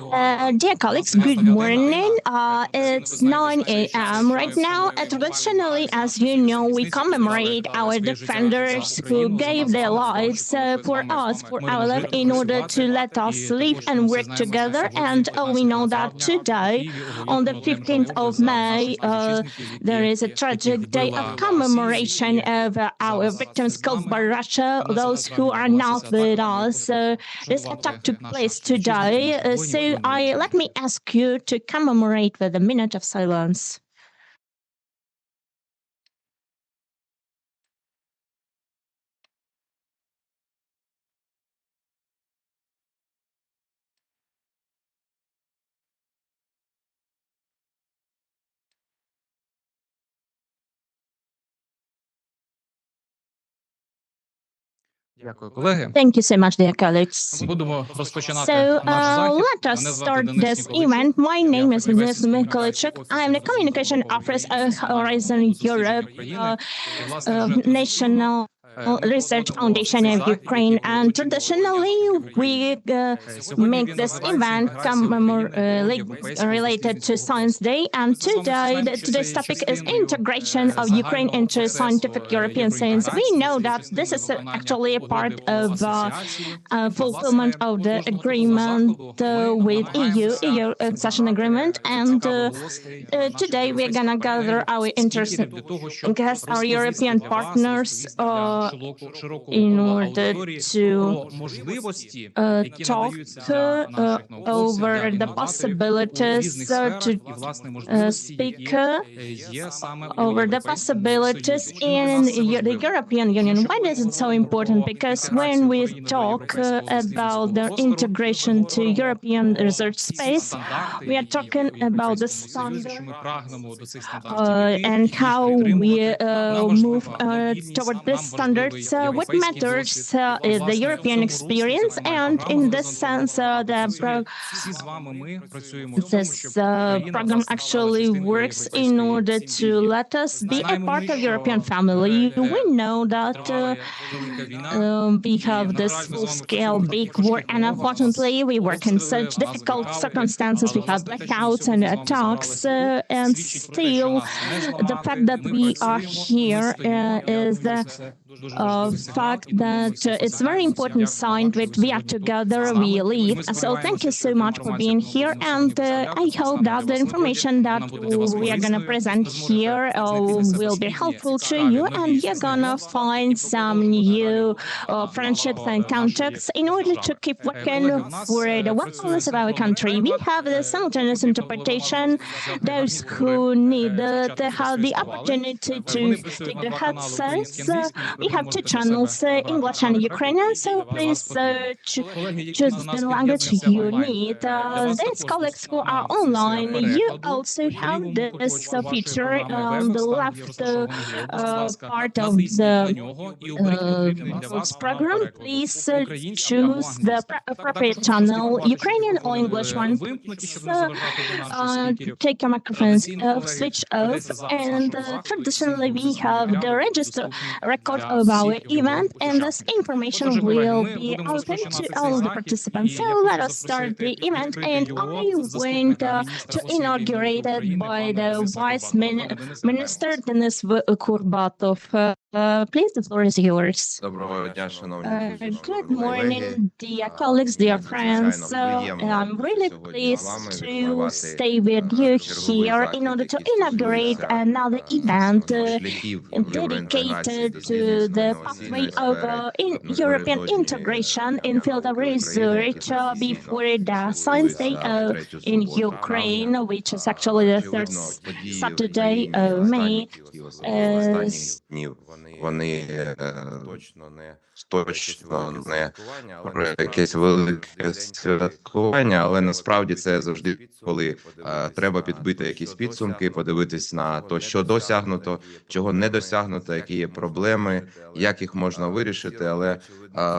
Dear colleagues, good morning. It's 9 a.m. right now. Traditionally, as you know, we commemorate our defenders who gave their lives for us, for our life, in order to let us live and work together. And we know that today, on the 15th of May, there is a tragic day of commemoration of our victims killed by Russia, those who are not with us. This attack took place today, so let me ask you to commemorate with a minute of silence. Thank you so much, dear colleagues. So let us start this event. My name is Maurizio TOSCANO. I am the communication officer of Horizon Europe, National Research Foundation of Ukraine, and traditionally we make this event related to Science Day, and today today's topic is integration of Ukraine into scientific European science. We know that this is actually a part of fulfillment of the agreement with EU accession agreement, and today we're gonna gather our guests, our European partners, in order to talk over the possibilities, to speak over the possibilities in the European Union. Why is it so important? Because when we talk about the integration to European research space, we are talking about the standard and how we move toward this standard. What matters is the European experience, and in this sense, this program actually works in order to let us be a part of European family. We know that we have this full-scale big war, and unfortunately, we work in such difficult circumstances. We have blackouts and attacks, and still, the fact that we are here is the fact that it's a very important sign that we are together, we live. So thank you so much for being here, and I hope that the information that we are going to present here will be helpful to you, and you're going to find some new friendships and contacts in order to keep working for the wellness of our country. We have the simultaneous interpretation. Those who need to have the opportunity to take the headsets, we have two channels, English and Ukrainian, so please choose the language you need. These colleagues who are online, you also have this feature on the left part of the program. Please choose the appropriate channel, Ukrainian or English one. Take your microphones off, switch off, and traditionally we have the register record of our event, and this information will be open to all the participants. So let us start the event, and I went to inaugurate it by the Vice Minister Denis KURBATOV. Please, the floor is yours. Good morning, dear colleagues, dear friends. I'm really pleased to stay with you here in order to inaugurate another event dedicated to the pathway of European integration in field of research before the Science Day in Ukraine, which is actually the third Saturday of May. Точно не про якесь велике святкування, але насправді це завжди, коли треба підбити якісь підсумки, подивитись на то, що досягнуто, чого не досягнуто, які є проблеми, як їх можна вирішити. Але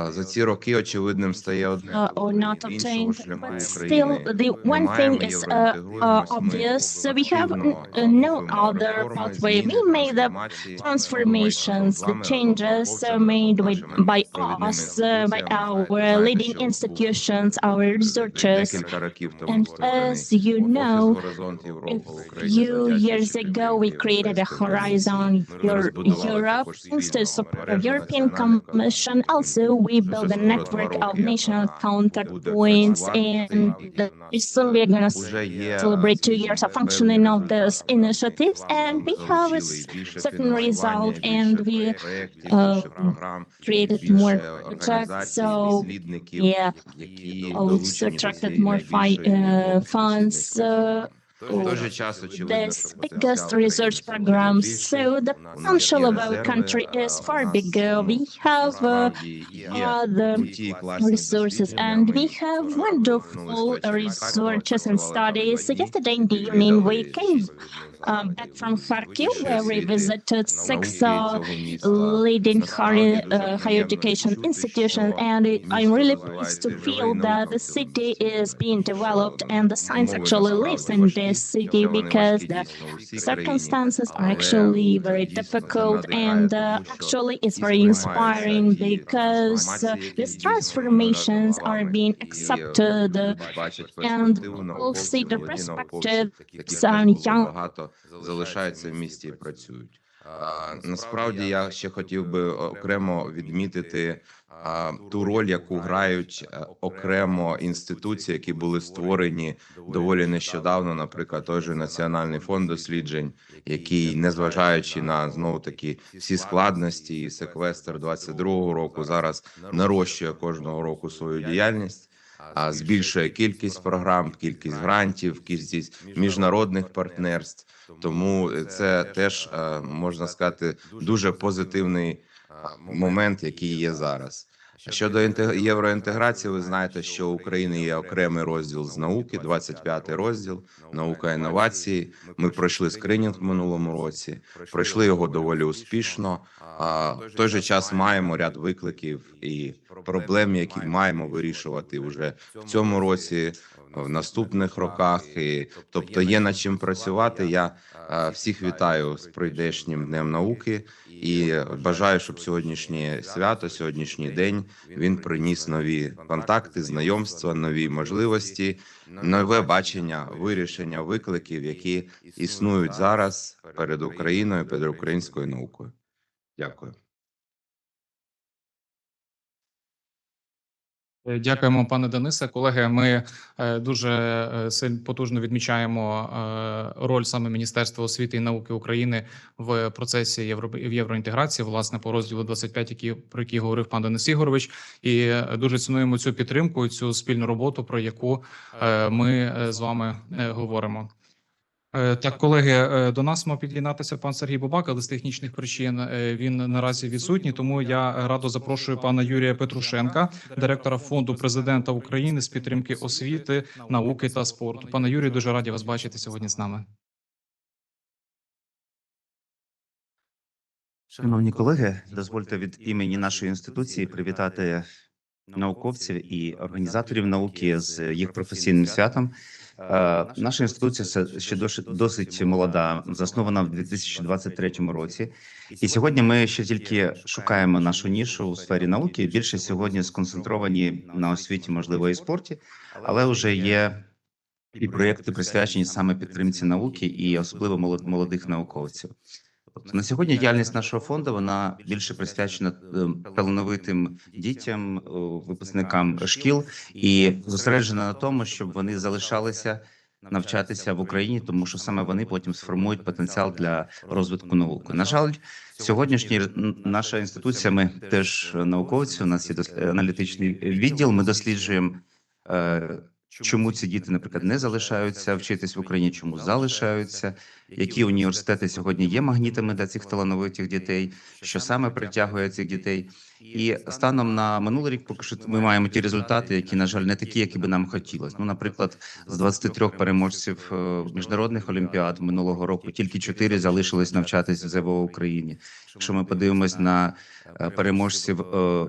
За ці роки очевидним стає одне: or not в іншого obtained, шляху but still України the one немає. thing Ми is євроінтегруємось, ми obvious. We have активно no готуємо other реформи, pathway. зміни, We made the трансформації. transformations, the З вами, changes науковцями, made вашими by провідними us, by інституціями. our Знаєте, leading що був institutions, our researchers. декілька років тому And створений as you Офіс know, Горизонт a Європи в Україні, few завдячуючи years ago, we підтримки created a Європейської комісії. Horizon Ми розбудували Europe. також Thanks to спільну support of мережу European національних Commission, also we що built вже a скоро 2 network of роки, як national вона буде counterpoints, працювати, and і soon we're going to уже є celebrate 2 years of functioning of these результати. initiatives, and we have a Залучили більше certain result, фінансування, and більше we проєктів, uh, більше програм, created більше more projects. організацій, So дослідників, yeah, які also долучені до attracted цієї more найбільшої funds. В той же час, очевидно, що This потенціал biggest України research сьогодні programs. більший. So the У нас potential є of our резерви, country is у far нас, bigger. We have справді є other круті і класні resources, дослідження. and Ми we have вчора wonderful минулий researches and працювали studies. там 2 Yesterday in дні the і evening, we відвідали came 6 відповідних back from Kharkiv, вищої where we освіти, visited 6 науки цього міста. leading Насправді дуже higher приємно education відчути, institutions, що and I'm місто really pleased розвивається to і живе, feel і that наука the в цьому city місті. is being Що developed and the science умови actually lives насправді in важкі, this city, що вони because важкі the дійсно у всій країні, circumstances are але actually very дійсно це difficult, надихає, and тому що actually it's і very сприймаються inspiring ті because трансформації, які these дійсно transformations are вами, being і accepted, люди бачать and перспективу people see науковців, the молоді науковці, perspective, таких and теж було young багато, залишаються в місті і працюють. Насправді я ще хотів би окремо відмітити ту роль, яку грають окремо інституції, які були створені доволі нещодавно, наприклад, той же Національний фонд досліджень, який, незважаючи на, знову таки, всі складності, і секвестр 22-го року зараз нарощує кожного року свою діяльність, збільшує кількість програм, кількість грантів, кількість міжнародних партнерств. Тому це теж, можна сказати, дуже позитивний момент, який є зараз. Щодо євроінтеграції, ви знаєте, що у України є окремий розділ з науки, 25-й розділ, наука і інновації. Ми пройшли скринінг в минулому році, пройшли його доволі успішно. В той же час маємо ряд викликів і проблем, які маємо вирішувати вже в цьому році, в наступних роках. Тобто є над чим працювати. Я всіх вітаю з прийдешнім Днем науки і бажаю, щоб сьогоднішнє свято, сьогоднішній день, він приніс нові контакти, знайомства, нові можливості, нове бачення вирішення викликів, які існують зараз перед Україною, перед українською наукою. Дякую. Дякуємо, пане Денисе. Колеги, ми дуже потужно відмічаємо роль саме Міністерства освіти і науки України в процесі євроінтеграції, власне, по розділу 25, про який говорив пан Денис Ігорович. І дуже цінуємо цю підтримку, цю спільну роботу, про яку ми з вами говоримо. Так, колеги, до нас мав під'єднатися пан Сергій Бабак, але з технічних причин він наразі відсутній, тому я радо запрошую пана Юрія Петрушенка, директора Фонду Президента України з підтримки освіти, науки та спорту. Пане Юрію, дуже раді вас бачити сьогодні з нами. Шановні колеги, дозвольте від імені нашої інституції привітати науковців і організаторів науки з їх професійним святом. Наша інституція ще досить молода, заснована в 2023 році. І сьогодні ми ще тільки шукаємо нашу нішу у сфері науки. Більше сьогодні сконцентровані на освіті, можливо, і спорті, але вже є і проєкти, присвячені саме підтримці науки і особливо молодих науковців. На сьогодні діяльність нашого фонду, вона більше присвячена талановитим дітям, випускникам шкіл і зосереджена на тому, щоб вони залишалися навчатися в Україні, тому що саме вони потім сформують потенціал для розвитку науки. На жаль, сьогоднішня наша інституція, ми теж науковці, у нас є аналітичний відділ, ми досліджуємо, чому ці діти, наприклад, не залишаються вчитись в Україні, чому залишаються, які університети сьогодні є магнітами для цих талановитих дітей, що саме притягує цих дітей. І станом на минулий рік поки що ми маємо ті результати, які, на жаль, не такі, які би нам хотілося. Ну, наприклад, з 23 переможців міжнародних олімпіад минулого року тільки 4 залишились навчатись в ЗВО Україні. Якщо ми подивимось на переможців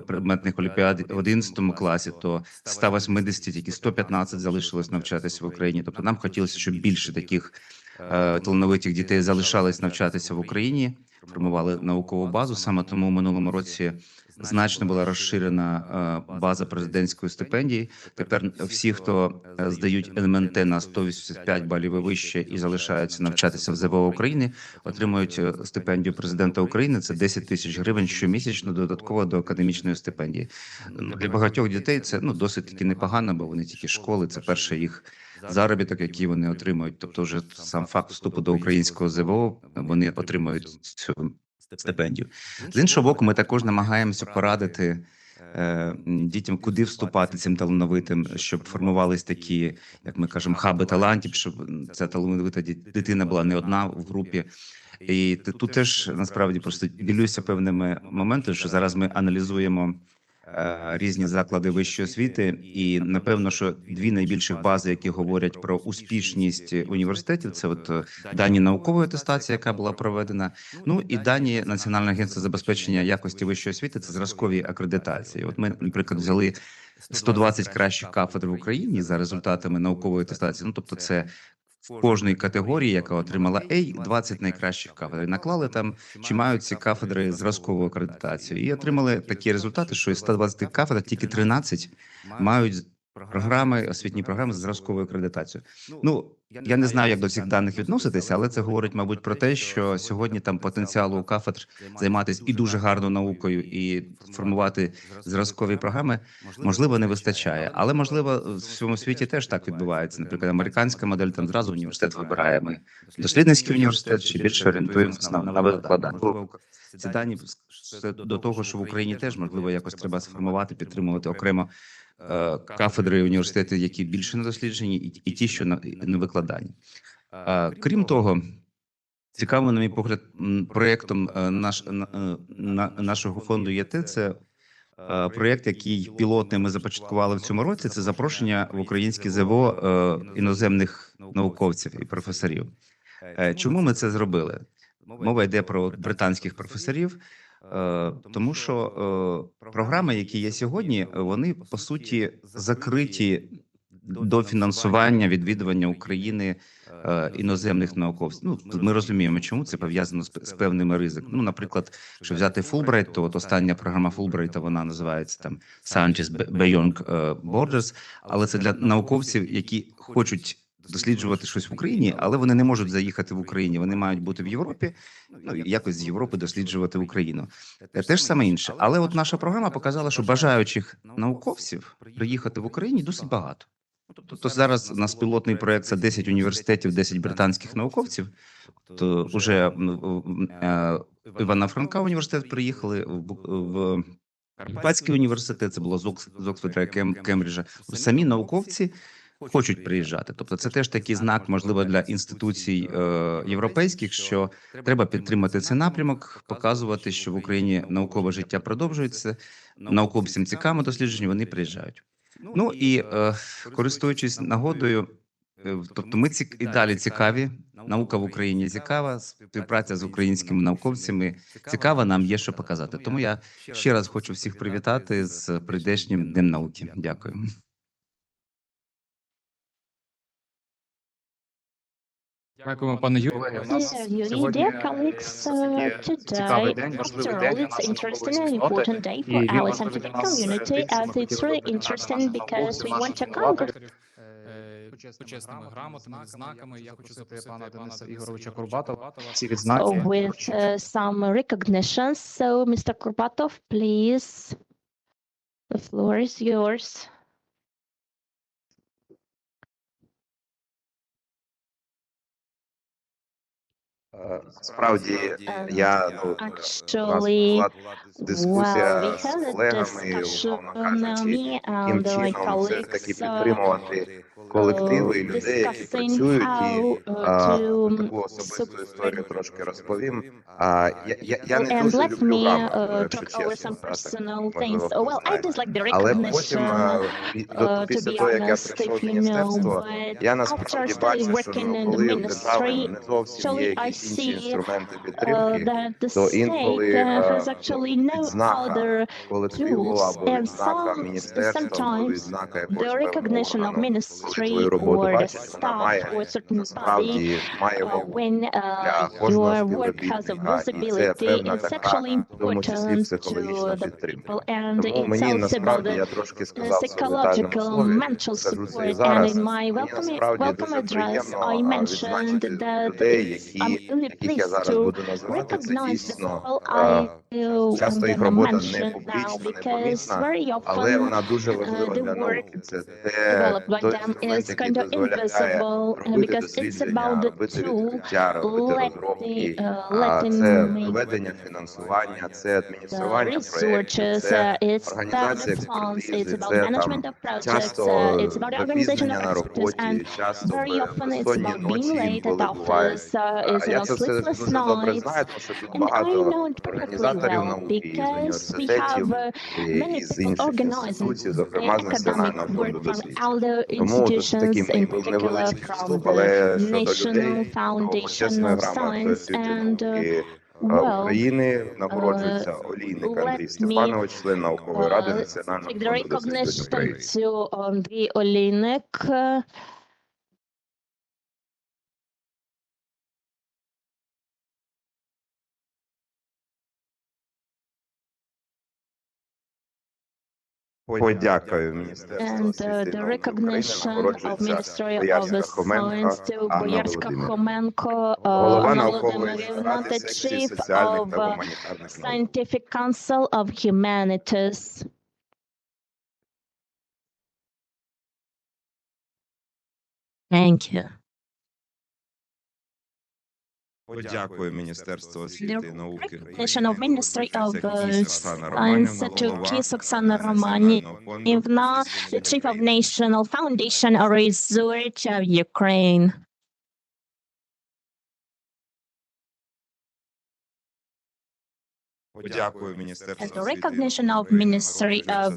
предметних олімпіад в 11 класі, то з 180 тільки 115 залишилось навчатися в Україні. Тобто нам хотілося, щоб більше таких талановитих дітей залишались навчатися в Україні, формували наукову базу. Саме тому в минулому році значно була розширена база президентської стипендії. Тепер всі, хто здають НМНТ на 185 балів і вище і залишаються навчатися в ЗВО України, отримують стипендію президента України. Це 10 тисяч гривень щомісячно додатково до академічної стипендії. Для багатьох дітей це досить таки непогано, бо вони тільки школи, це перший їх заробіток, який вони отримують. Тобто вже сам факт вступу до українського ЗВО, вони отримують цю стипендію. З іншого боку, ми також намагаємося порадити дітям, куди вступати цим талановитим, щоб формувались такі, як ми кажемо, хаби талантів, щоб ця талановита дитина була не одна в групі. І тут теж, насправді, просто ділюся певними моментами, що зараз ми аналізуємо різні заклади вищої освіти, і напевно, що дві найбільших бази, які говорять про успішність університетів, це от дані наукової атестації, яка була проведена, ну і дані Національного агентства забезпечення якості вищої освіти, це зразкові акредитації. От ми, наприклад, взяли 120 кращих кафедр в Україні за результатами наукової атестації. Ну, тобто, це в кожній категорії, яка отримала A, 20 найкращих кафедр. І наклали там, чи мають ці кафедри зразкову акредитацію. І отримали такі результати, що із 120 кафедр тільки 13 мають програми, освітні програми з зразковою акредитацією. Ну, я не знаю, як до цих даних відноситися, але це говорить, мабуть, про те, що сьогодні там потенціалу у кафедр займатися і дуже гарною наукою, і формувати зразкові програми, можливо, не вистачає. Але, можливо, в всьому світі теж так відбувається. Наприклад, американська модель, там зразу університет вибирає. Ми дослідницький університет, чи більше орієнтуємося на викладання. Ці дані до того, що в Україні теж, можливо, якось треба сформувати, підтримувати окремо кафедри і університети, які більше не досліджені, і ті, що на викладанні. Крім того, цікавим, на мій погляд, проєктом нашого фонду ЄТ – це проєкт, який пілотний ми започаткували в цьому році, це запрошення в українське ЗВО іноземних науковців і професорів. Чому ми це зробили? Мова йде про британських професорів, тому що програми, які є сьогодні, вони, по суті, закриті до фінансування, відвідування України іноземних науковців. Ну, ми розуміємо, чому це пов'язано з певними ризиками. Ну, наприклад, якщо взяти Фулбрайт, то от остання програма Фулбрайта, вона називається там Scientists Beyond Borders, але це для науковців, які хочуть досліджувати щось в Україні, але вони не можуть заїхати в Україні. Вони мають бути в Європі, ну, якось з Європи досліджувати Україну. Те ж саме інше. Але от наша програма показала, що бажаючих науковців приїхати в Україні досить багато. Тобто зараз у нас пілотний проєкт – це 10 університетів, 10 британських науковців. То вже Івана Франка університет приїхали, в Карпатський університет, це було з Оксфорда, Кембриджа. Самі науковці хочуть приїжджати. Тобто це теж такий знак, можливо, для інституцій європейських, що треба підтримати цей напрямок, показувати, що в Україні наукове життя продовжується, науковцям цікаво дослідження, вони приїжджають. Ну і користуючись нагодою, тобто ми і далі цікаві, наука в Україні цікава, співпраця з українськими науковцями цікава, нам є що показати. Тому я ще раз хочу всіх привітати з прийдешнім Днем науки. Дякую. Дякуємо, пане Юрію. Yuriy, dear colleagues, today, after all, it's interesting and important day for our scientific community, as it's really interesting because we want to conquer. Почесними грамотами, знаками. Я хочу запросити пана Дениса Ігоровича Курбатова. Ці відзнаки. With some recognitions. So, Mr. Kurbatov, please, the floor is yours. Справді, я, у нас Actually, була дискусія we з had a колегами, discussion, умовно кажучи, me яким and my чином все-таки colleagues підтримувати колективи і людей, які discussing працюють, і how to таку особисту історію support. трошки розповім. Я не And дуже let люблю me грамоту, якщо talk over чесно, some так, personal можливо, things. хто Well, I знає. dislike the Але потім, recognition, to після be того, як я honest, прийшов if в you know, міністерство, but я after насправді starting бачу, що working in the коли в держави ministry, не зовсім є actually I якісь інші see інструменти підтримки, that the то state інколи has actually no відзнака other колективу tools, або and відзнака міністерства, або sometimes відзнака the якогось recognition певного of органу, коли ministry твою роботу or the бачать, вона staff має or certain body насправді має вагу when для кожного your work has a співробітника, і це visibility. певна It's така, actually в тому числі important психологічна to the підтримка. people, and Тому it's мені also about насправді, the я трошки сказав в своєму вітальному psychological, слові, mental скажу це і support. And зараз, in my мені насправді welcome дуже address, I приємно mentioned відзначити that людей, I'm really яких я pleased зараз to буду називати, це recognize the дійсно people I'm часто їх gonna робота не mention now, публічна, не because помітна, very але often вона дуже важлива the для work науки. Це developed by той them інструмент, is який kind of дозволяє invisible робити because it's about дослідження, the робити tool відкриття, робити розробки. letting Це me проведення фінансування, це адміністрування проєктів, resources. це It's about організація the funds. It's експертизи, about це management там of projects. часто It's about the organization запізнення of на expertise, and роботі, часто very often it's безсонні about being ночі late at інколи бувають. office. It's Я about це все sleepless дуже добре nights. знаю, тому що тут And I багато know it perfectly організаторів well науки із because we університетів, have many із people інших organizing інституцій, зокрема з academic Національного work фонду from досліджень. other Тому тут такий institutions, in був particular невеличкий from вступ, the але щодо National людей, то Foundation почесною of грамотою Science. освіти і And науки well, України нагороджується Олійник let Андрій me Степанович, член наукової ради take Національного the фонду досліджень recognition України. to Andriy Oleynik. Подякую Міністерству And освіти і the науки України recognition of нагороджується Ministry of Боярська Хоменко Science to Анна Боярська Володимирівна, Хоменко голова Anna наукової Volodymyrivna, ради the секції Chief соціальних of та гуманітарних наук. Scientific Council of Humanities. Thank you. Подякую Міністерству The освіти і науки recognition of Ministry of Oksana Science to Oksana Romanivna, the Chief of National Foundation of Research of Ukraine. Подякую Міністерству And the освіти і recognition of науки Ministry of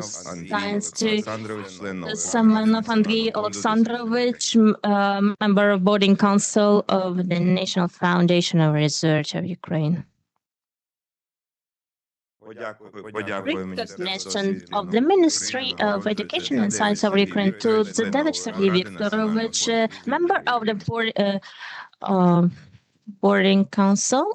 Science to Semenov Andriy Alexandrovich, member of Boarding Council of the National Foundation of Research of Ukraine. Recognition of the Ministry of Education and Science of Ukraine to Zadevich Sergei Viktorovich, member of the Boarding Council.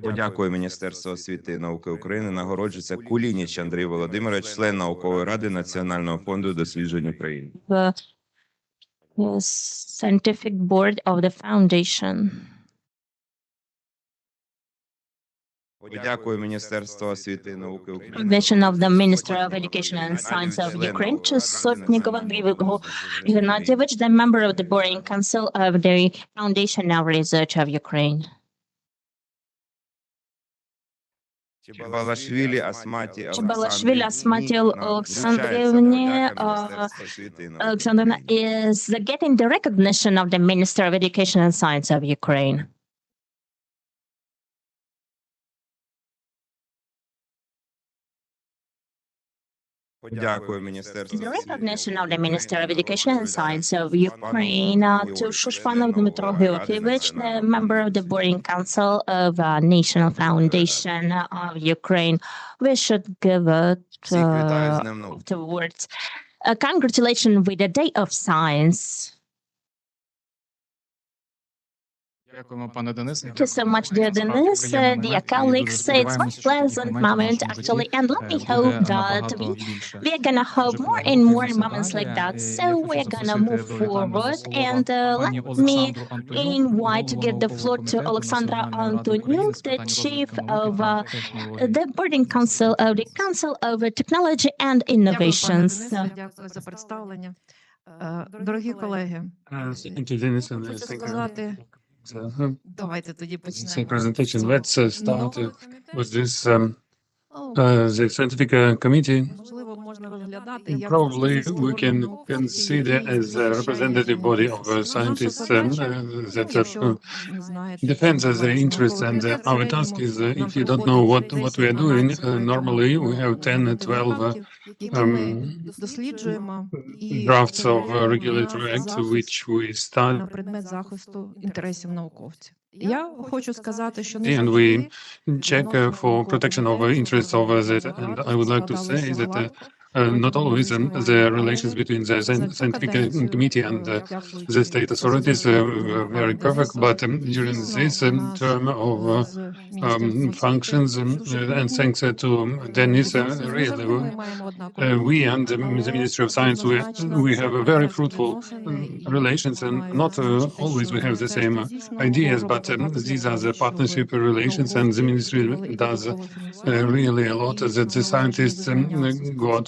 Подякую Міністерству освіти і науки України. Нагороджується Кулініч Андрій Володимирович, член наукової ради Національного фонду досліджень України. The Scientific Board of the Foundation. Подякую Міністерству освіти і науки України. Recognition of the Ministry of Education and Science of Ukraine to Sotnikov Andriy Gennadievich, the member of the Boarding Council of the Foundation of Research of Ukraine. Чебалашвілі Асматі Олександрівні Alexandra is getting the recognition of the Minister of Education and Science of Ukraine. Подякую Міністерству The recognition of the Minister of Education and Science of Ukraine to Shushpanov Dmitro Georgievich, the member of the Boarding Council of National Foundation of Ukraine. We should give it afterwards. Congratulations with the Day of Science. Дякуємо, пане Денисе. Thank you so much, dear Dennis, dear colleagues. It's a pleasant moment, actually, and let me hope that we're gonna have more and more moments like that. So we're gonna move forward, and let me invite to give the floor to Oleksandra Antoniuk, the Chief of the Boarding Council of the Council of Technology and Innovations. Дякую за представлення. Дорогі колеги, Thank you, Dennis, and хочу thank you. сказати, So, давайте тоді this почнемо. presentation. Let's start with this Ну, the scientific committee. можливо, можна розглядати як Probably we структуру can науковців, consider який as a захищає representative body of інтереси. Наша scientists задача, that якщо не знаєте, defends чим the займається interests, and науковий our комітет, task is, нам if you don't know what we are doing, 10-12 normally we have 10 12 актів, які ми досліджуємо і drafts of перевіряємо regulatory на acts захист, which we start. на предмет захисту інтересів науковців. Я хочу сказати, що не And завжди we check for protection of interests of that. And I would like to say that not always the relations between the scientific committee and the state authorities are very perfect, but during this term of functions, and thanks to Dennis, really, we and the Ministry of Science, we have a very fruitful relations, and not always we have the same ideas, but these are the partnership relations, and the ministry does really a lot that the scientists got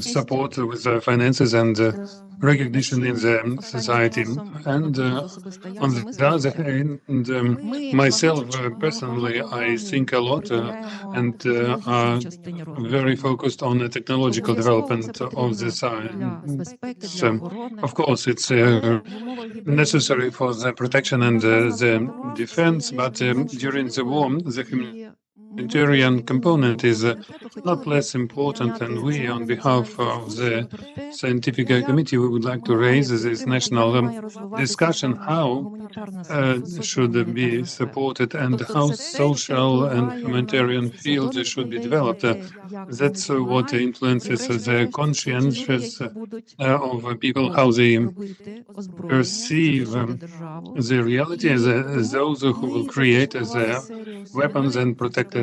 support with finances and recognition in the society. And on the other hand, myself personally, I think a lot and are very focused on the technological development of the science. Of course, it's necessary for the protection and the defense, but during the war, the humanitarian component is not less important, and we, on behalf of the scientific committee, we would like to raise this national discussion how should be supported and how social and humanitarian field should be developed. That's what influences the consciences of people, how they perceive the reality as those who will create the weapons and protect the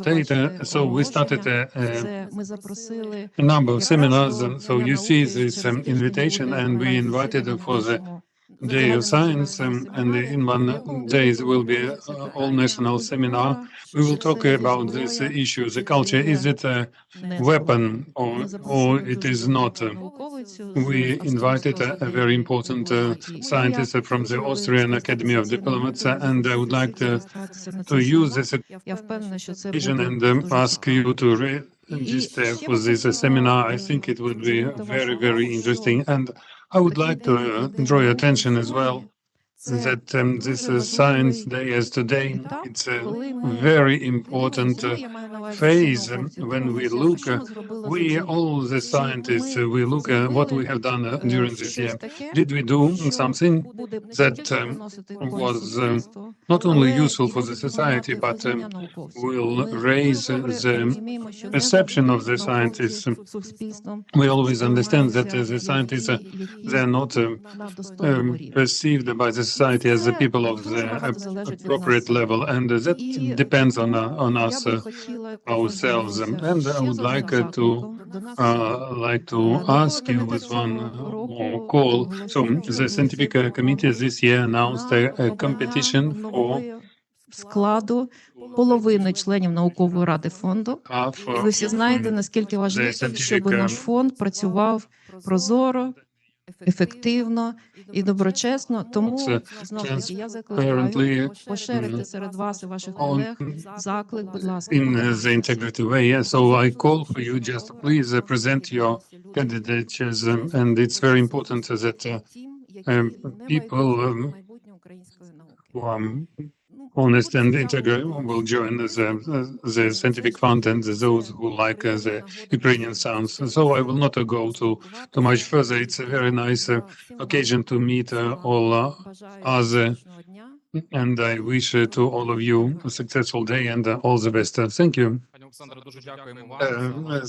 state. So we started a number of seminars. So you see this invitation, and we invited for the Day of Science, and in 1 day there will be all-national seminar. We will talk about this issue, the culture. Is it a weapon or it is not? We invited a very important scientist from the Austrian Academy of Diplomats, and I would like to use this occasion and ask you to register for this seminar. I think it would be very, very interesting. And I would like to draw your attention as well that this Science Day as today, it's a very important phase when we look, we, all the scientists, we look at what we have done during this year. Did we do something that was not only useful for the society, but will raise the perception of the scientists? We always understand that the scientists, they're not perceived by the society as the people of the appropriate level, and that depends on us ourselves. And I would like to ask you with one more call. So the scientific committee this year announced a competition for складу половини членів наукової ради фонду. І ви всі знаєте, наскільки важливо, щоб наш фонд працював прозоро, ефективно і доброчесно. Тому, знову ж таки, я закликаю поширити серед вас і ваших колег заклик, будь ласка. In the integrative way, so I call for you, just please present your candidatures, and it's very important that people who are honest and integral will join the scientific fund, and those who like the Ukrainian sounds. So I will not go too much further. It's a very nice occasion to meet all other, and I wish to all of you a successful day and all the best. Thank you.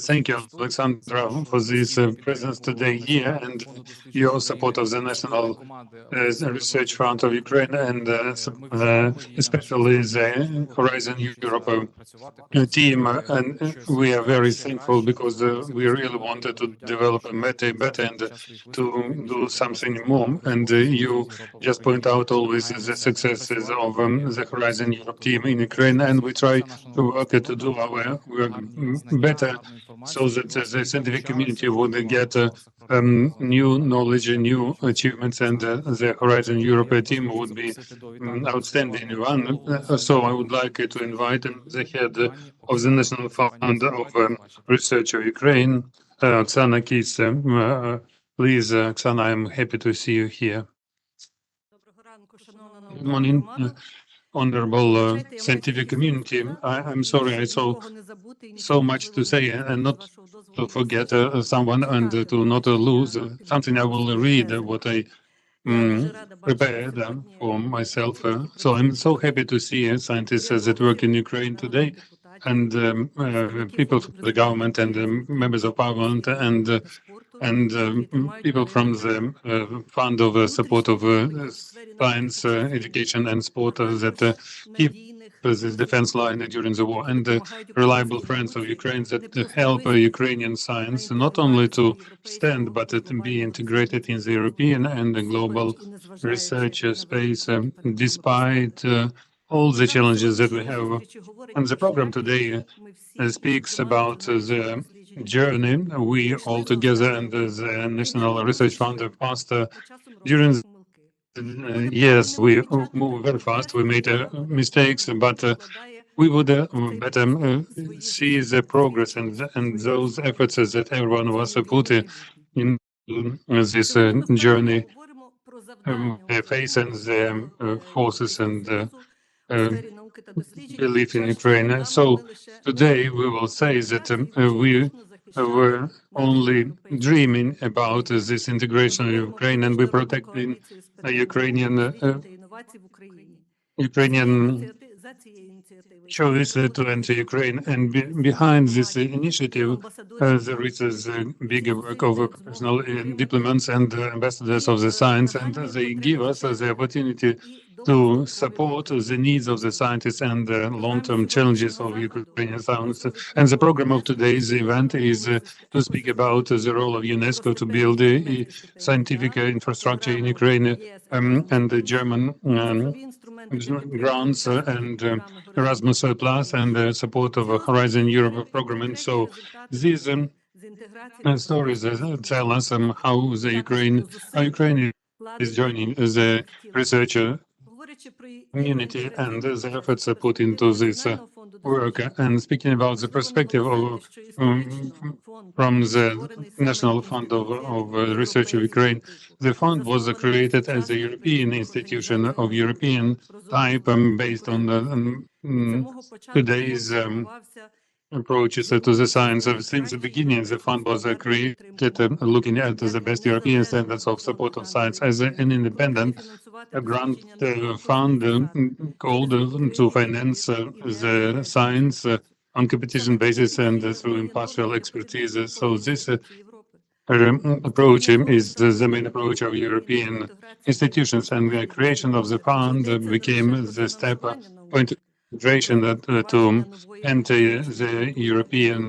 Thank you, Oleksandra, for this presence today here and your support of the National Research Fund of Ukraine, and especially the Horizon Europe team. And we are very thankful because we really wanted to develop a better and to do something more. And you just point out always the successes of the Horizon Europe team in Ukraine, and we try to work to do our work better so that the scientific community would get new knowledge and new achievements, and the Horizon Europe team would be outstanding one. So I would like to invite the head of the National Fund of Research of Ukraine, Oksana Kiss. Please, Oksana, I'm happy to see you here. Good morning, honorable scientific community. I'm sorry, I saw so much to say and not to forget someone and to not lose something. I will read what I prepared for myself. So I'm so happy to see scientists that work in Ukraine today, and people from the government and members of parliament and people from the Fund of Support of Science, Education and Sport that keep this defense line during the war, and reliable friends of Ukraine that help Ukrainian science not only to stand but to be integrated in the European and the global research space, despite all the challenges that we have. And the program today speaks about the journey we all together and the National Research Fund have passed during the years. We move very fast, we made mistakes, but we would better see the progress and those efforts that everyone was putting in this journey, facing the forces and belief in Ukraine. So today we will say that we were only dreaming about this integration of Ukraine, and we protecting Ukrainian choice to enter Ukraine. And behind this initiative, there is a bigger work of professional diplomats and ambassadors of the science, and they give us the opportunity to support the needs of the scientists and the long-term challenges of Ukrainian science. And the program of today's event is to speak about the role of UNESCO to build a scientific infrastructure in Ukraine, and the German grants and Erasmus Plus and the support of Horizon Europe program. And so these stories tell us how Ukraine is joining the research community and the efforts put into this work. And speaking about the perspective of from the National Fund of Research of Ukraine, the fund was created as a European institution of European type, based on today's approaches to the science. Since the beginning, the fund was created looking at the best European standards of support of science as an independent grant fund called to finance the science on competition basis and through impartial expertise. So this approach is the main approach of European institutions, and the creation of the fund became the step point integration to enter the European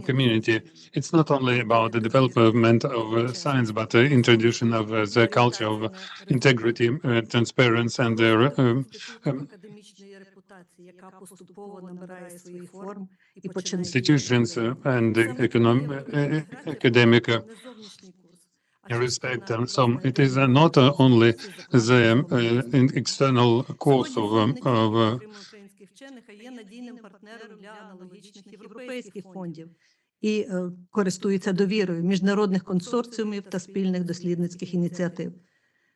community. It's not only about the development of science, but the introduction of the culture of integrity, transparency, and institutions and academic respect. And so it is not only the external course of і користується довірою міжнародних консорціумів та спільних дослідницьких ініціатив.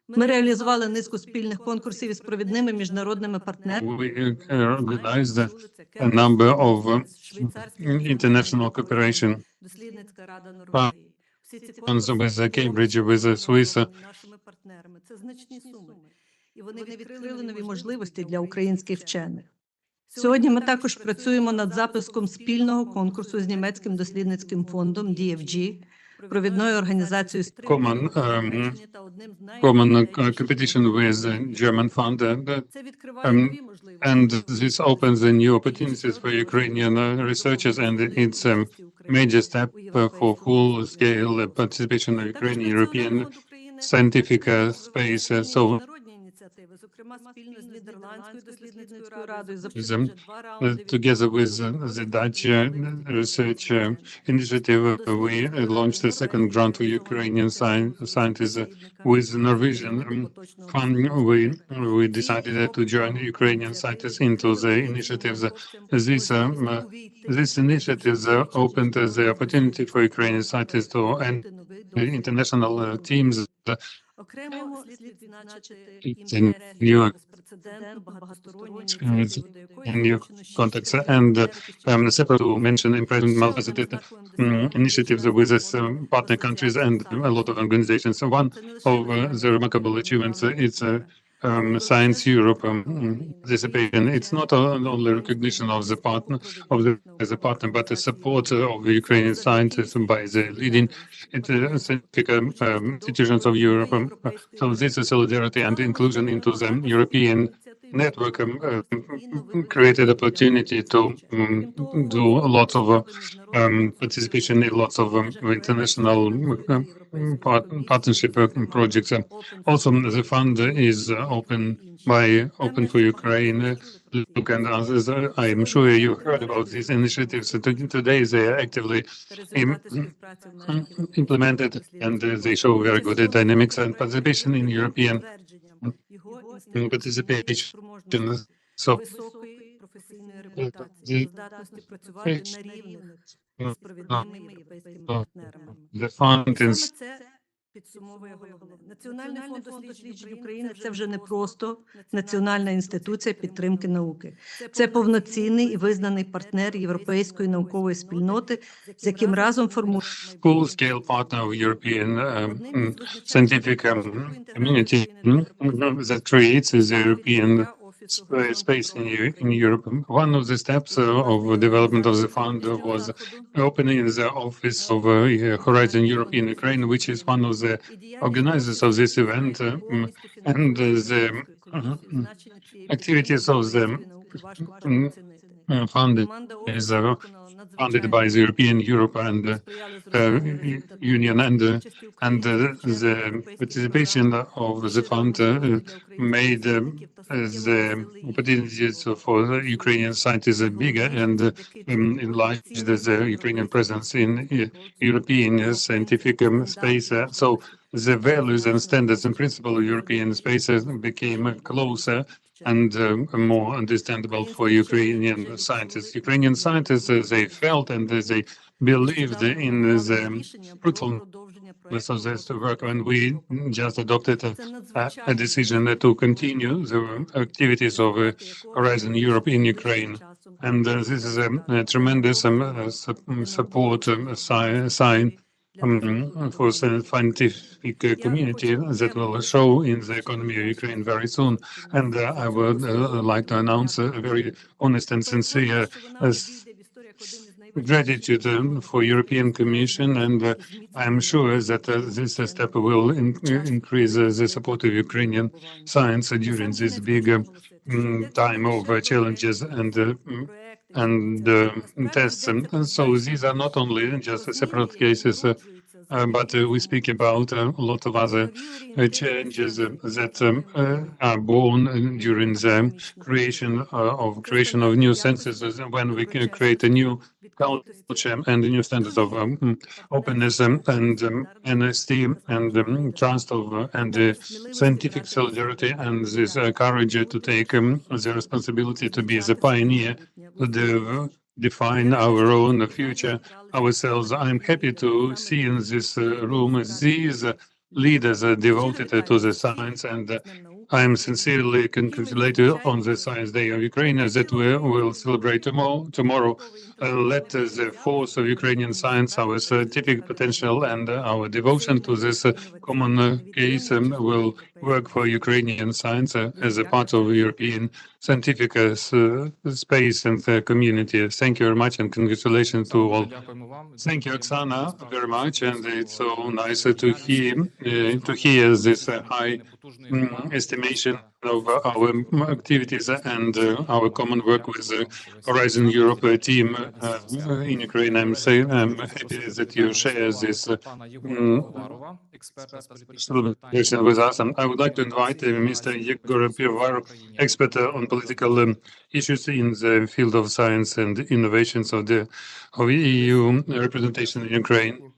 Ми реалізували низку спільних конкурсів із провідними міжнародними партнерами. We organized a number of international cooperation with Cambridge, with Swiss. Це значні суми. І вони відкрили нові можливості для українських вчених. Сьогодні ми також працюємо над запуском спільного конкурсу з німецьким дослідницьким фондом DFG, провідною організацією common competition with the German fund, and this opens the new opportunities for Ukrainian researchers, and it's a major step for full-scale participation of Ukrainian European scientific space. So Together with the Dutch research initiative, we launched a second grant for Ukrainian scientists with Norwegian fund. We decided to join Ukrainian scientists into the initiatives. These initiatives opened the opportunity for Ukrainian scientists to enter international teams. It's a new experience and new contacts, and separate to mention important multifaceted initiatives with its partner countries and a lot of organizations. So one of the remarkable achievements is Science Europe participation. It's not only recognition of the partner as a partner, but the support of the Ukrainian scientists by the leading scientific institutions of Europe. So this is solidarity and inclusion into the European network created opportunity to do a lot of participation in lots of international partnership projects. Also, the fund is open for Ukraine. Look and others. I am sure you heard about these initiatives. Today they are actively implemented, and they show very good dynamics and participation in European participation. So the fund is підсумовує головне. Національний фонд досліджень України – це вже не просто національна інституція підтримки науки. Це повноцінний і визнаний партнер європейської наукової спільноти, з яким разом формують full-scale partner of European scientific community that creates the European space in Europe. One of the steps of development of the fund was opening the office of Horizon Europe in Ukraine, which is one of the organizers of this event, and the activities of the fund is funded by the European Europe and Union, and the participation of the fund made the opportunities for the Ukrainian scientists bigger and enlarged the Ukrainian presence in European scientific space. So the values and standards and principles of European spaces became closer and more understandable for Ukrainian scientists. Ukrainian scientists, they felt and they believed in the fruitfulness of this work, and we just adopted a decision to continue the activities of Horizon Europe in Ukraine. And this is a tremendous support sign for the scientific community that will show in the economy of Ukraine very soon. And I would like to announce a very honest and sincere gratitude for European Commission, and I'm sure that this step will increase the support of Ukrainian science during this big time of challenges and tests. And so these are not only just separate cases, but we speak about a lot of other challenges that are born during the creation of new senses when we create a new culture and new standards of openness and honesty and trust and scientific solidarity and this courage to take the responsibility to be the pioneer, to define our own future ourselves. I'm happy to see in this room these leaders devoted to the science, and I am sincerely congratulated on the Science Day of Ukraine that we will celebrate tomorrow. Let the force of Ukrainian science, our scientific potential, and our devotion to this common case will work for Ukrainian science as a part of European scientific space and community. Thank you very much, and congratulations to all. Thank you, Oksana, very much, and it's so nice to hear this high estimation of our activities and our common work with the Horizon Europe team in Ukraine. I'm happy that you share this solution with us. And I would like to invite Mr. Yehor, expert on political issues in the field of science and innovations of EU representation in Ukraine.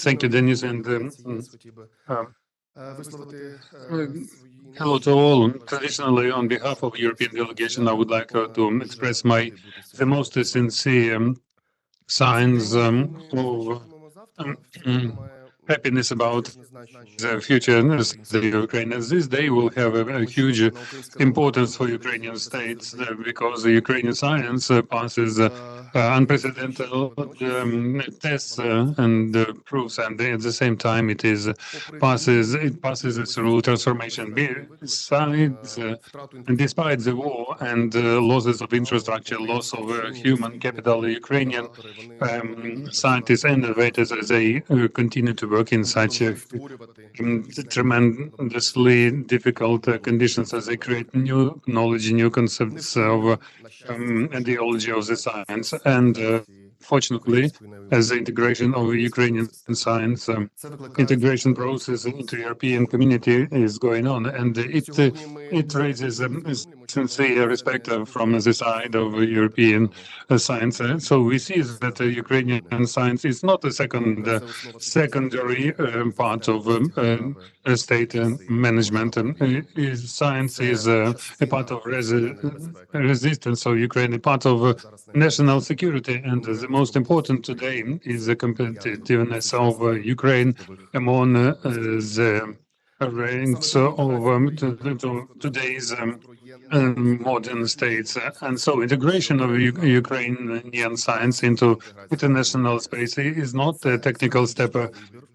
Thank you, Dennis, and hello to all. Traditionally, on behalf of European delegation, I would like to express the most sincere signs of happiness about the future of Ukraine. This day will have a huge importance for Ukrainian states because the Ukrainian science passes unprecedented tests and proofs, and at the same time it passes through transformation. Besides, and despite the war and losses of infrastructure, loss of human capital, Ukrainian scientists and innovators, they continue to work in such tremendously difficult conditions as they create new knowledge, new concepts of ideology of the science. And fortunately, as the integration of Ukrainian science, integration process into European community is going on, and it raises sincere respect from the side of European science. So we see that Ukrainian science is not a secondary part of state management. Science is a part of resistance of Ukraine, a part of national security, and the most important today is the competitiveness of Ukraine among the ranks of today's modern states. And so integration of Ukrainian science into international space is not a technical step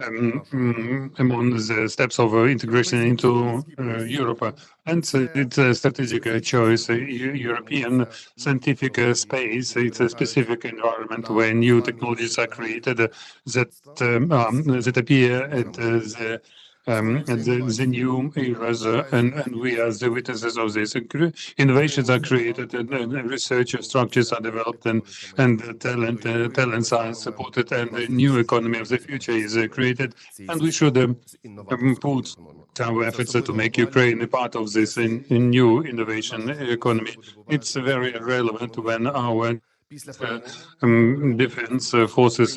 among the steps of integration into Europe. And it's a strategic choice. European scientific space, it's a specific environment where new technologies are created that appear at the new eras, and we are the witnesses of this. Innovations are created, and research structures are developed, and talents are supported, and the new economy of the future is created. And we should put our efforts to make Ukraine a part of this new innovation economy. It's very relevant when our defense forces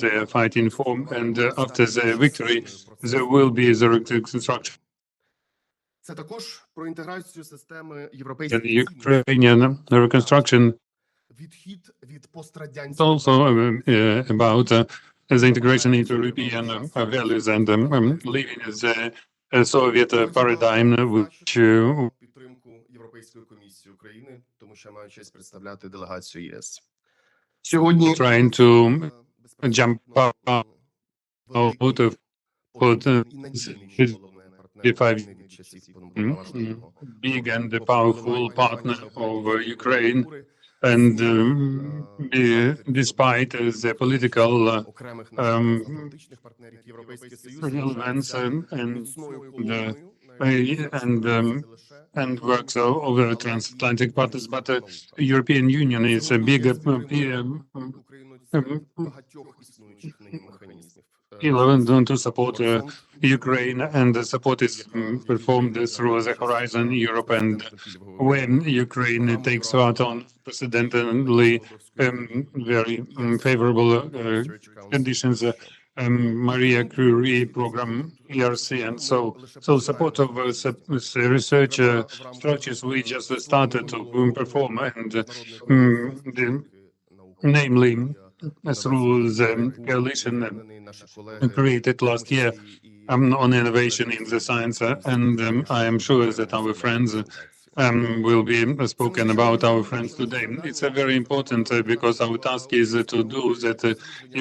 they're fighting for, and after the victory there will be the reconstruction. And Ukrainian reconstruction is also about the integration into European values and leaving the Soviet paradigm, which trying to jump out of 55 big and powerful partner of Ukraine, and despite the political relevance and works over transatlantic partners, but the European Union is a bigger to support Ukraine, and the support is performed through the Horizon Europe. And when Ukraine takes part on precedently very favorable conditions, Maria Curie program, ERC, and so support of research structures we just started to perform, and namely through the coalition created last year on innovation in the science, and I am sure that our friends will be spoken about our friends today. It's very important because our task is to do that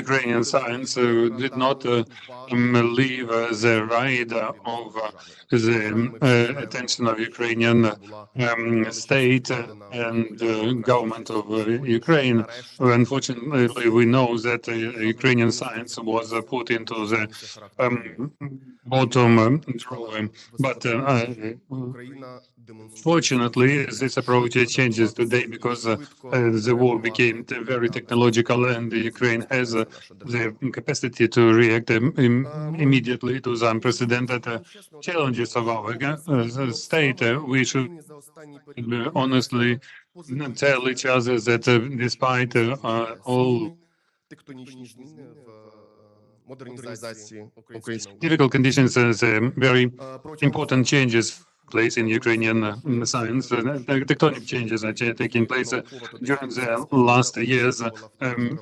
Ukrainian science did not leave the ride of the attention of Ukrainian state and government of Ukraine. Unfortunately, we know that Ukrainian science was put into the bottom drawer, but fortunately, this approach changes today because the war became very technological, and Ukraine has the capacity to react immediately to the unprecedented challenges of our state. We should honestly tell each other that despite all difficult conditions, very important changes place in Ukrainian science. Tectonic changes are taking place during the last years.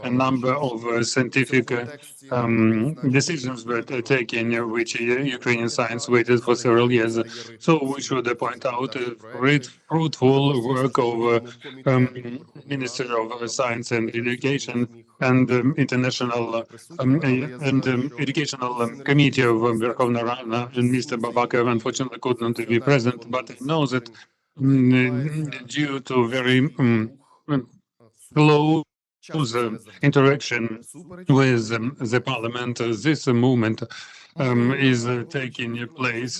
A number of scientific decisions were taken, which Ukrainian science waited for several years. So we should point out great fruitful work of Minister of Science and Education and International and Educational Committee of Verkhovna Rada, and Mr. Babakov unfortunately could not be present, but I know that due to very close interaction with the parliament, this movement is taking place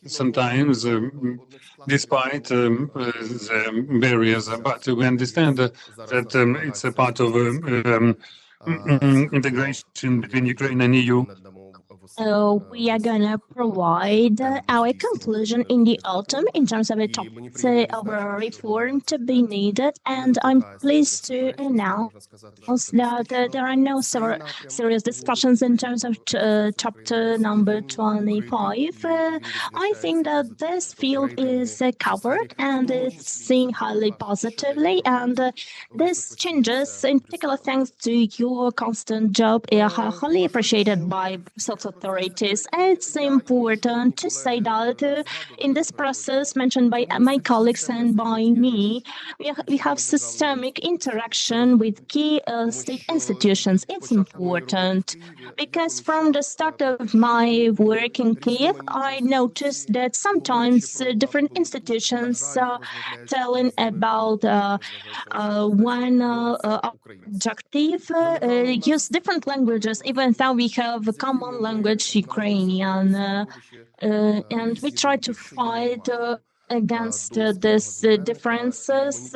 sometimes despite the barriers. But we understand that it's a part of integration between Ukraine and EU. We are going to provide our conclusion in the autumn in terms of a topic of a reform to be needed, and I'm pleased to announce that there are no serious discussions in terms of chapter number 25. I think that this field is covered and it's seen highly positively, and this changes, in particular thanks to your constant job, are highly appreciated by authorities. It's important to say that in this process mentioned by my colleagues and by me, we have systemic interaction with key state institutions. It's important because from the start of my work in Kyiv, I noticed that sometimes different institutions telling about one objective use different languages, even though we have a common language, Ukrainian, and we try to fight against these differences.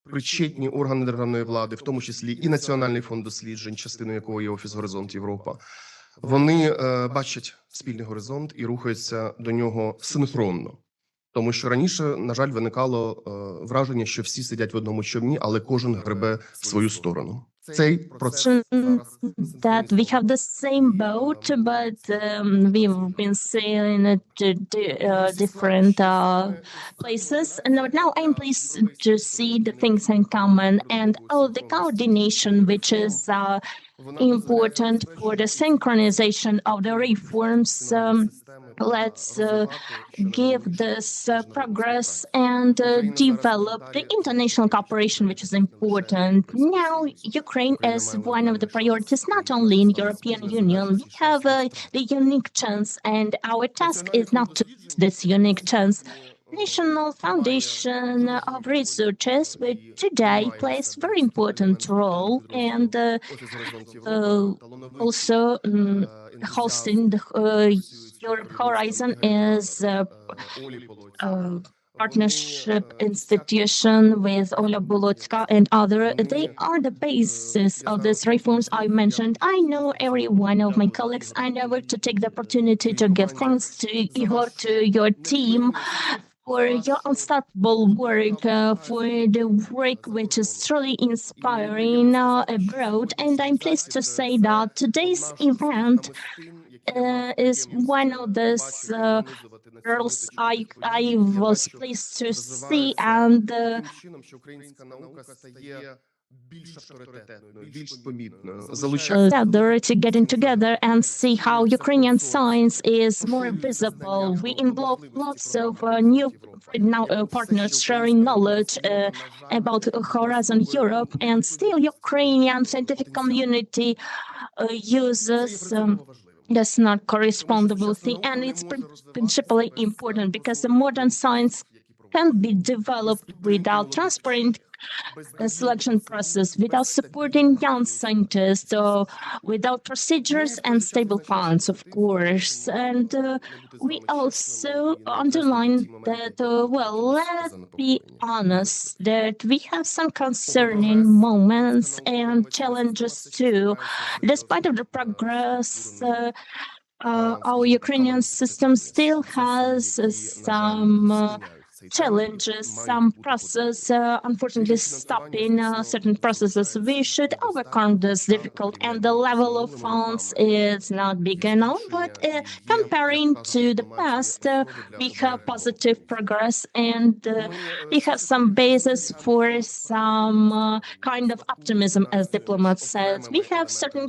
Причетні органи державної влади, в тому числі і Національний фонд досліджень, частиною якого є Офіс «Горизонт Європа», вони бачать спільний горизонт і рухаються до нього синхронно. Тому що раніше, на жаль, виникало враження, що всі сидять в одному човні, але кожен гребе в свою сторону. Цей процес that we have the same boat, but we've been sailing at different places. And now I'm pleased to see the things in common and all the coordination, which is important for the synchronization of the reforms. Let's give this progress and develop the international cooperation, which is important. Now, Ukraine is one of the priorities, not only in European Union. We have the unique chance, and our task is not to lose this unique chance. National Foundation of Researchers, which today plays a very important role, and also hosting the Europe Horizon is a partnership institution with Ola Bolotka and other. They are the basis of these reforms I mentioned. I know every one of my colleagues. I never to take the opportunity to give thanks to Igor, to your team, for your unstoppable work, for the work which is truly inspiring abroad. And I'm pleased to say that today's event is one of those girls I was pleased to see, and більш авторитетною, більш помітною, залучати To getting together and see how Ukrainian science is more visible. We involve lots of new partners sharing knowledge about Horizon Europe, and still Ukrainian scientific community uses does not correspondability, and it's principally important because the modern science can't be developed without transparent selection process, without supporting young scientists, without procedures and stable funds, of course. And we also underline that, let's be honest, that we have some concerning moments and challenges too. Despite of the progress, our Ukrainian system still has some challenges, some process, unfortunately stopping certain processes. We should overcome this difficult, and the level of funds is not big enough, but comparing to the past, we have positive progress, and we have some basis for some kind of optimism, as diplomats said. We have certain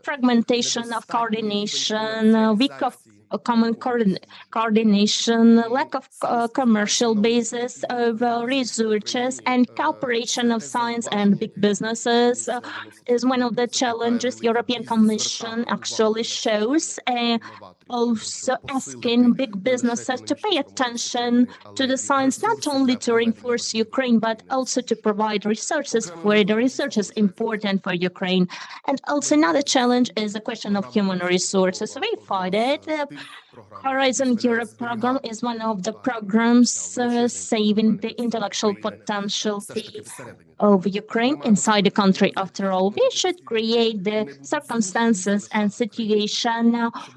fragmentation of coordination, weak of common coordination, lack of commercial basis of researchers, and cooperation of science and big businesses is one of the challenges European Commission actually shows. Also asking big businesses to pay attention to the science, not only to reinforce Ukraine, but also to provide resources where the research is important for Ukraine. And also another challenge is the question of human resources. We fight it. Horizon Europe program is one of the programs saving the intellectual potential of Ukraine inside the country. After all, we should create the circumstances and situation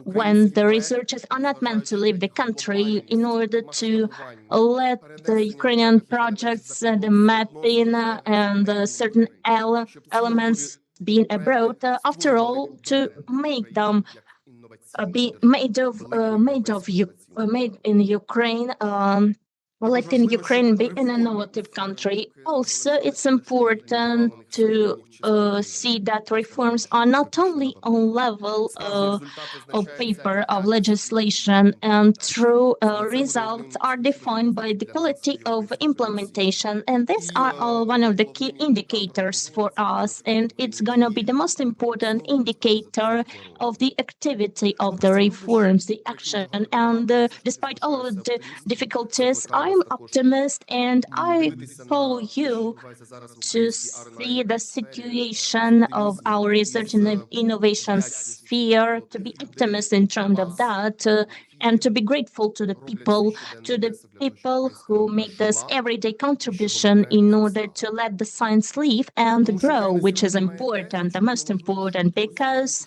when the researchers are not meant to leave the country in order to let the Ukrainian projects, the mapping and certain elements being abroad, after all, to make them be made in Ukraine, letting Ukraine be an innovative country. Also, it's important to see that reforms are not only on level of paper, of legislation, and true results are defined by the quality of implementation. And these are all one of the key indicators for us. And it's going to be the most important indicator of the activity of the reforms, the action. And despite all of the difficulties, I'm optimist, and I call you to see the situation of our research and innovation sphere, to be optimist in terms of that, and to be grateful to the people who make this everyday contribution in order to let the science live and grow, which is important, the most important, because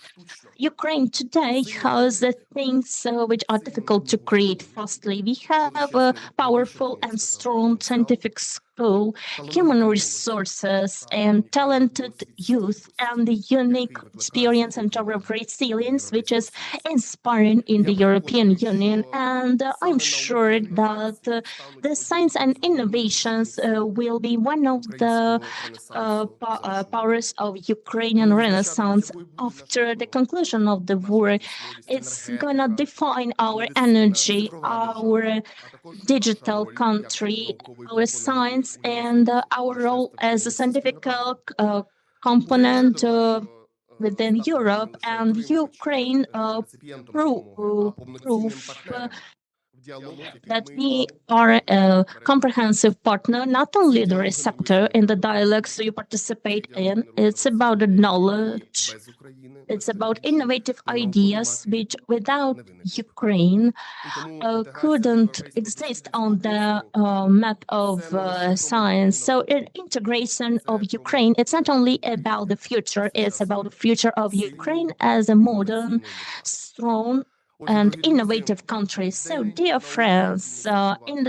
Ukraine today has the things which are difficult to create fastly. We have a powerful and strong scientific school, human resources, and talented youth, and the unique experience and power of resilience, which is inspiring in the European Union. And I'm sure that the science and innovations will be one of the powers of Ukrainian Renaissance after the conclusion of the war. It's gonna define our energy, our digital country, our science, and our role as a scientific component within Europe. And Ukraine proof that we are a comprehensive partner, not only the receptor in the dialogues you participate in. It's about the knowledge. It's about innovative ideas which without Ukraine couldn't exist on the map of science. So integration of Ukraine, it's not only about the future, it's about the future of Ukraine as a modern, strong, and innovative countries. So, dear friends, in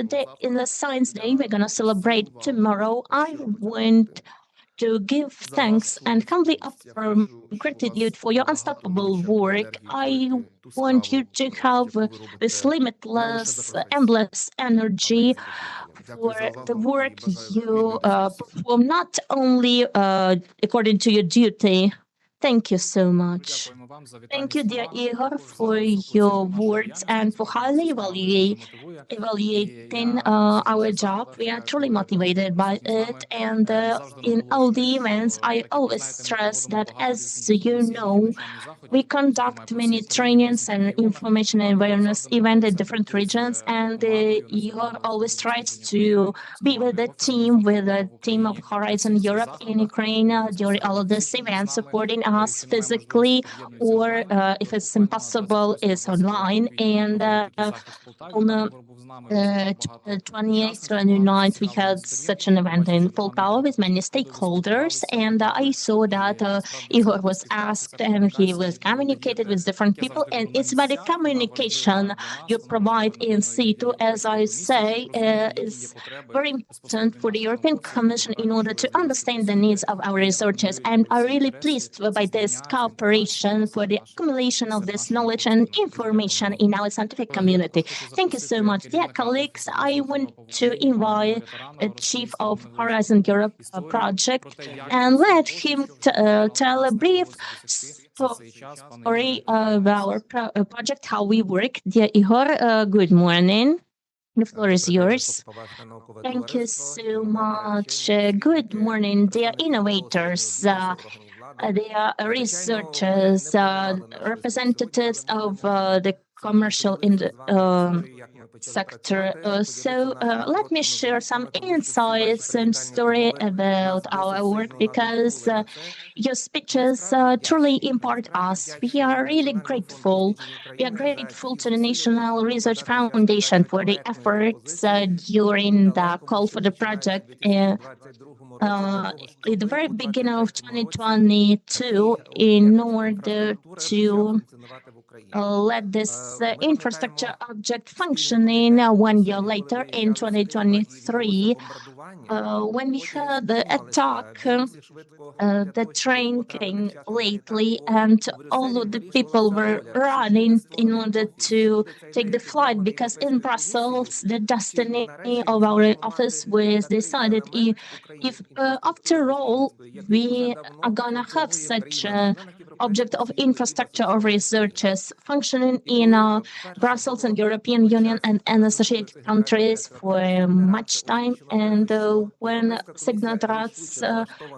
the Science Day we're going to celebrate tomorrow, I want to give thanks and humbly affirm gratitude for your unstoppable work. I want you to have this limitless, endless energy for the work you perform, not only according to your duty. Thank you so much. Thank you, dear Igor, for your words and for highly evaluating our job. We are truly motivated by it. And in all the events, I always stress that, as you know, we conduct many trainings and information and awareness events in different regions. And Igor always tries to be with the team of Horizon Europe in Ukraine during all of these events, supporting us physically, or if it's impossible, is online. And on the 28th, 29th, we had such an event in Poltava with many stakeholders, and I saw that Igor was asked and he was communicated with different people, and it's about the communication you provide in situ, as I say, is very important for the European Commission in order to understand the needs of our researchers. And I'm really pleased by this cooperation for the accumulation of this knowledge and information in our scientific community. Thank you so much. Dear colleagues, I want to invite the Chief of Horizon Europe project and let him tell a brief story of our project, how we work. Dear Yehor, good morning. The floor is yours. Thank you so much. Good morning, dear innovators, dear researchers, representatives of the commercial sector. So let me share some insights and story about our work, because your speeches truly impart us. We are really grateful. We are grateful to the National Research Foundation for the efforts during the call for the project. At the very beginning of 2022, in order to let this infrastructure object functioning 1 year later in 2023, when we heard the attack, the train came lately and all of the people were running in order to take the flight, because in Brussels the destiny of our office was decided. If after all we are gonna have such an object of infrastructure of researchers functioning in Brussels and European Union and associated countries for much time, and when signatories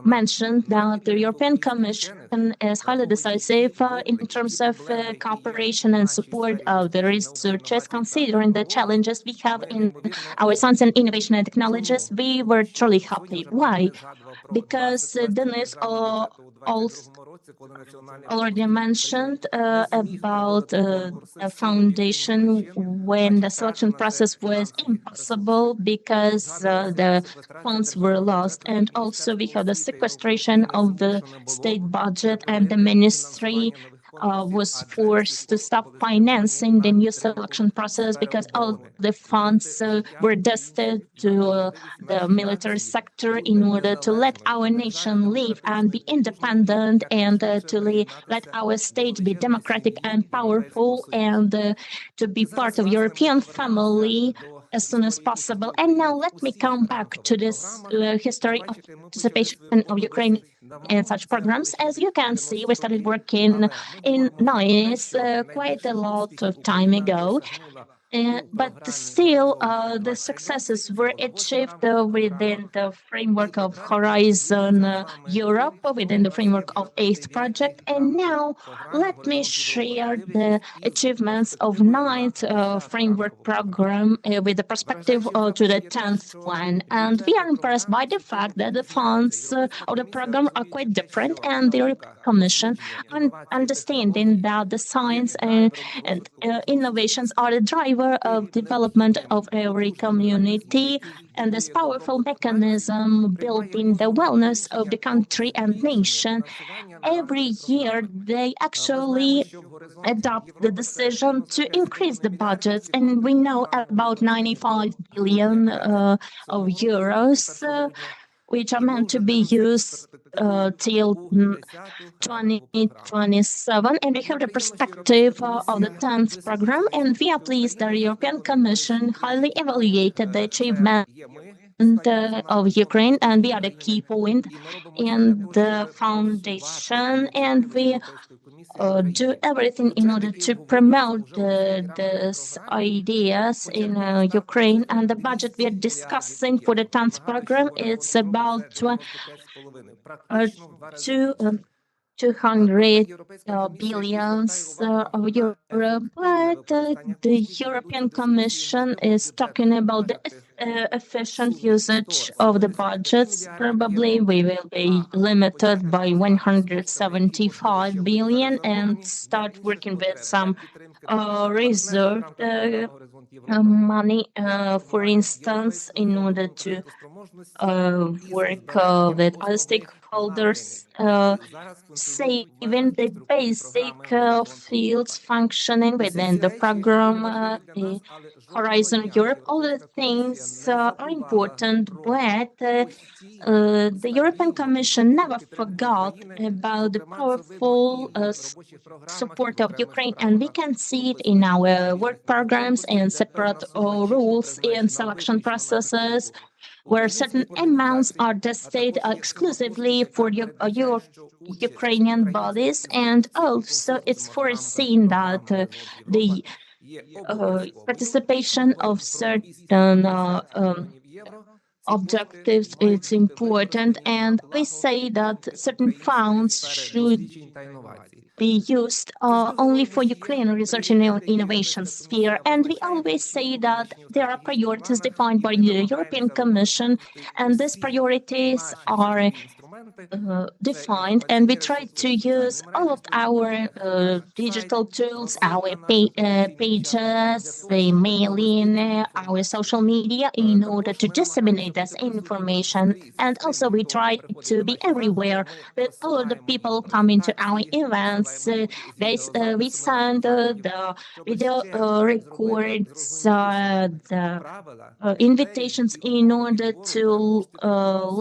mentioned that the European Commission is highly decisive in terms of cooperation and support of the researchers, considering the challenges we have in our science and innovation and technologies, we were truly happy. Why? Because Dennis already mentioned about a foundation when the selection process was impossible because the funds were lost, and also we had the sequestration of the state budget, and the ministry was forced to stop financing the new selection process because all the funds were destined to the military sector in order to let our nation live and be independent, and to let our state be democratic and powerful, and to be part of European family as soon as possible. And now let me come back to this history of participation of Ukraine in such programs. As you can see, we started working in NICE quite a lot of time ago. But still, the successes were achieved within the framework of Horizon Europe, within the framework of EIGHT project. And now, let me share the achievements of 9th framework program with the perspective to the 10th one. And we are impressed by the fact that the funds of the program are quite different, and the European Commission, understanding that the science and innovations are the driver of development of every community, and this powerful mechanism building the wellness of the country and nation. Every year they actually adopt the decision to increase the budgets, and we know about 95 billion of euros which are meant to be used till 2027. And we have the perspective of the 10th program. And we are pleased that the European Commission highly evaluated the achievement of Ukraine, and we are the key point in the foundation, and we do everything in order to promote these ideas in Ukraine. And the budget we are discussing for the 10th program, it's about 200 billions of euro, but the European Commission is talking about the efficient usage of the budgets. Probably we will be limited by 175 billion and start working with some reserve money, for instance, in order to work with other stakeholders, saving the basic fields functioning within the program, Horizon Europe. All the things are important, but the European Commission never forgot about the powerful support of Ukraine, and we can see it in our work programs and separate rules and selection processes, where certain amounts are destined exclusively for Ukrainian bodies, and also it's foreseen that the participation of certain objectives is important, and we say that certain funds should be used only for Ukraine research and innovation sphere. And we always say that there are priorities defined by the European Commission, and these priorities are defined, and we try to use all of our digital tools, our pages, the mailing, our social media, in order to disseminate this information. And also we try to be everywhere with all the people coming to our events. We send the video records, the invitations, in order to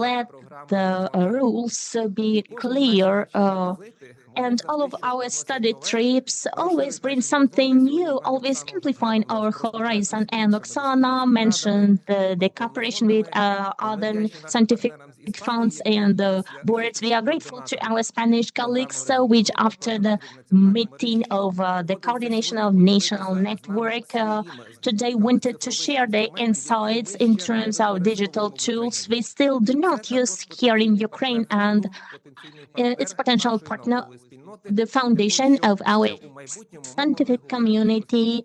let the rules be clear, and all of our study trips always bring something new, always amplifying our horizon. And Oksana mentioned the cooperation with other scientific funds and boards. We are grateful to our Spanish colleagues, which after the meeting of the coordination of national network today wanted to share their insights in terms of digital tools we still do not use here in Ukraine, and its potential partner, the foundation of our scientific community,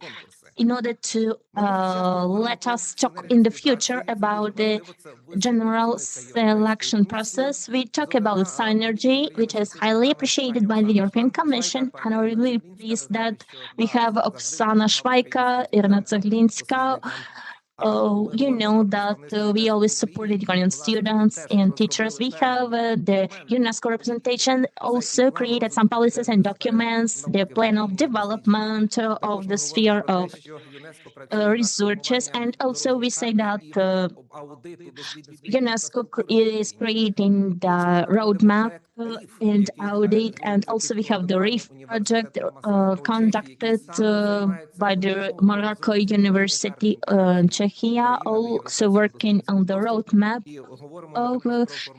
in order to let us talk in the future about the general selection process. We talk about synergy, which is highly appreciated by the European Commission, and I'm really pleased that we have Oksana SHYTIKOVA, Irina Zaglinska. You know that we always supported Ukrainian students and teachers. We have the UNESCO representation also created some policies and documents, the plan of development of the sphere of researches. And also we say that UNESCO is creating the roadmap and audit, and also we have the REEF project conducted by the Moderator University in Czechia, also working on the roadmap of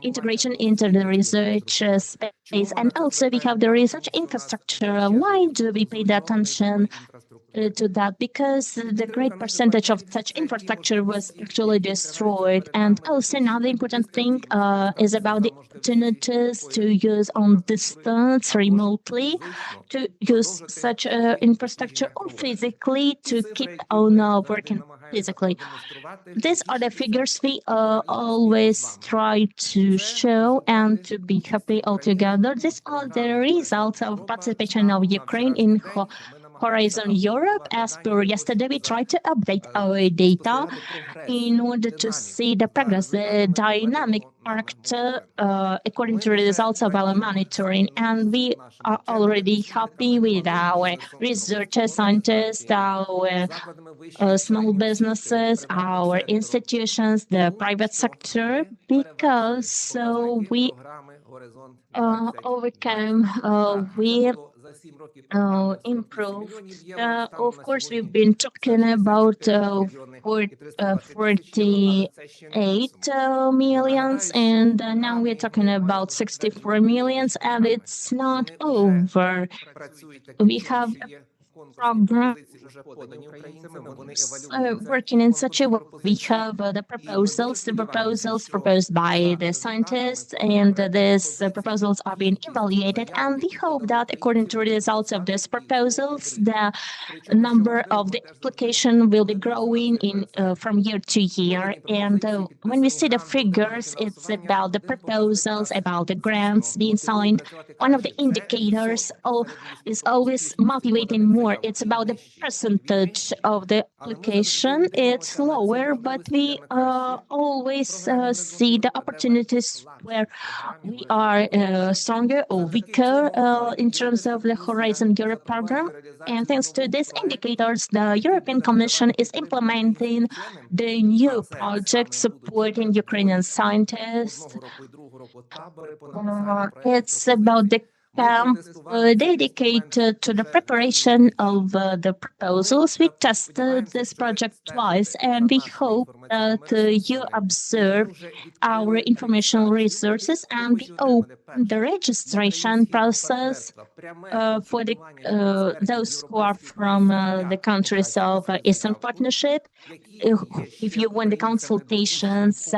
integration into the research space. And also we have the research infrastructure. Why do we pay the attention to that? Because the great percentage of such infrastructure was actually destroyed. And also another important thing is about the opportunities to use on distance, remotely, to use such infrastructure, or physically to keep on working physically. These are the figures we always try to show and to be happy altogether. These are the results of participation of Ukraine in Horizon Europe. As per yesterday, we tried to update our data in order to see the progress, the dynamic character according to the results of our monitoring. And we are already happy with our researchers, scientists, our small businesses, our institutions, the private sector, because we overcome, we improved. Of course, we've been talking about 48 millions, and now we're talking about 64 millions, and it's not over. We have program working in such a way. We have the proposals proposed by the scientists, and these proposals are being evaluated, and we hope that according to the results of these proposals, the number of the application will be growing in from year to year. And when we see the figures, it's about the proposals, about the grants being signed. One of the indicators is always motivating more. It's about the percentage of the application. It's lower, but we always see the opportunities where we are stronger or weaker in terms of the Horizon Europe program. And thanks to these indicators, the European Commission is implementing the new project supporting Ukrainian scientists. It's about the camp dedicated to the preparation of the proposals. We tested this project twice, and we hope that you observe our informational resources, and we open the registration process for the those who are from the countries of Eastern Partnership. If you want the consultations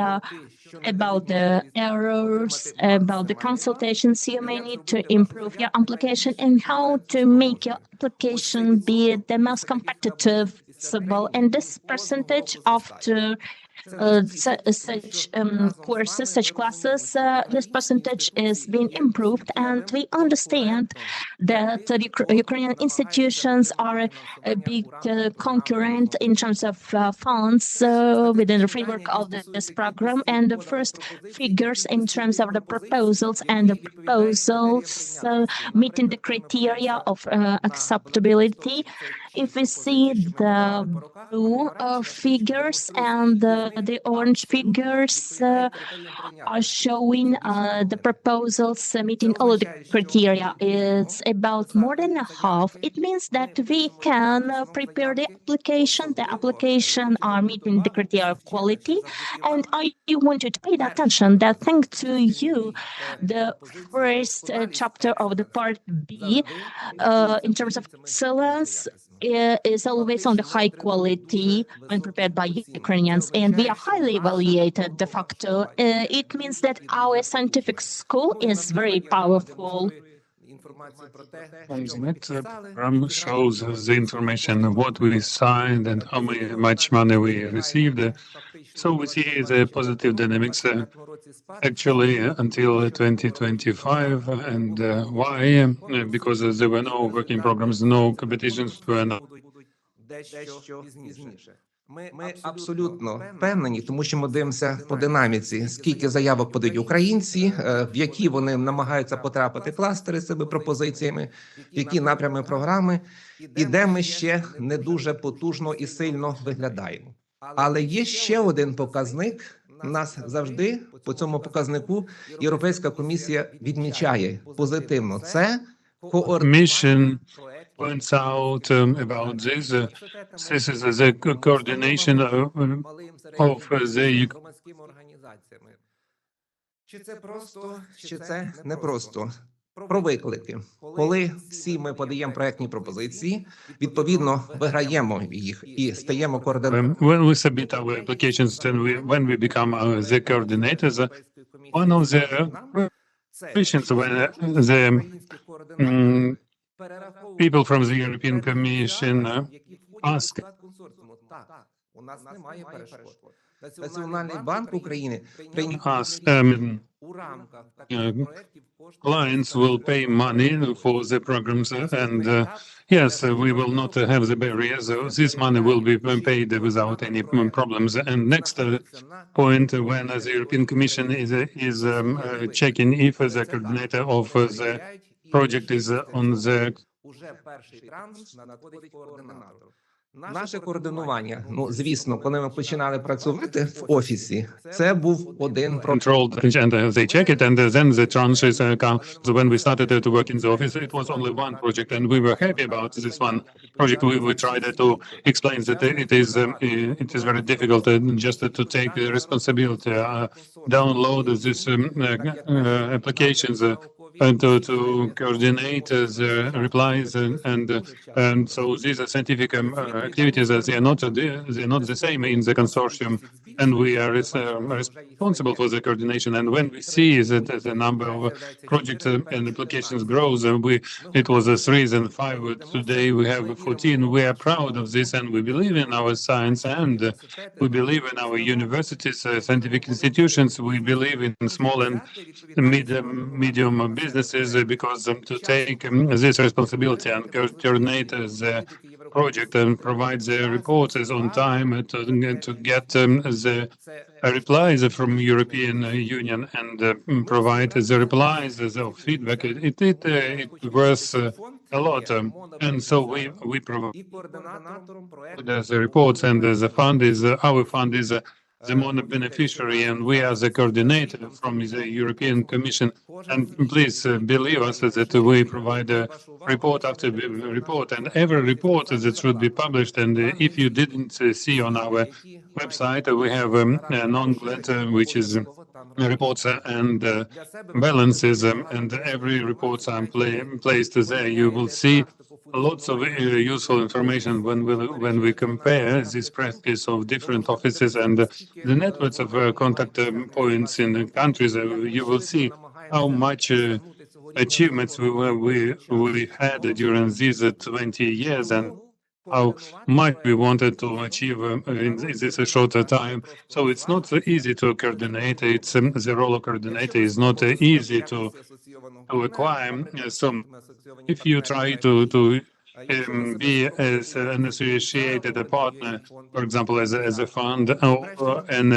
about the errors, about the consultations you may need to improve your application, and how to make your application be the most competitive possible. And this percentage after such courses, such classes, this percentage is being improved, and we understand that the Ukrainian institutions are a big concurrent in terms of funds within the framework of this program. And the first figures in terms of the proposals meeting the criteria of acceptability. If we see the blue figures and the orange figures are showing the proposals meeting all of the criteria. It's about more than a half. It means that we can prepare the application. The application are meeting the criteria of quality. And I want you to pay attention that thanks to you, the first chapter of the part B in terms of excellence is always on the high quality when prepared by Ukrainians, and we are highly evaluated de facto. It means that our scientific school is very powerful. The program shows us the information of what we signed and how much money we received. So we see the positive dynamics actually until 2025. And why? Because there were no working programs, no competitions were not. Ми абсолютно впевнені, тому що ми дивимося по динаміці, скільки заявок подають українці, в які вони намагаються потрапити кластери з цими пропозиціями, в які напрями програми, і де ми ще не дуже потужно і сильно виглядаємо. Але є ще один показник. Нас завжди по цьому показнику Європейська комісія відмічає позитивно. Це Commission points out about this. This is the coordination of the. Чи це просто, чи це не просто? Про виклики. Коли всі ми подаємо проектні пропозиції, відповідно, виграємо їх і стаємо координаторами. When we submit our applications and when we become the coordinators, one of the questions when the people from the European Commission ask. Національний банк України clients will pay money for the programs, and Yes, we will not have the barriers. This money will be paid without any problems. And next point, when the European Commission is checking if the coordinator of the project is on the Уже перший транш надходить координатору. Наше координування, ну, звісно, коли ми починали працювати в офісі, це був один control, and they check it, and then the tranches come. So when we started to work in the office, it was only one project, and we were happy about this one project. We tried to explain that it is very difficult just to take the responsibility, download these applications, and to coordinate the replies, and so these are scientific activities. They are not the same in the consortium, and we are responsible for the coordination. And when we see that the number of projects and applications grows, it was 3 and 5. Today we have 14. We are proud of this, and we believe in our science, and we believe in our universities, scientific institutions. We believe in small and medium businesses, because to take this responsibility and coordinate the project and provide the reports on time to get the replies from European Union and provide the replies of feedback. It worth a lot, and so we provide the reports, and the fund is our fund is the mono beneficiary, and we are the coordinator from the European Commission. And please believe us that we provide a report after report, and every report that should be published. And if you didn't see on our website, we have an onglet which is reports and balances, and every reports are placed there. You will see lots of useful information when we compare this practice of different offices and the networks of contact points in the countries. You will see how much achievements we had during these 20 years, and how much we wanted to achieve in this shorter time. So it's not so easy to coordinate. It's the role of coordinator is not easy to acquire. So if you try to be as an associated partner, for example, as a fund and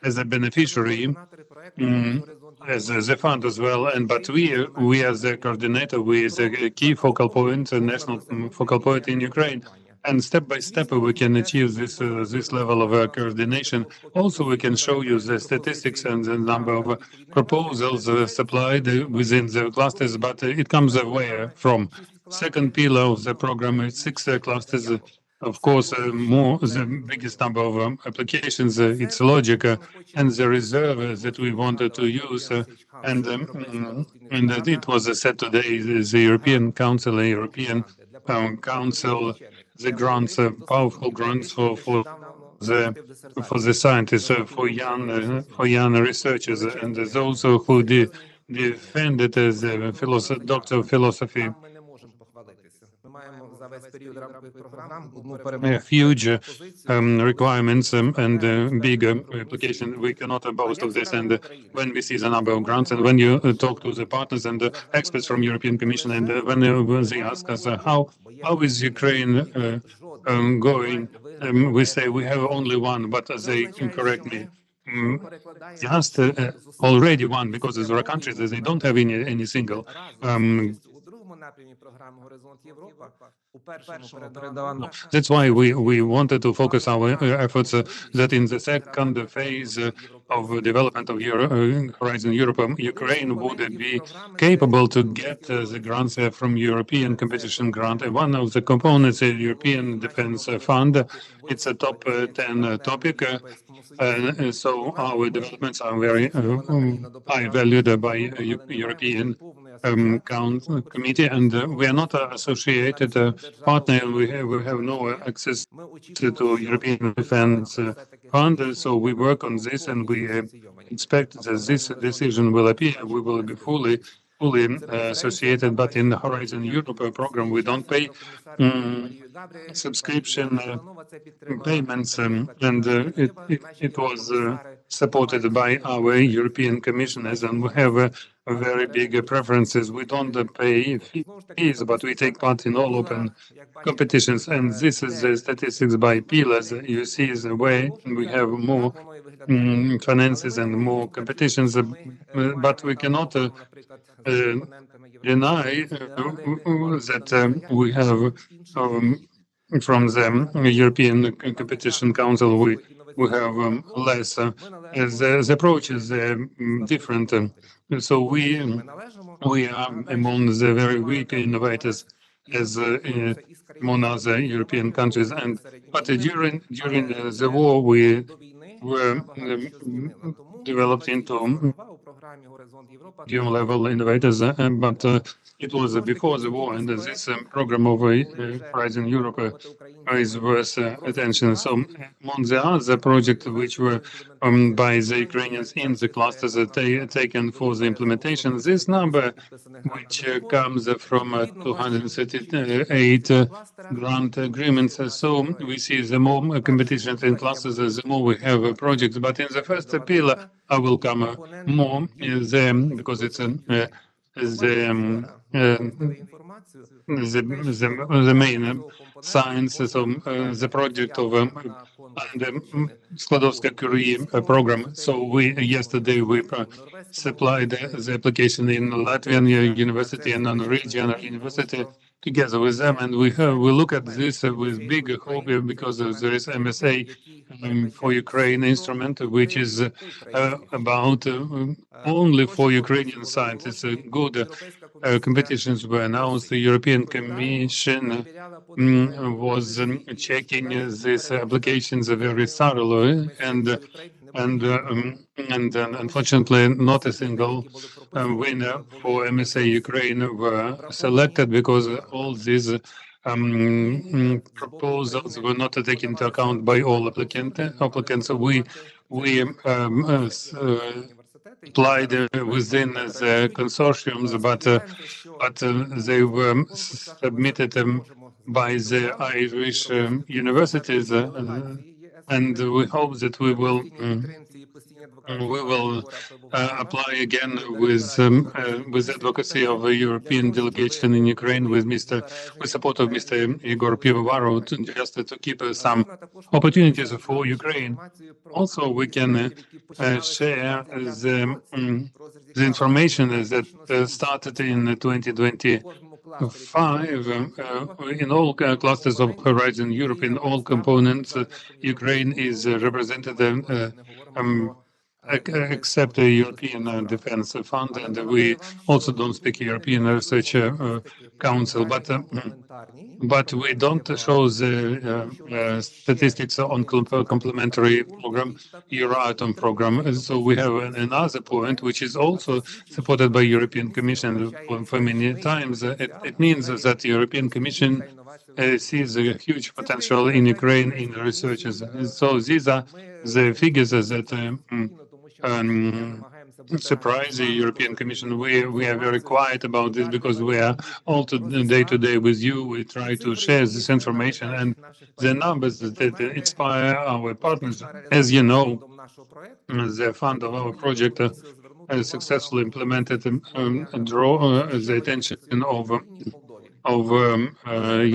as a beneficiary, as a fund as well. But we as a coordinator, we as a key focal point, a national focal point in Ukraine. And step by step, we can achieve this level of coordination. Also, we can show you the statistics and the number of proposals supplied within the clusters, but it comes away from second pillar of the program. 6 clusters. Of course, the biggest number of applications, it's logic, and the reserve that we wanted to use, and it was said today, the European Council, the grants, powerful grants for the scientists, for young researchers, and those who defended as doctor of philosophy. Huge requirements and big application. We cannot boast of this. And when we see the number of grants, and when you talk to the partners and the experts from European Commission, and when they ask us how is Ukraine going, we say we have only one, but they correct me. Just already one, because there are countries that they don't have any single. That's why we wanted to focus our efforts that in the second phase of development of Horizon Europe, Ukraine would be capable to get the grants from European competition grant. One of the components is European Defense Fund. It's a top 10 topic. So our developments are very high valued by European committee, and we are not associated partner. We have no access to European Defense Fund, so we work on this, and we expect that this decision will appear. We will be fully associated, but in the Horizon Europe program, we don't pay subscription payments, and it was supported by our European commissioners, and we have very big preferences. We don't pay fees, but we take part in all open competitions. And this is the statistics by pillars. You see the way we have more finances and more competitions, but we cannot deny that we have from the European Competition Council, we have less. The approach is different. So we are among the very weak innovators as among other European countries. But during the war, we were developed into level innovators, but it was before the war, and this program of Horizon Europe is worth attention. So among the other projects which were by the Ukrainians in the clusters taken for the implementation, this number, which comes from 238 grant agreements. So we see the more competitions in clusters, the more we have projects. But in the first pillar, I will come more because it's the main science. So the project of the Skłodowska-Curie program. So yesterday we supplied the application in Latvian University and Norwegian University together with them, and we look at this with big hope because there is MSA for Ukraine instrument, which is about only for Ukrainian scientists. Good competitions were announced. The European Commission was checking these applications very thoroughly, and unfortunately, not a single winner for MSA Ukraine were selected because all these proposals were not taken into account by all applicants. We applied within the consortiums, but they were submitted by the Irish universities, and we hope that we will apply again with advocacy of a European delegation in Ukraine with support of Mr. Igor PYVOVAROV just to keep some opportunities for Ukraine. Also, we can share the information that started in 2025 in all clusters of Horizon Europe, in all components. Ukraine is represented except the European Defense Fund, and we also don't speak European Research Council, but we don't show the statistics on complementary program, Euratom program. So we have another point, which is also supported by European Commission for many times. It means that the European Commission sees a huge potential in Ukraine in researchers. So these are the figures that surprise the European Commission. We are very quiet about this because we are all day to day with you. We try to share this information and the numbers that inspire our partners. As you know, the fund of our project successfully implemented and draw the attention of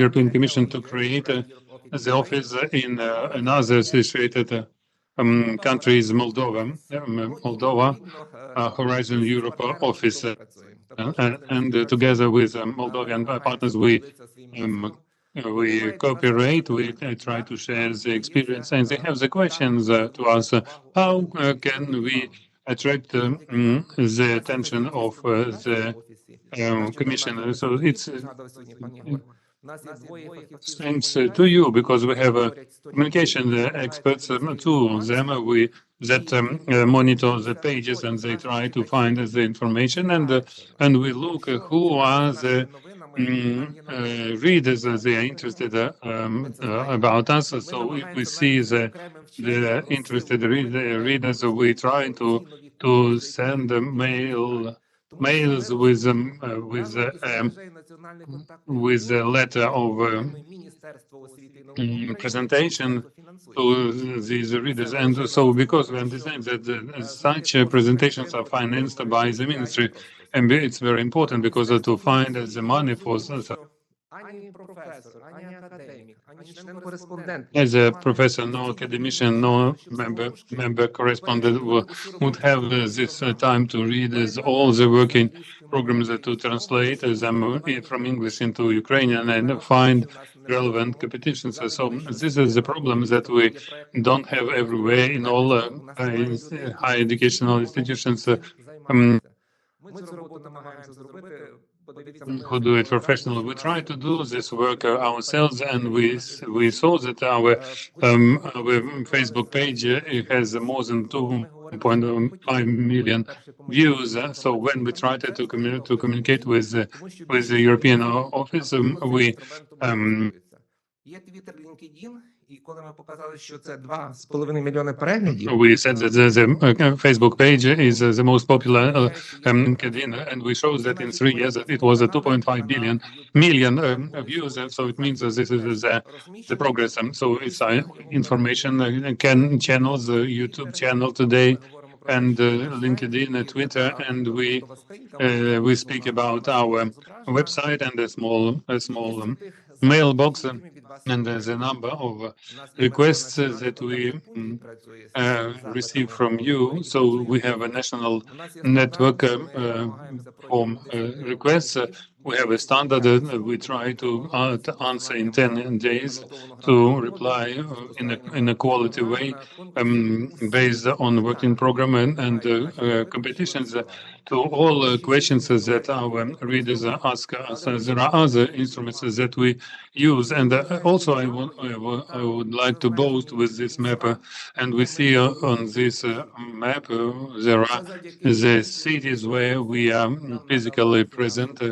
European Commission to create the office in another associated countries, Moldova, Horizon Europe office, and together with Moldovan partners, we cooperate. We try to share the experience, and they have the questions to us. How can we attract the attention of the Commission? So it's thanks to you, because we have communication experts too. Them that monitor the pages and they try to find the information, and we look who are the readers. They are interested about us. So if we see the interested readers, we try to send a mail mails with a letter of presentation to these readers. And so because we understand that such presentations are financed by the ministry, and it's very important because to find the money for as a professor, no academician, no member correspondent would have this time to read all the working programs to translate them from English into Ukrainian and find relevant competitions. So this is the problem that we don't have everywhere in all high educational institutions. Who do it professionally. We try to do this work ourselves, and we saw that our Facebook page has more than 2.5 million views. So when we tried to communicate with the European office, we we said that the Facebook page is the most popular LinkedIn, and we showed that in 3 years it was a 2.5 million views. So it means that this is the progress. So it's information channels, YouTube channel today, and LinkedIn, Twitter, and we speak about our website and a small mailbox, and there's a number of requests that we receive from you. So we have a national network form requests. We have a standard. We try to answer in 10 days, to reply in a quality way, based on working program and competitions. To all questions that our readers ask us, there are other instruments that we use. And also I would like to boast with this map, and we see on this map there are the cities where we are physically present,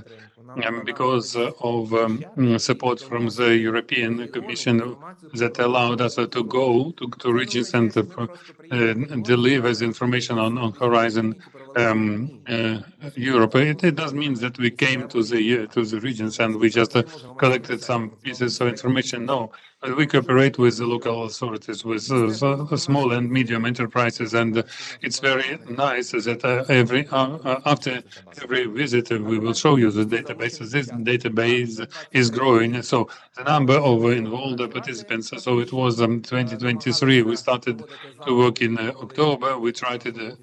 because of support from the European Commission that allowed us to go to regions and deliver the information on Horizon Europe. It doesn't mean that we came to the regions and we just collected some pieces of information. No, but we cooperate with the local authorities, with small and medium enterprises, and it's very nice that after every visit we will show you the database. This database is growing. So the number of involved participants. So it was 2023. We started to work in October. We tried to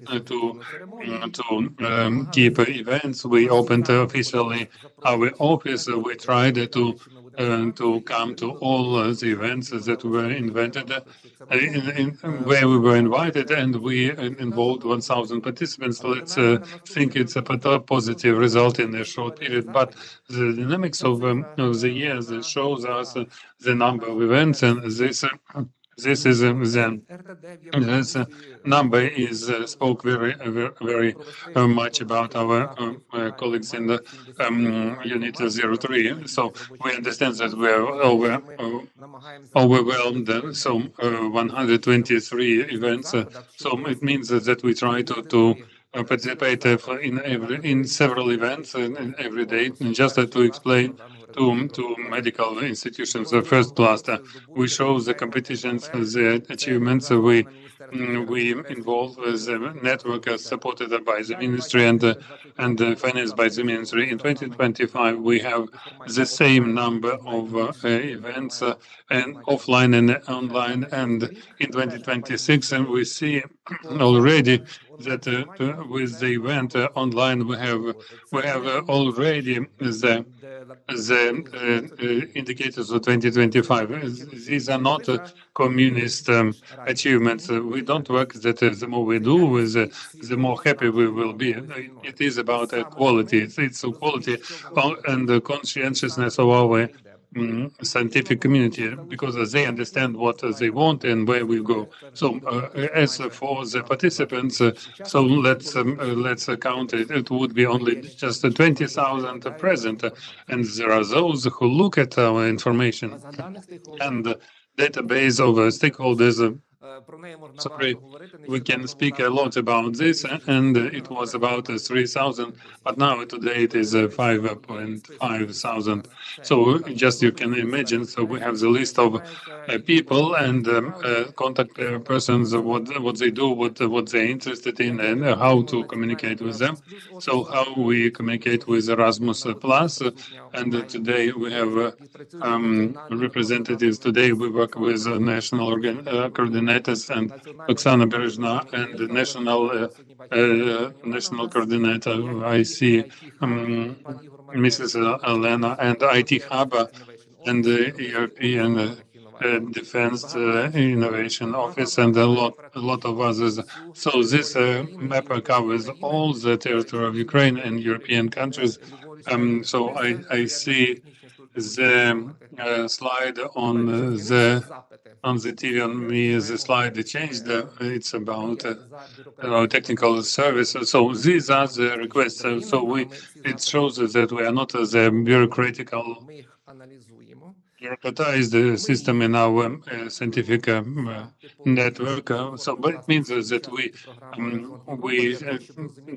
keep events. We opened officially our office. We tried to come to all the events that were invented, where we were invited, and we involved 1,000 participants. Let's think it's a positive result in a short period. But the dynamics of the years shows us the number of events, and this is this number is spoke very much about our colleagues in the Unit 03. So we understand that we are overwhelmed. So 123 events. So it means that we try to participate in several events every day, just to explain to medical institutions. First cluster, we show the competitions, the achievements. We involve the network supported by the ministry and financed by the ministry. In 2025, we have the same number of events, and offline and online. And in 2026, and we see already that with the event online, we have already the indicators of 2025. These are not communist achievements. We don't work that the more we do, the more happy we will be. It is about quality. It's quality and the conscientiousness of our scientific community, because they understand what they want and where we go. So as for the participants, so let's count it. It would be only just 20,000 present, and there are those who look at our information and the database of stakeholders. Sorry, we can speak a lot about this, and it was about 3,000, but now today it is 5,500. So just you can imagine. So we have the list of people and contact persons, what they do, what they're interested in, and how to communicate with them. So how we communicate with Erasmus Plus, and today we have representatives. Today we work with national coordinators and Oksana and the national coordinator. I see Mrs. Elena and IT Hub and the European Defense Innovation Office and a lot of others. So this map covers all the territory of Ukraine and European countries. So I see the slide on the TV on me. The slide changed. It's about technical services. So these are the requests. So it shows us that we are not the bureaucratized system in our scientific network. But it means that we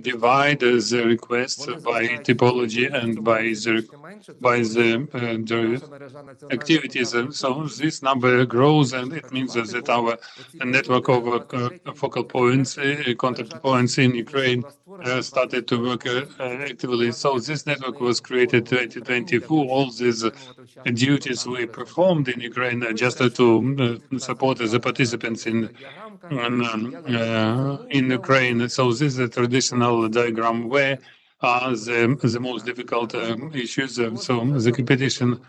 divide the requests by typology and by the activities. So this number grows, and it means that our network of focal points, contact points in Ukraine started to work actively. So this network was created in 2024. All these duties we performed in Ukraine just to support the participants in Ukraine. So this is a traditional diagram where are the most difficult issues. So the competition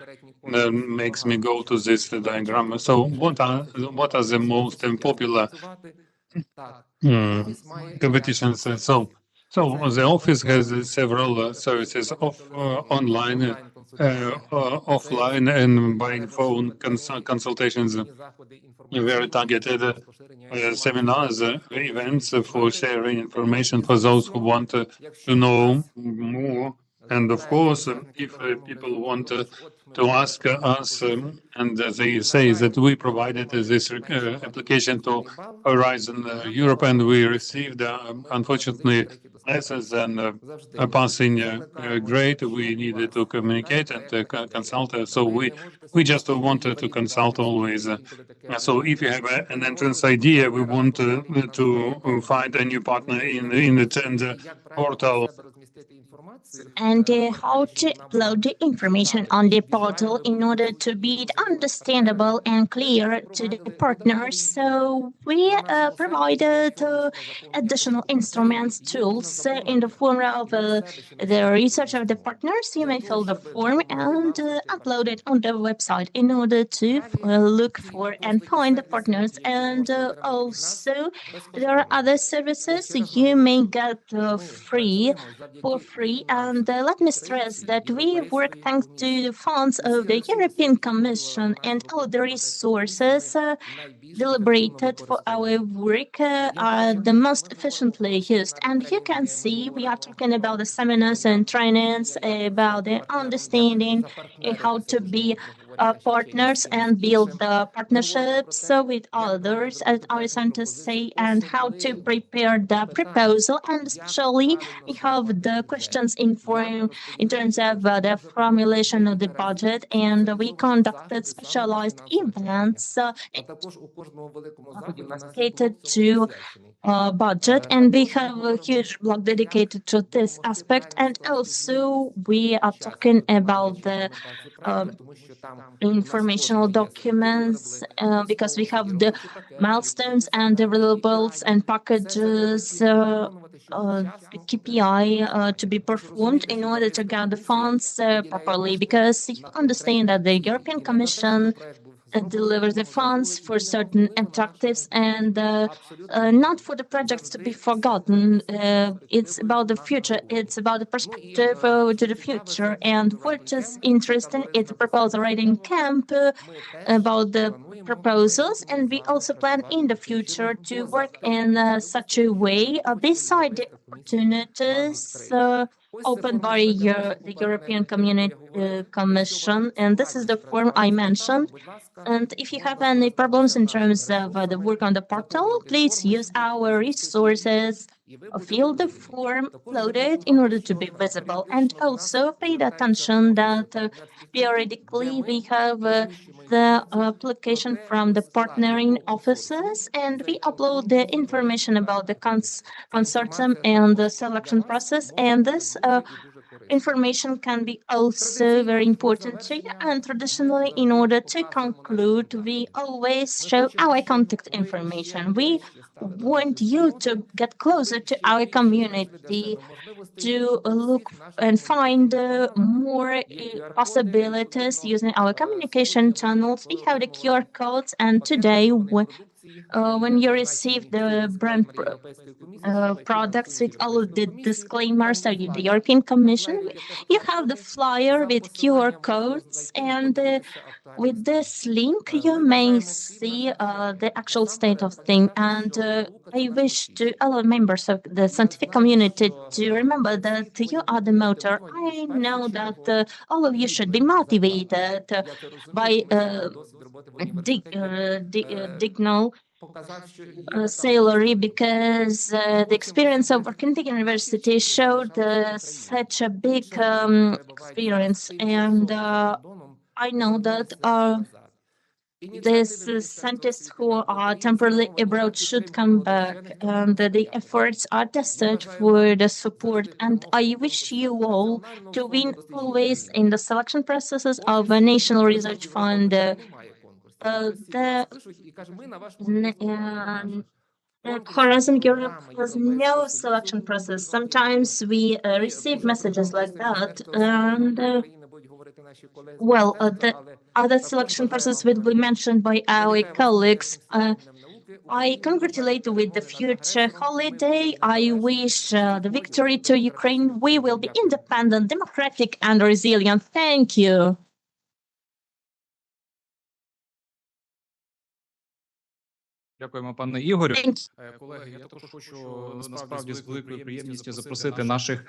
makes me go to this diagram. So what are the most popular competitions? So the office has several services online, offline, and by phone consultations. Very targeted seminars, events for sharing information for those who want to know more. And of course, if people want to ask us, and they say that we provided this application to Horizon Europe, and we received, unfortunately, less than passing grade. We needed to communicate and consult. So we just wanted to consult always. So if you have an entrance idea, we want to find a new partner in the tender portal. And how to upload the information on the portal in order to be understandable and clear to the partners. So we provided additional instruments, tools in the form of the research of the partners. You may fill the form and upload it on the website in order to look for and find the partners. And also there are other services you may get for free. And let me stress that we work thanks to the funds of the European Commission, and all the resources deliberated for our work are the most efficiently used. And you can see we are talking about the seminars and trainings, about the understanding how to be partners and build the partnerships with others, as our scientists say, and how to prepare the proposal. And especially we have the questions in terms of the formulation of the budget, and we conducted specialized events dedicated to budget, and we have a huge blog dedicated to this aspect. And also we are talking about the informational documents because we have the milestones and deliverables and packages, KPI to be performed in order to get the funds properly, because you understand that the European Commission delivers the funds for certain objectives and not for the projects to be forgotten. It's about the future. It's about the perspective to the future. And what is interesting is the proposal writing camp about the proposals. And we also plan in the future to work in such a way beside the opportunities opened by the European Commission. And this is the form I mentioned. And if you have any problems in terms of the work on the portal, please use our resources, fill the form, upload it in order to be visible. And also pay attention that periodically we have the application from the partnering offices, and we upload the information about the consortium and the selection process. And this information can be also very important to you. And traditionally, in order to conclude, we always show our contact information. We want you to get closer to our community, to look and find more possibilities using our communication channels. We have the QR codes, and today, when you receive the brand products with all of the disclaimers of the European Commission, you have the flyer with QR codes, and with this link you may see the actual state of things. And I wish to all members of the scientific community to remember that you are the motor. I know that all of you should be motivated by Dignal salary, because the experience of working in the university showed such a big experience. And I know that these scientists who are temporarily abroad should come back, and the efforts are tested for the support. And I wish you all to win always in the selection processes of a national research fund. Horizon Europe has no selection process. Sometimes we receive messages like that, and the other selection process will be mentioned by our colleagues. I congratulate with the future holiday. I wish the victory to Ukraine. We will be independent, democratic, and resilient. Thank you. Дякуємо, пане Ігорю. Thank you. Колеги, я також хочу насправді з великою приємністю запросити наших,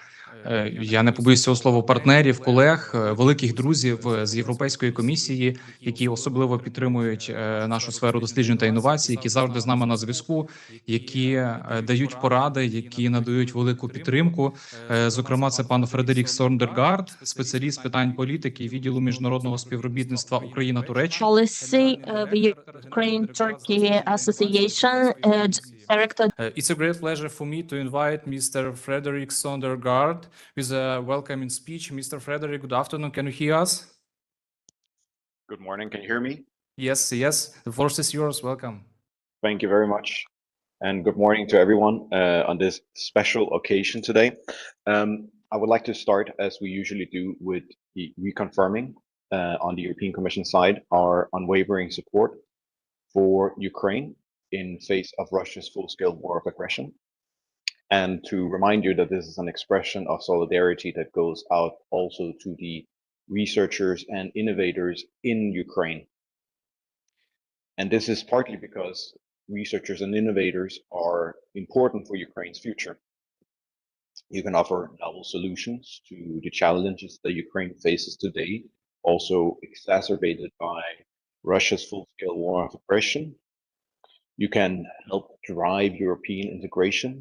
я не побоюсь цього слова, партнерів, колег, великих друзів з Європейської комісії, які особливо підтримують нашу сферу досліджень та інновацій, які завжди з нами на зв'язку, які дають поради, які надають велику підтримку. Зокрема, це пан Фредерік Сондергард, спеціаліст з питань політики відділу міжнародного співробітництва Україна-Туреччина. Policy of Ukraine-Turkey Association, Directorate. It's a great pleasure for me to invite Mr. Frederik Sondergaard with a welcoming speech. Mr. Frederik, good afternoon. Can you hear us? Good morning. Can you hear me? Yes, yes. The floor is yours. Welcome. Thank you very much. And good morning to everyone on this special occasion today. I would like to start, as we usually do, with reconfirming on the European Commission side our unwavering support for Ukraine in face of Russia's full-scale war of aggression, and to remind you that this is an expression of solidarity that goes out also to the researchers and innovators in Ukraine. And this is partly because researchers and innovators are important for Ukraine's future. You can offer novel solutions to the challenges that Ukraine faces today, also exacerbated by Russia's full-scale war of aggression. You can help drive European integration,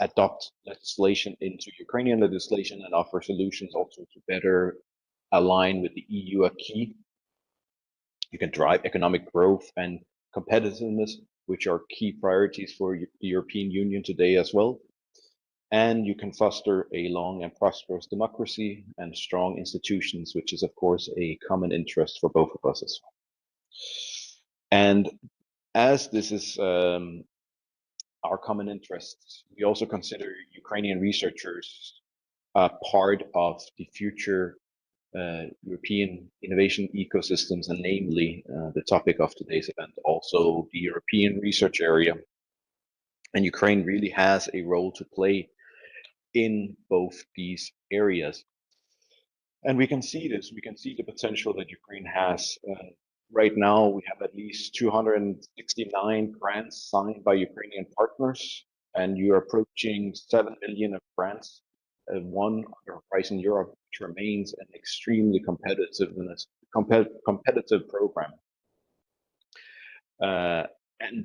adopt legislation into Ukrainian legislation, and offer solutions also to better align with the EU acquis. You can drive economic growth and competitiveness, which are key priorities for the European Union today as well. And you can foster a long and prosperous democracy and strong institutions, which is, of course, a common interest for both of us as well. And as this is our common interests, we also consider Ukrainian researchers part of the future European innovation ecosystems, and namely the topic of today's event, also the European research area. And Ukraine really has a role to play in both these areas. And we can see this, we can see the potential that Ukraine has. Right now, we have at least 269 grants signed by Ukrainian partners, and you're approaching 7 million of grants one under Horizon Europe, which remains an extremely competitive program. And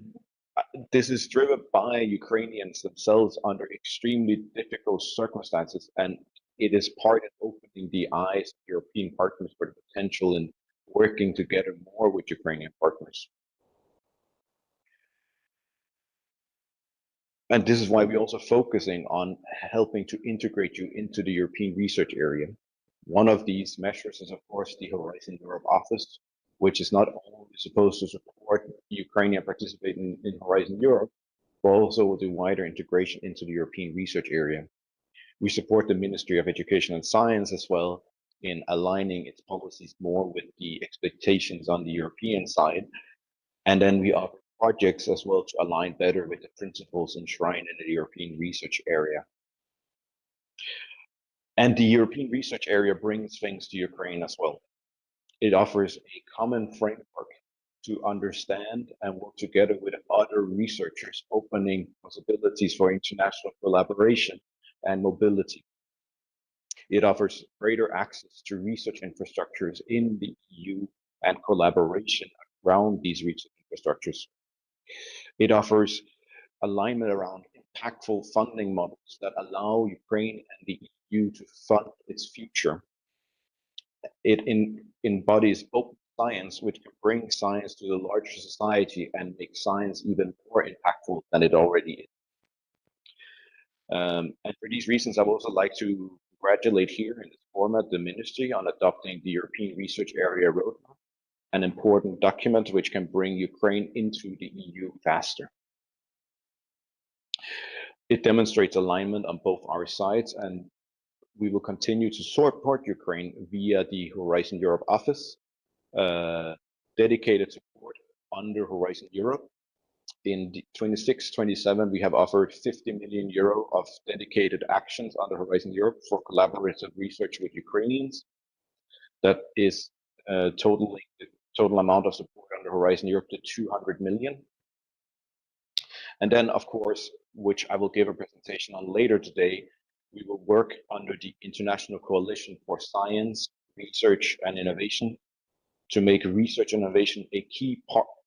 this is driven by Ukrainians themselves under extremely difficult circumstances, and it is part of opening the eyes of European partners for the potential in working together more with Ukrainian partners. And this is why we're also focusing on helping to integrate you into the European research area. One of these measures is, of course, the Horizon Europe office, which is not only supposed to support Ukrainian participating in Horizon Europe, but also with the wider integration into the European research area. We support the Ministry of Education and Science as well in aligning its policies more with the expectations on the European side. And then we offer projects as well to align better with the principles enshrined in the European research area. And the European research area brings things to Ukraine as well. It offers a common framework to understand and work together with other researchers, opening possibilities for international collaboration and mobility. It offers greater access to research infrastructures in the EU and collaboration around these research infrastructures. It offers alignment around impactful funding models that allow Ukraine and the EU to fund its future. It embodies open science, which can bring science to the larger society and make science even more impactful than it already is. And for these reasons, I would also like to congratulate here in this format the Ministry on adopting the European Research Area Roadmap, an important document which can bring Ukraine into the EU faster. It demonstrates alignment on both our sides, and we will continue to support Ukraine via the Horizon Europe office, dedicated support under Horizon Europe. In 26-27, we have offered 50 million euro of dedicated actions under Horizon Europe for collaborative research with Ukrainians. That is totaling the total amount of support under Horizon Europe to 200 million. And then, of course, which I will give a presentation on later today, we will work under the International Coalition for Science, Research and Innovation to make research and innovation a key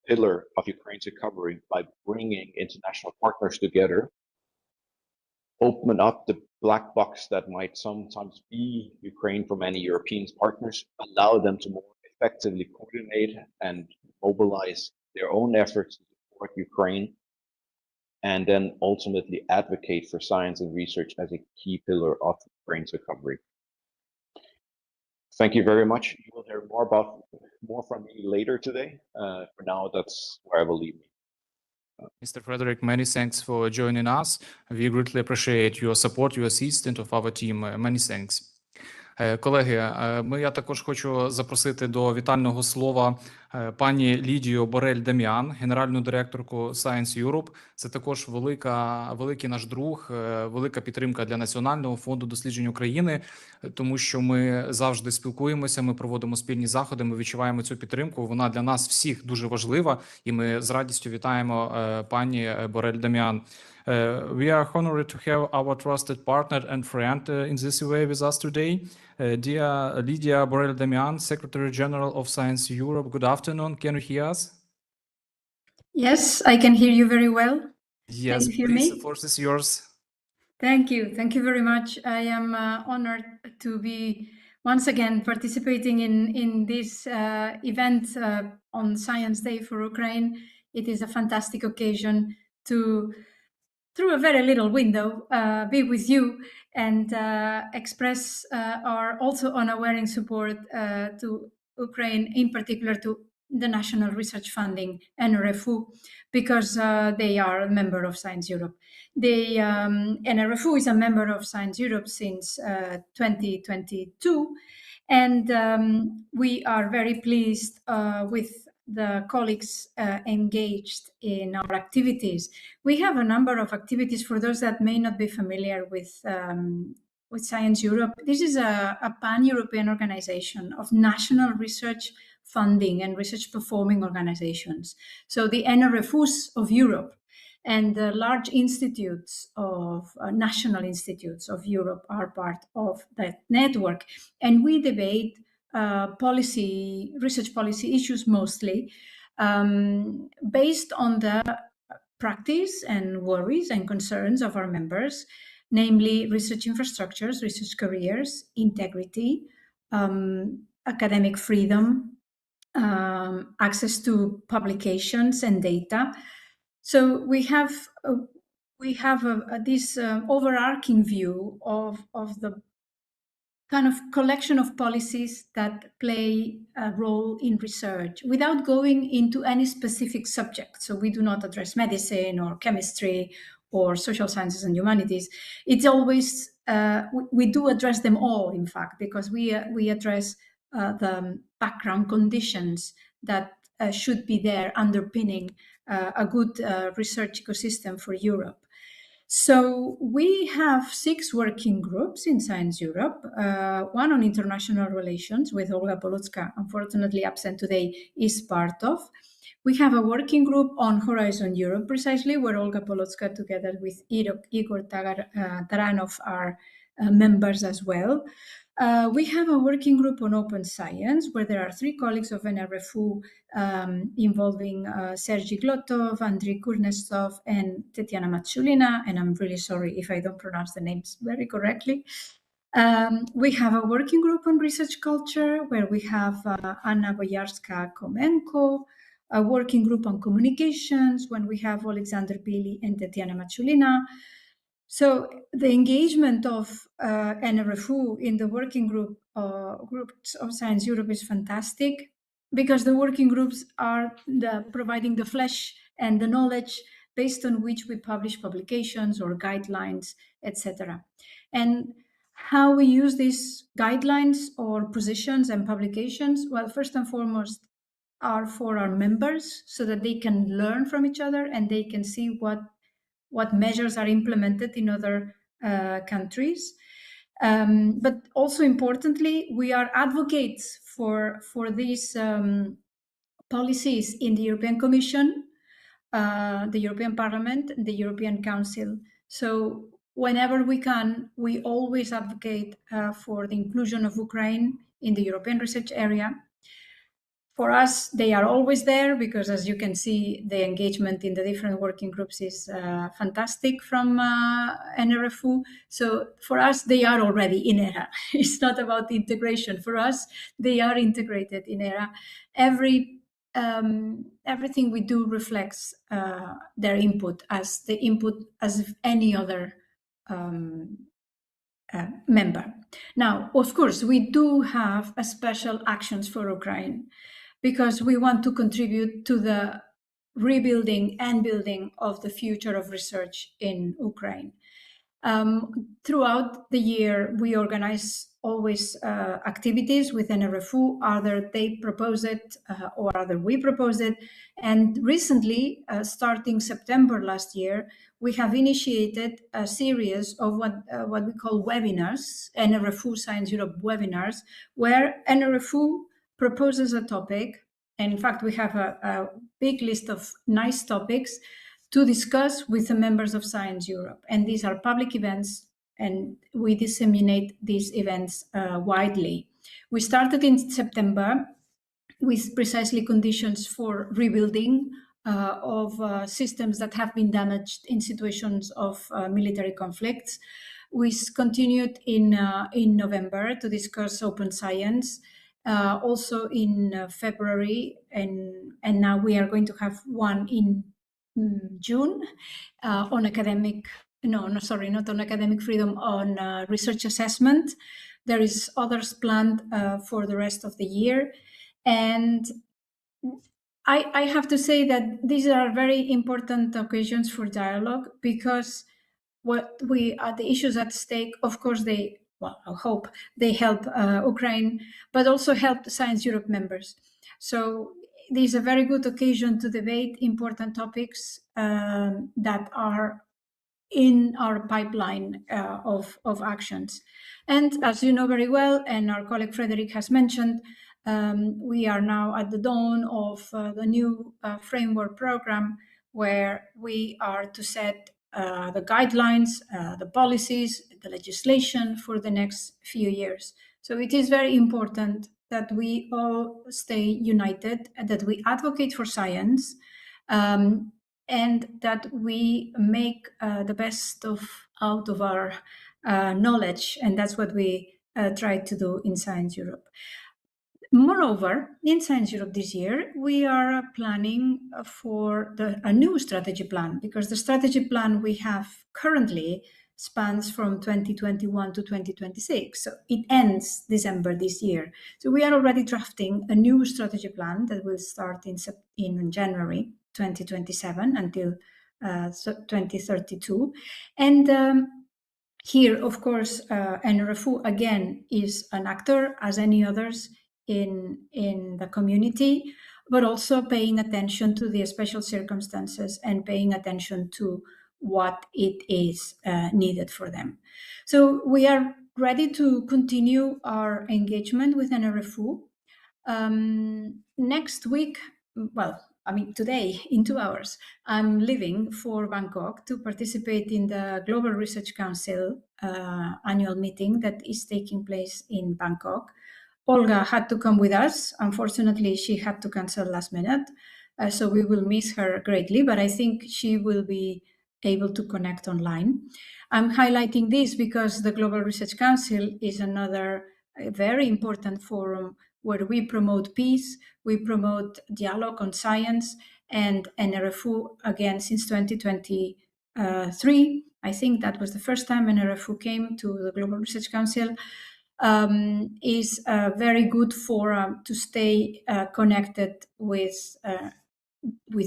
pillar of Ukraine's recovery by bringing international partners together, open up the black box that might sometimes be Ukraine for many European partners, allow them to more effectively coordinate and mobilize their own efforts to support Ukraine, and then ultimately advocate for science and research as a key pillar of Ukraine's recovery. Thank you very much. You will hear more from me later today. For now, that's where I will leave you. Mr. Frederik, many thanks for joining us. We greatly appreciate your support, your assistance of our team. Many thanks. Колеги, я також хочу запросити до вітального слова пані Лідію Борель-Даміан, генеральну директорку Science Europe. Це також великий наш друг, велика підтримка для Національного фонду досліджень України, тому що ми завжди спілкуємося, ми проводимо спільні заходи, ми відчуваємо цю підтримку. Вона для нас всіх дуже важлива, і ми з радістю вітаємо пані Борель-Даміан. We are honored to have our trusted partner and friend in this way with us today. Dear Lidia Borell-Damian, Secretary General of Science Europe, good afternoon. Can you hear us? Yes, I can hear you very well. Yes, can you hear please, me? The floor is yours. Thank you. Thank you very much. I am honored to be once again participating in this event on Science Day for Ukraine. It is a fantastic occasion to, through a very little window, be with you and express our also unwavering support to Ukraine, in particular to the National Research Funding, NRFU, because they are a member of Science Europe. The NRFU is a member of Science Europe since 2022, and we are very pleased with the colleagues engaged in our activities. We have a number of activities for those that may not be familiar with Science Europe. This is a pan-European organization of national research funding and research performing organizations. So the NRFUs of Europe, and the large institutes of national institutes of Europe are part of that network. And we debate research policy issues mostly based on the practice and worries and concerns of our members, namely research infrastructures, research careers, integrity, academic freedom, access to publications and data. So we have this overarching view of the kind of collection of policies that play a role in research without going into any specific subject. So we do not address medicine or chemistry or social sciences and humanities. It's always, we do address them all, in fact, because we address the background conditions that should be there underpinning a good research ecosystem for Europe. So we have 6 working groups in Science Europe, one on international relations with Olga Polotska, unfortunately absent today, is part of. We have a working group on Horizon Europe, precisely, where Olga Polotska together with Igor Taranov are members as well. We have a working group on open science, where there are 3 colleagues of NRFU involving Sergei Glotov, Andriy Kurnestov, and Tetiana Matsulina, and I'm really sorry if I don't pronounce the names very correctly. We have a working group on research culture, where we have Anna Boyarska-Komenko, a working group on communications, when we have Alexander Bili and Tetiana Matsulina. So the engagement of NRFU in the working groups of Science Europe is fantastic, because the working groups are providing the flesh and the knowledge based on which we publish publications or guidelines, etc. And how we use these guidelines or positions and publications, well, first and foremost, are for our members so that they can learn from each other and they can see what measures are implemented in other countries. But also importantly, we are advocates for these policies in the European Commission, the European Parliament, and the European Council. So whenever we can, we always advocate for the inclusion of Ukraine in the European research area. For us, they are always there because, as you can see, the engagement in the different working groups is fantastic from NRFU. So for us, they are already in ERA. It's not about the integration. For us, they are integrated in ERA. Everything we do reflects their input as if any other member. Now, of course, we do have a special actions for Ukraine, because we want to contribute to the rebuilding and building of the future of research in Ukraine. Throughout the year, we organize always activities with NRFU, either they propose it or either we propose it. And recently, starting September last year, we have initiated a series of what we call webinars, NRFU Science Europe webinars, where NRFU proposes a topic. And in fact, we have a big list of nice topics to discuss with the members of Science Europe. And these are public events, and we disseminate these events widely. We started in September with precisely conditions for rebuilding of systems that have been damaged in situations of military conflicts. We continued in November to discuss open science, also in February, and now we are going to have one in June on academic, not on academic freedom, on research assessment. There is others planned for the rest of the year. And I have to say that these are very important occasions for dialogue, because the issues at stake, of course, I hope they help Ukraine, but also help the Science Europe members. So this is a very good occasion to debate important topics that are in our pipeline of actions. And as you know very well, and our colleague Frederik has mentioned, we are now at the dawn of the new framework program where we are to set the guidelines, the policies, the legislation for the next few years. So it is very important that we all stay united, that we advocate for science, and that we make the best out of our knowledge, and that's what we try to do in Science Europe. Moreover, in Science Europe this year, we are planning for a new strategy plan, because the strategy plan we have currently spans from 2021 to 2026. So it ends December this year. So we are already drafting a new strategy plan that will start in January 2027 until 2032. And here, of course, NRFU again is an actor as any others in the community, but also paying attention to the special circumstances and paying attention to what it is needed for them. So we are ready to continue our engagement with NRFU. Next week, today, in 2 hours, I'm leaving for Bangkok to participate in the Global Research Council annual meeting that is taking place in Bangkok. Olga had to come with us. Unfortunately, she had to cancel last minute, so we will miss her greatly, but I think she will be able to connect online. I'm highlighting this because the Global Research Council is another very important forum where we promote peace, we promote dialogue on science, and NRFU, again, since 2023, I think that was the first time NRFU came to the Global Research Council, is a very good forum to stay connected with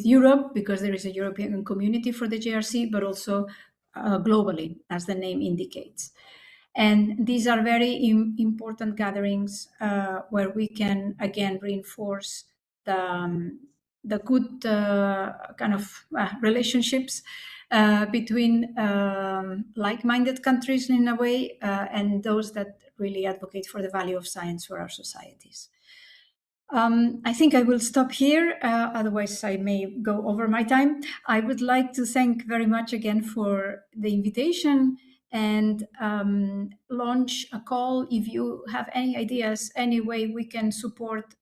Europe, because there is a European community for the JRC, but also globally, as the name indicates. And these are very important gatherings where we can, again, reinforce the good kind of relationships between like-minded countries in a way, and those that really advocate for the value of science for our societies. I think I will stop here, otherwise I may go over my time. I would like to thank very much again for the invitation and launch a call. If you have any ideas, any way we can support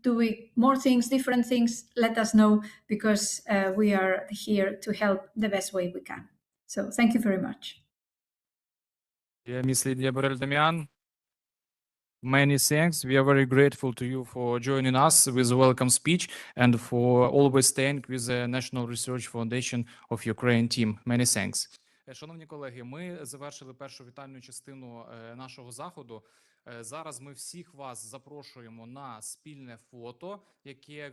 doing more things, different things, let us know, because we are here to help the best way we can. So thank you very much. Yeah, Miss Lidia BORELL-DAMIAN, many thanks. We are very grateful to you for joining us with a welcome speech and for always staying with the National Research Foundation of Ukraine team. Many thanks. Шановні колеги, ми завершили першу вітальну частину нашого заходу. Зараз ми всіх вас запрошуємо на спільне фото, яке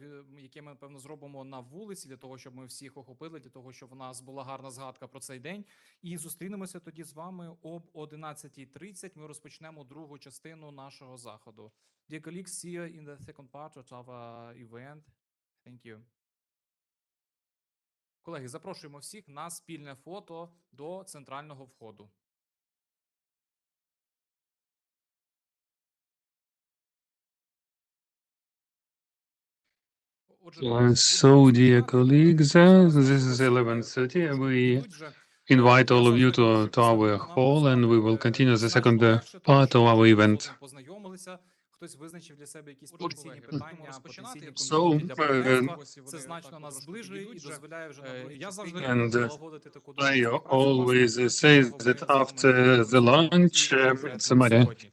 ми, напевно, зробимо на вулиці, для того, щоб ми всіх охопили, для того, щоб у нас була гарна згадка про цей день. І зустрінемося тоді з вами об 11:30. Ми розпочнемо другу частину нашого заходу. Dear colleagues, see you in the second part of our event. Thank you. Колеги, запрошуємо всіх на спільне фото до центрального входу. So, dear colleagues, this is 11:30. We invite all of you to our hall, and we will continue the second part of our event. Хтось визначив для себе якісь потенційні питання, потенційні So, це значно нас зближує і дозволяє вже я завжди налагодити таку I always say that after the lunch, it's much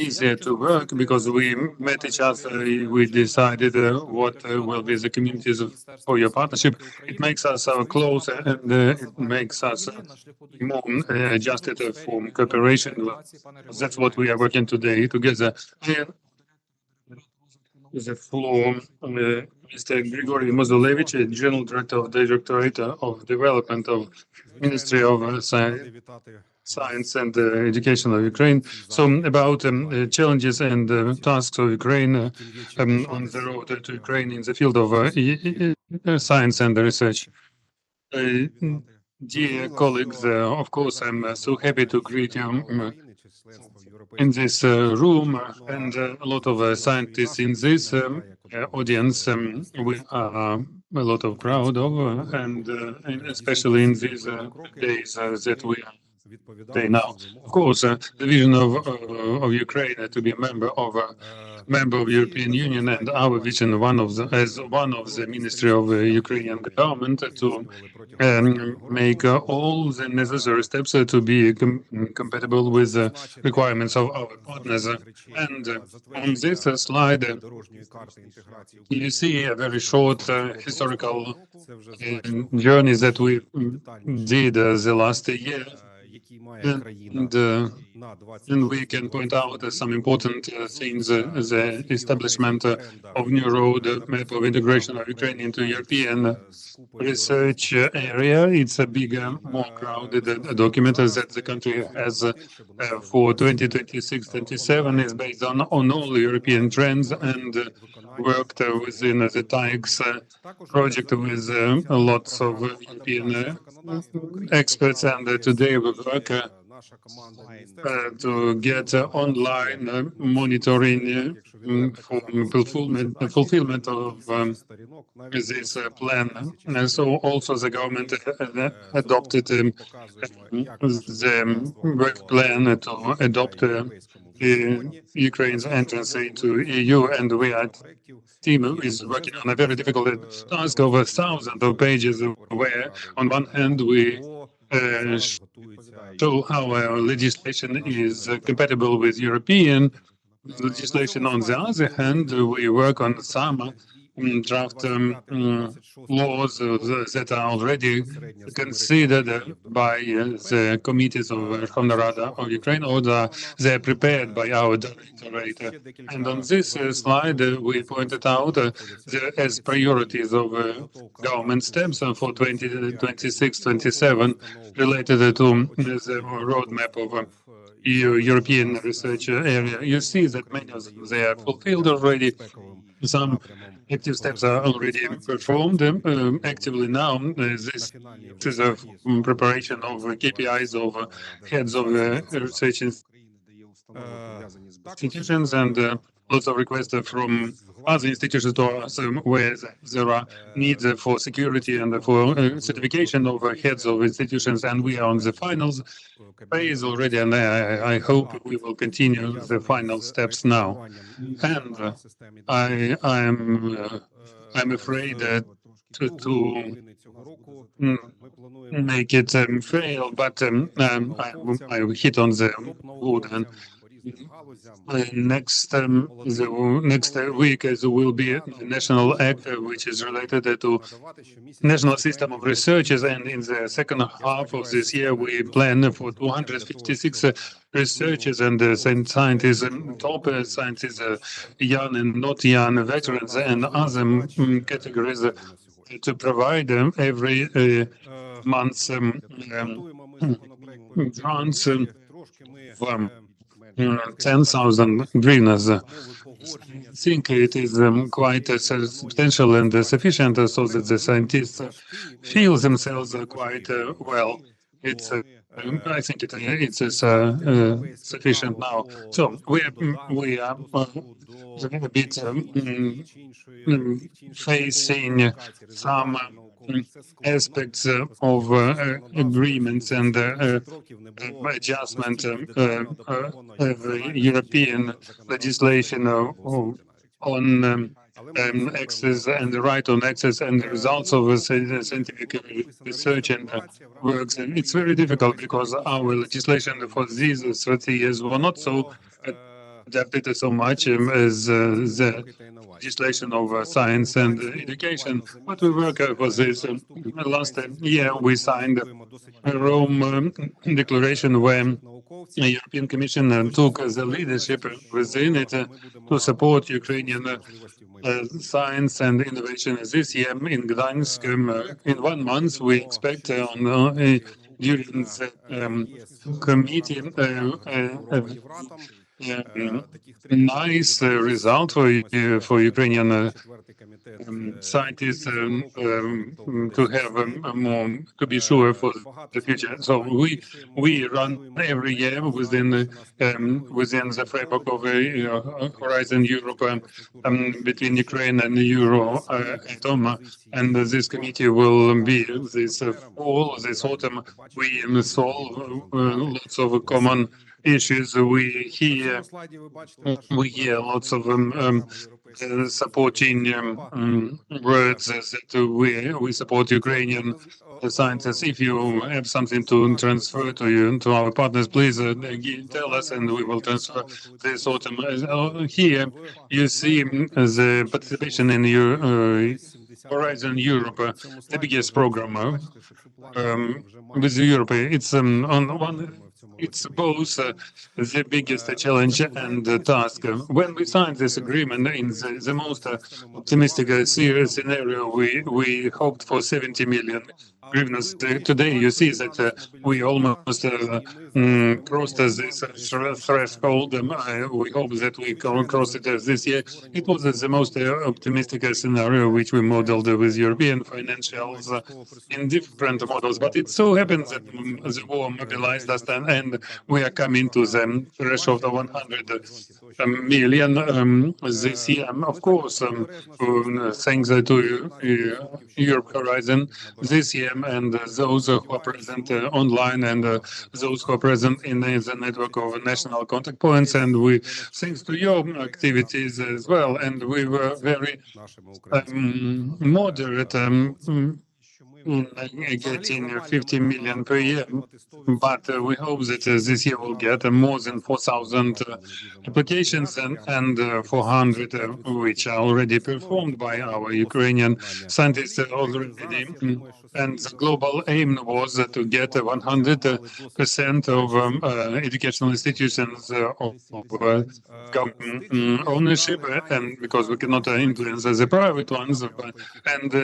easier to work, because we met each other, we decided what will be the communities for your partnership. It makes us closer, and it makes us more adjusted for cooperation. That's what we are working today together. The floor, Mr. Hryhorii MOZOLEVYCH, General Director of the Directorate of Development of Ministry of Science and Education of Ukraine. So about challenges and tasks of Ukraine on the road to Ukraine in the field of science and research. Dear colleagues, of course, I'm so happy to greet you in this room, and a lot of scientists in this audience. We are a lot of proud of, and especially in these days that we are now. Of course, the vision of Ukraine to be a member of European Union, and our vision as one of the Ministry of Ukrainian government to make all the necessary steps to be compatible with the requirements of our partners. And on this slide, you see a very short historical journey that we did the last year. And we can point out some important things, the establishment of new road map of integration of Ukraine into European research area. It's a bigger, more crowded document that the country has for 2026-27 is based on all European trends and worked within the TAIEX project with lots of European experts, and today we work to get online monitoring for fulfillment of this plan. And so also the government adopted the work plan to adopt Ukraine's entrance into EU, and we are team is working on a very difficult task of thousands of pages, where on one hand we show how our legislation is compatible with European legislation. On the other hand, we work on some draft laws that are already considered by the committees of Verkhovna Rada of Ukraine, or they are prepared by our Directorate. And on this slide, we pointed out as priorities of government steps for 2026-27 related to the roadmap of European research area. You see that many of them, they are fulfilled already. Some active steps are already performed actively now. This is a preparation of KPIs of heads of research institutions, and lots of requests from other institutions to us where there are needs for security and for certification of heads of institutions, and we are on the finals phase already, and I hope we will continue the final steps now. And I'm afraid to make it fail, but I hit on the wood. And next week there will be a national act which is related to national system of researchers, and in the second half of this year we plan for 256 researchers and scientists, top scientists, young and not young, veterans and other categories, to provide every month grants from 10,000 hryvnias. I think it is quite substantial and sufficient so that the scientists feel themselves quite well. I think it's sufficient now. So we are a bit facing some aspects of agreements and adjustment of European legislation on access and the right on access and the results of scientific research and works. And it's very difficult because our legislation for these 30 years were not so adapted so much as the legislation of science and education. But we work for this. Last year we signed a Rome Declaration where the European Commission took the leadership within it to support Ukrainian science and innovation. This year in Gdansk, in 1 month, we expect during the committee nice result for Ukrainian scientists to have more to be sure for the future. So we run every year within the framework of Horizon Europe between Ukraine and Euratom, and this committee will be this fall, this autumn. We solve lots of common issues. We hear lots of supporting words that we support Ukrainian scientists. If you have something to transfer to our partners, please tell us, and we will transfer this autumn. Here you see the participation in Horizon Europe, the biggest program with Europe. It's on one. It's both the biggest challenge and task. When we signed this agreement in the most optimistic scenario, we hoped for 70 million hryvnias. Today, you see that we almost crossed this threshold. We hope that we can cross it this year. It was the most optimistic scenario which we modeled with European financials in different models. But it so happens that the war mobilized us, and we are coming to the threshold of 100 million this year. Of course, thanks to Europe Horizon this year, and those who are present online, and those who are present in the network of national contact points, and we, thanks to your activities as well, and we were very moderate getting 50 million per year, but we hope that this year we'll get more than 4,000 applications and 400 which are already performed by our Ukrainian scientists already. And the global aim was to get 100% of educational institutions of government ownership, and because we cannot influence the private ones, and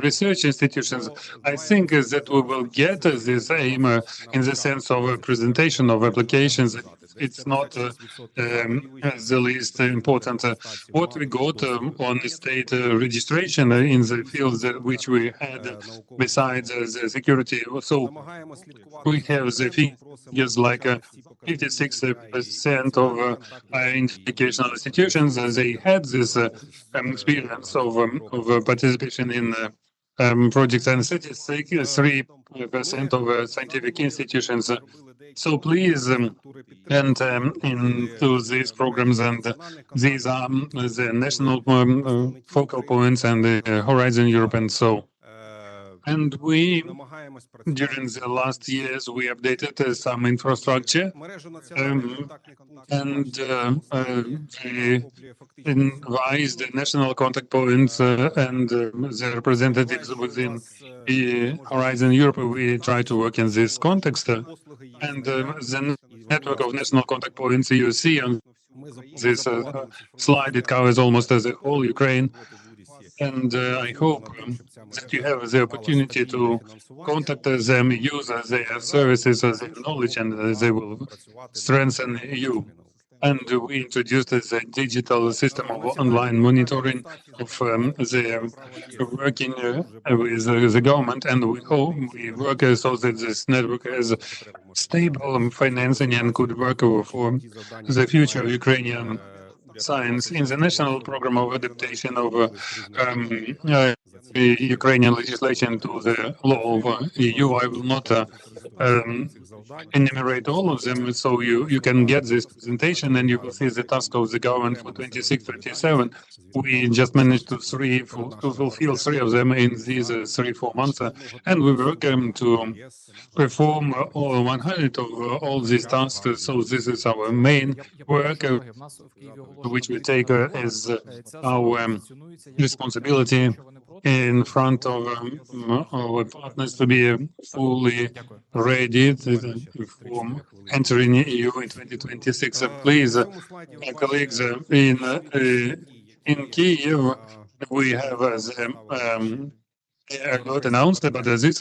research institutions. I think that we will get this aim in the sense of presentation of applications. It's not the least important. What we got on the state registration in the fields which we had besides the security. So we have the figures like 56% of educational institutions, they had this experience of participation in projects, and 33% of scientific institutions. So please enter into these programs, and these are the national focal points and the Horizon Europe, and so. And we, during the last years, we updated some infrastructure, and advised the national contact points and the representatives within the Horizon Europe. We try to work in this context, and the network of national contact points you see on this slide, it covers almost the whole Ukraine. And I hope that you have the opportunity to contact them, use their services, their knowledge, and they will strengthen you. And we introduced the digital system of online monitoring of the working with the government, and we hope we work so that this network has stable financing and could work for the future of Ukrainian science. In the national program of adaptation of Ukrainian legislation to the law of EU, I will not enumerate all of them, so you can get this presentation and you will see the task of the government for 26-27. We just managed to fulfill 3 of them in these 3-4 months, and we work to perform all 100 of all these tasks. So this is our main work, which we take as our responsibility in front of our partners to be fully ready for entering EU in 2026. Please, colleagues, in Kyiv, we have not announced, but this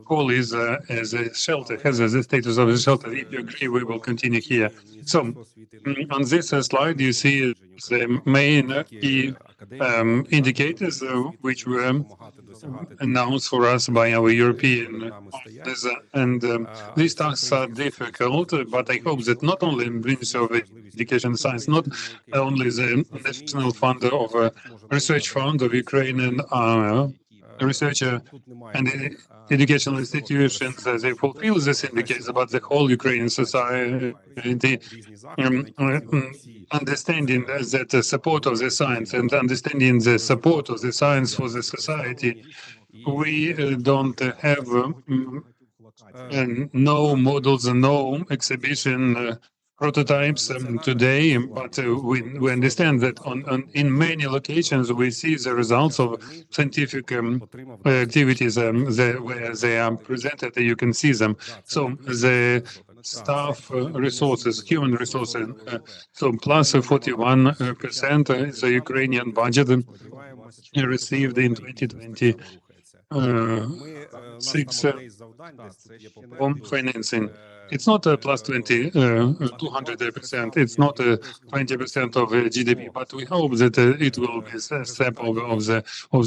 hall is as a shelter, has the status of a shelter. If you agree, we will continue here. So on this slide, you see the main key indicators which were announced for us by our European partners. And these tasks are difficult, but I hope that not only in Ministry of Education and Science, not only the National Fund of Research Fund of Ukrainian researcher and educational institutions, they fulfill this indicator, but the whole Ukrainian society understanding that the support of the science and understanding the support of the science for the society, we don't have no models, no exhibition prototypes today, but we understand that in many locations we see the results of scientific activities where they are presented. You can see them. So the staff resources, human resources, so plus 41% is the Ukrainian budget received in 2020. 6 home financing. It's not a plus 200%. It's not 20% of GDP, but we hope that it will be a step of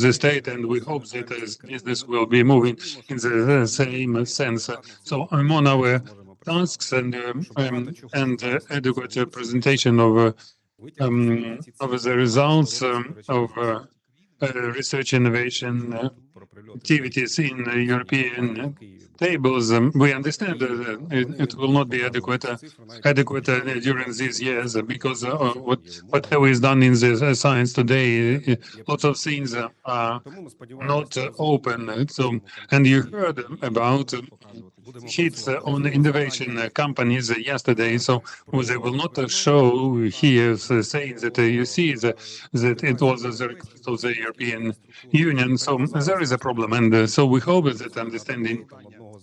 the state, and we hope that business will be moving in the same sense. So I'm on our tasks and adequate presentation of the results of research innovation activities in European tables. We understand that it will not be adequate during these years because whatever is done in the science today, lots of things are not open. So, and you heard about hits on innovation companies yesterday, so they will not show here saying that you see that it was the request of the European Union. So there is a problem, and so we hope that understanding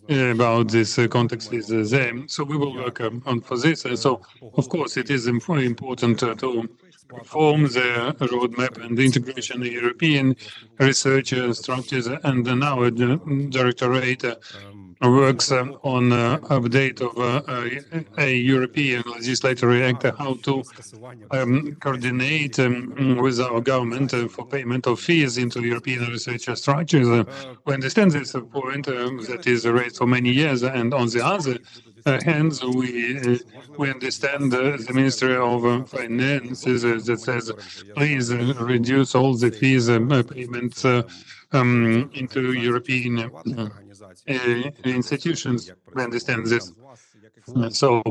about this context is there. So we will work on for this. So of course it is important to reform the roadmap and the integration of European research structures, and now the Directorate works on update of a European legislatory act, how to coordinate with our government for payment of fees into European research structures. We understand this point that is raised for many years, and on the other hand, we understand the Ministry of Finances that says, please reduce all the fees payments into European institutions. We understand this. So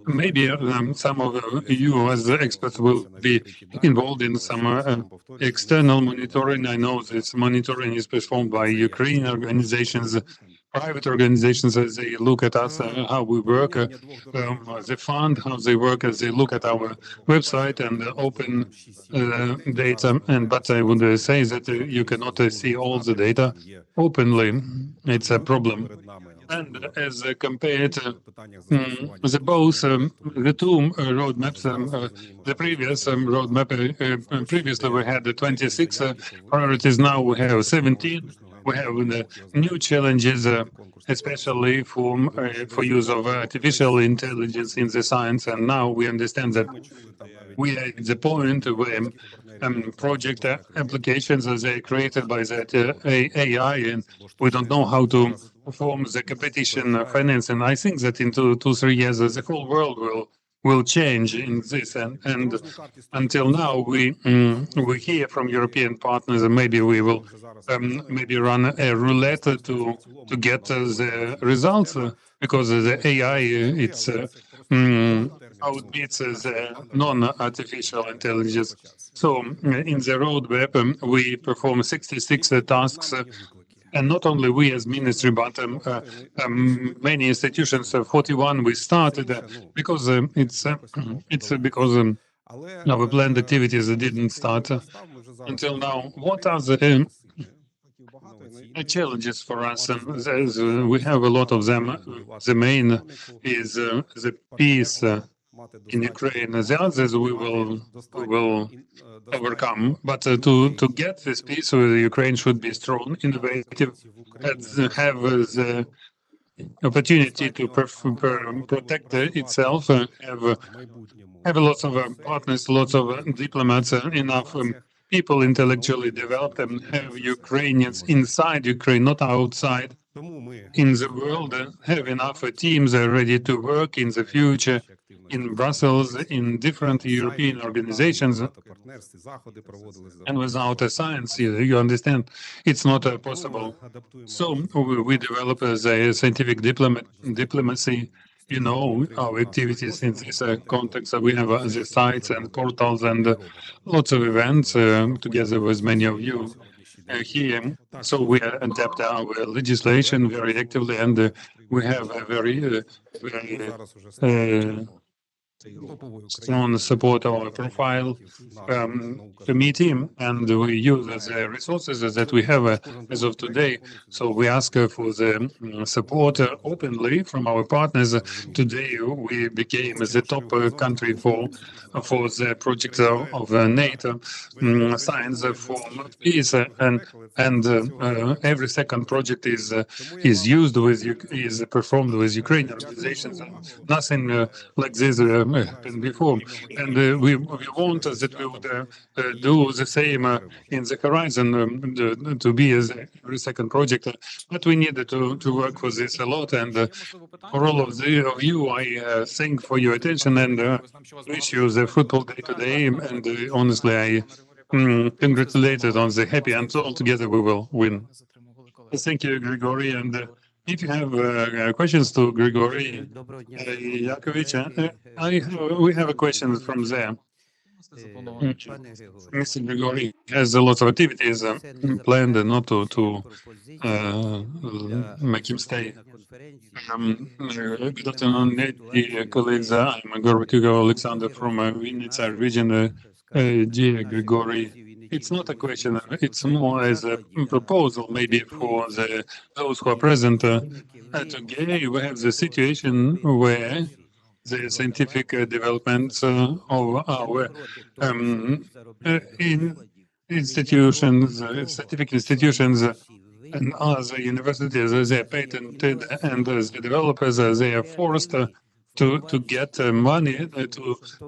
maybe some of you as experts will be involved in some external monitoring. I know this monitoring is performed by Ukrainian organizations, private organizations, as they look at us, how we work, the fund, how they work, as they look at our website and open data. But I would say that you cannot see all the data openly. It's a problem. And as compared the two roadmaps, the previous roadmap, previously we had 26 priorities, now we have 17. We have new challenges, especially for use of artificial intelligence in the science, and now we understand that we are at the point where project applications are created by that AI, and we don't know how to perform the competition finance. And I think that in 2-3 years, the whole world will change in this. And until now, we hear from European partners, and maybe we will maybe run a roulette to get the results, because the AI it's outbeats the non-artificial intelligence. So in the roadmap, we perform 66 tasks. And not only we as ministry, but many institutions, 41 we started, because it's because our planned activities didn't start until now. What are the challenges for us? We have a lot of them. The main is the peace in Ukraine. The others we will overcome. But to get this peace, Ukraine should be strong, innovative, and have the opportunity to protect itself, have lots of partners, lots of diplomats, enough people intellectually developed, and have Ukrainians inside Ukraine, not outside, in the world, have enough teams ready to work in the future in Brussels, in different European organizations. And without a science, you understand, it's not possible. So we develop the scientific diplomacy, you know, our activities in this context. We have the sites and portals and lots of events together with many of you here. So we adapt our legislation very actively, and we have a very strong support of our profile committee, and we use the resources that we have as of today. So we ask for the support openly from our partners. Today we became the top country for the project of NATO science for peace, and every second project is used with is performed with Ukrainian organizations. Nothing like this happened before, and we want that we would do the same in the horizon to be as every second project, but we need to work for this a lot. And for all of you, I thank for your attention and wish you the fruitful day today. And honestly, I congratulated on the happy, and all together we will win. Thank you, Grigory. And if you have questions to Grigory Yakovich, we have a question from there. Mr. Grigory has a lot of activities planned, and not to make him stay. Good afternoon, dear colleagues. I'm Oleksandra from Vinnytsia region. Dear Grigory, it's not a question, it's more as a proposal, maybe for those who are present. Today we have the situation where the scientific developments of our institutions, scientific institutions, and other universities, they are patented, and as the developers, they are forced to get money,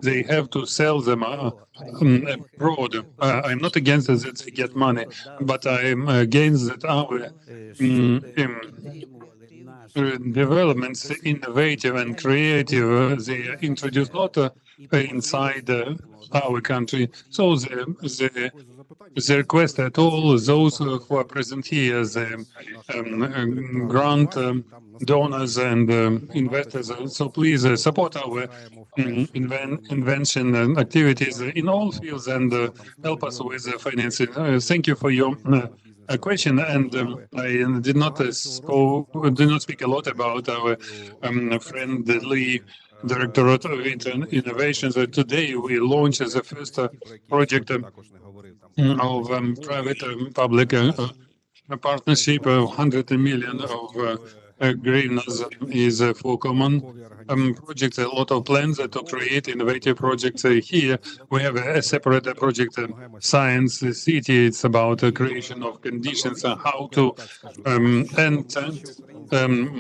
they have to sell them abroad. I'm not against that they get money, but I'm against that our developments, innovative and creative, they are introduced not inside our country. So the request at all those who are present here, the grant donors and investors, so please support our invention and activities in all fields and help us with financing. Thank you for your question, and I did not speak a lot about our friendly Directorate of Innovations. Today we launched the first project of private-public partnership. 100 million of hryvnias is for common projects. A lot of plans to create innovative projects. Here we have a separate project, Science City. It's about the creation of conditions how to enter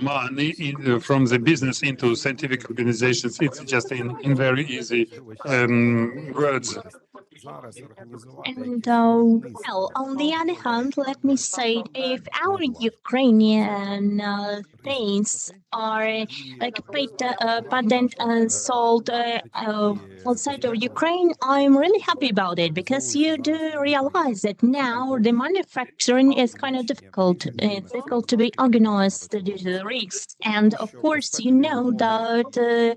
money from the business into scientific organizations. It's just in very easy words. And well, on the other hand, let me say, if our Ukrainian things are like patent and sold outside of Ukraine, I'm really happy about it, because you do realize that now the manufacturing is kind of difficult. It's difficult to be organized due to the risks, and of course, you know that.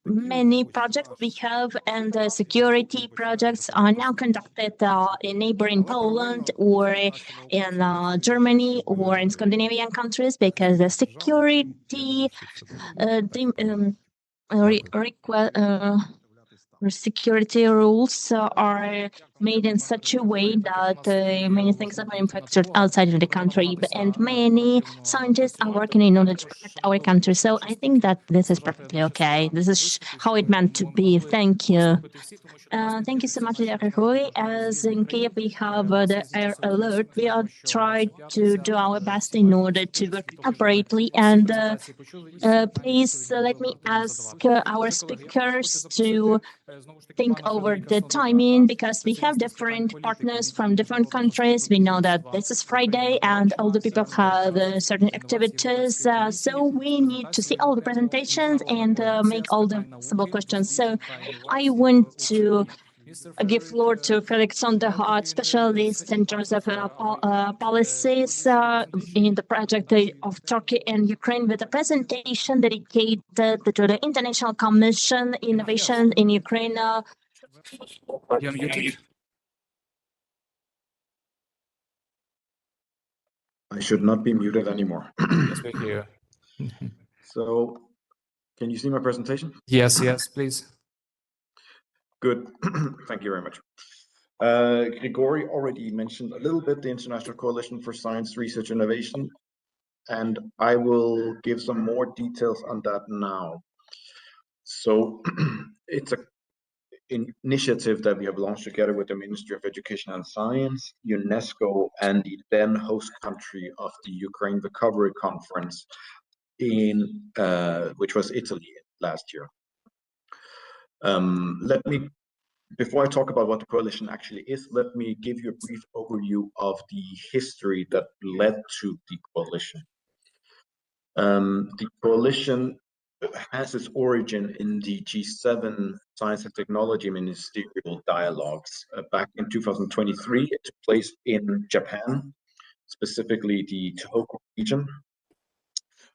Many projects we have and security projects are now conducted in neighboring Poland or in Germany or in Scandinavian countries, because the security security rules are made in such a way that many things are manufactured outside of the country, and many scientists are working in order to protect our country. So I think that this is perfectly okay. This is how it meant to be. Thank you. Thank you so much, Hryhorii. As in Kyiv, we have the air alert. We are trying to do our best in order to work appropriately. And please let me ask our speakers to think over the timing, because we have different partners from different countries. We know that this is Friday and all the people have certain activities. So we need to see all the presentations and make all the simple questions. So I want to give floor to Frederik, SONDERGAARD, specialist in terms of policies in the project of Turkey and Ukraine, with a presentation dedicated to the International Commission Innovation in Ukraine. You're muted. I should not be muted anymore. Yes, we hear. So, can you see my presentation? Yes, yes, please. Good. Thank you very much. Grigori already mentioned a little bit the International Coalition for Science, Research, Innovation, and I will give some more details on that now. So, it's an initiative that we have launched together with the Ministry of Education and Science, UNESCO, and the then host country of the Ukraine Recovery Conference in which was Italy last year. Before I talk about what the coalition actually is, let me give you a brief overview of the history that led to the coalition. The coalition has its origin in the G7 Science and Technology Ministerial Dialogues. Back in 2023, it took place in Japan, specifically the Tohoku region.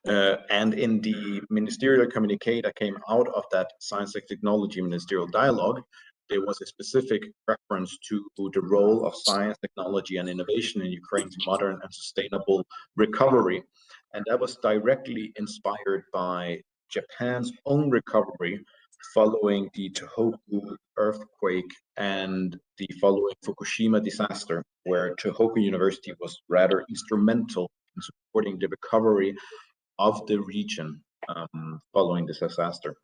And in the ministerial communique that came out of that Science and Technology Ministerial Dialogue, there was a specific reference to the role of science, technology, and innovation in Ukraine's modern and sustainable recovery. And that was directly inspired by Japan's own recovery following the Tohoku earthquake and the following Fukushima disaster, where Tohoku University was rather instrumental in supporting the recovery of the region following this disaster,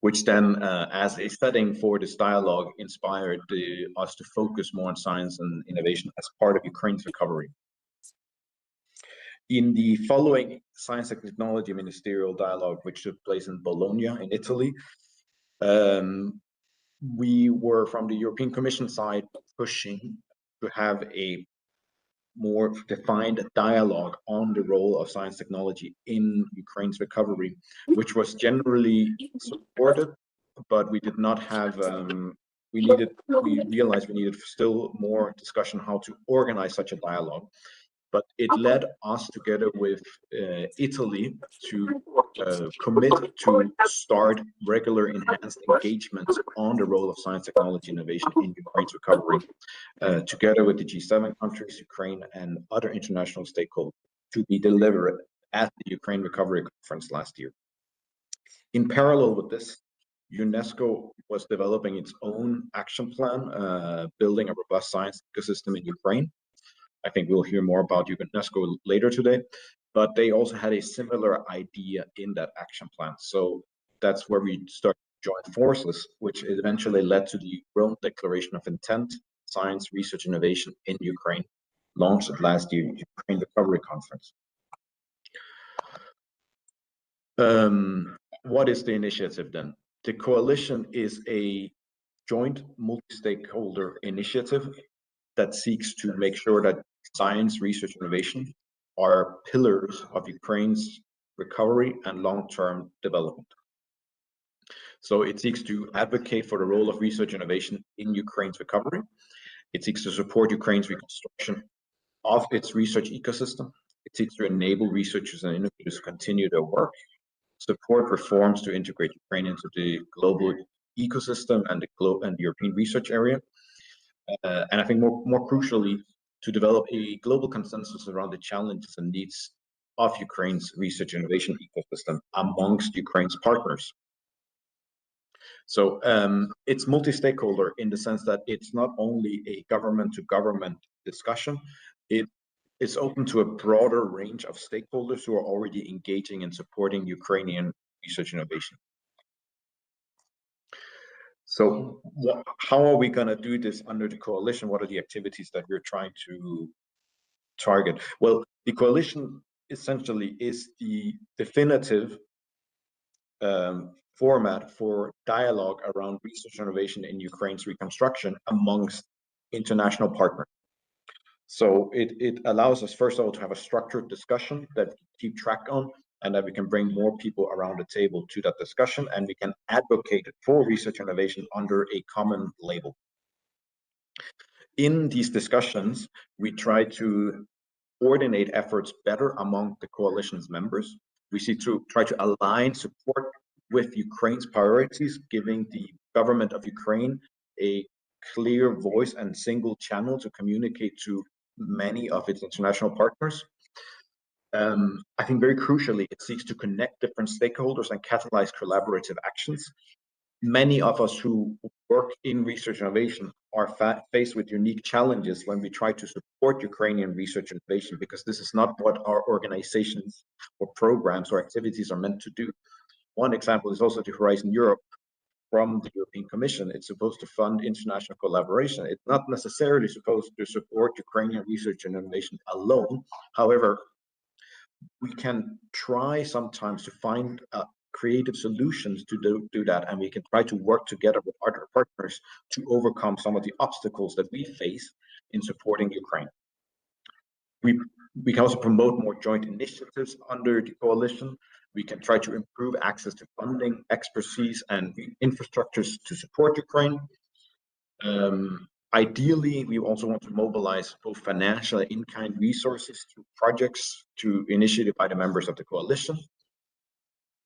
which then, as a setting for this dialogue, inspired us to focus more on science and innovation as part of Ukraine's recovery. In the following Science and Technology Ministerial Dialogue, which took place in Bologna in Italy, we were, from the European Commission side, pushing to have a more defined dialogue on the role of science technology in Ukraine's recovery, which was generally supported, but we did not have, we realized we needed still more discussion how to organize such a dialogue. But it led us, together with Italy, to commit to start regular enhanced engagements on the role of science, technology, innovation in Ukraine's recovery, together with the G7 countries, Ukraine, and other international stakeholders, to be delivered at the Ukraine Recovery Conference last year. In parallel with this, UNESCO was developing its own action plan, building a robust science ecosystem in Ukraine. I think we'll hear more about UNESCO later today, but they also had a similar idea in that action plan. So that's where we started to join forces, which eventually led to the Rome Declaration of Intent, Science, Research, Innovation in Ukraine, launched last year, Ukraine Recovery Conference. What is the initiative then? The coalition is a joint multi-stakeholder initiative that seeks to make sure that science, research, innovation are pillars of Ukraine's recovery and long-term development. So it seeks to advocate for the role of research innovation in Ukraine's recovery. It seeks to support Ukraine's reconstruction of its research ecosystem. It seeks to enable researchers and innovators to continue their work, support reforms to integrate Ukraine into the global ecosystem and the European research area. And I think more crucially, to develop a global consensus around the challenges and needs of Ukraine's research innovation ecosystem amongst Ukraine's partners. So it's multi-stakeholder in the sense that it's not only a government-to-government discussion, it is open to a broader range of stakeholders who are already engaging and supporting Ukrainian research innovation. So how are we going to do this under the coalition? What are the activities that we're trying to target? Well, the coalition essentially is the definitive format for dialogue around research innovation in Ukraine's reconstruction amongst international partners. So it allows us, first of all, to have a structured discussion that we keep track on, and that we can bring more people around the table to that discussion, and we can advocate for research innovation under a common label. In these discussions, we try to coordinate efforts better among the coalition's members. We see to try to align support with Ukraine's priorities, giving the government of Ukraine a clear voice and single channel to communicate to many of its international partners. I think very crucially, it seeks to connect different stakeholders and catalyze collaborative actions. Many of us who work in research innovation are faced with unique challenges when we try to support Ukrainian research innovation, because this is not what our organizations or programs or activities are meant to do. One example is also the Horizon Europe from the European Commission. It's supposed to fund international collaboration. It's not necessarily supposed to support Ukrainian research and innovation alone. However, we can try sometimes to find creative solutions to do that, and we can try to work together with other partners to overcome some of the obstacles that we face in supporting Ukraine. We can also promote more joint initiatives under the coalition. We can try to improve access to funding, expertise, and infrastructures to support Ukraine. Ideally, we also want to mobilize both financial and in-kind resources through projects initiated by the members of the coalition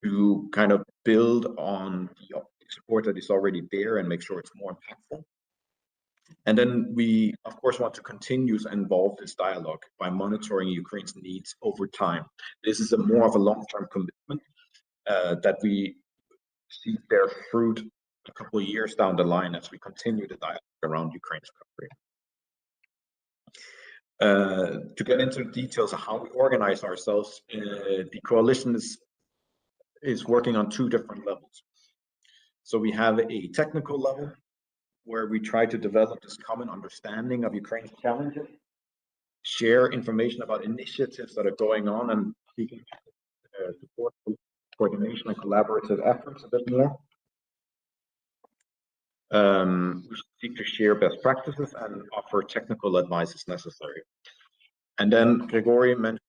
to kind of build on the support that is already there and make sure it's more impactful. And then we, of course, want to continue to involve this dialogue by monitoring Ukraine's needs over time. This is more of a long-term commitment that we see bear fruit a couple of years down the line as we continue the dialogue around Ukraine's recovery. To get into the details of how we organize ourselves, the coalition is working on two different levels. So we have a technical level where we try to develop this common understanding of Ukraine's challenges, share information about initiatives that are going on, and seeking support coordination and collaborative efforts a bit more. We seek to share best practices and offer technical advice as necessary. And then Grigori mentioned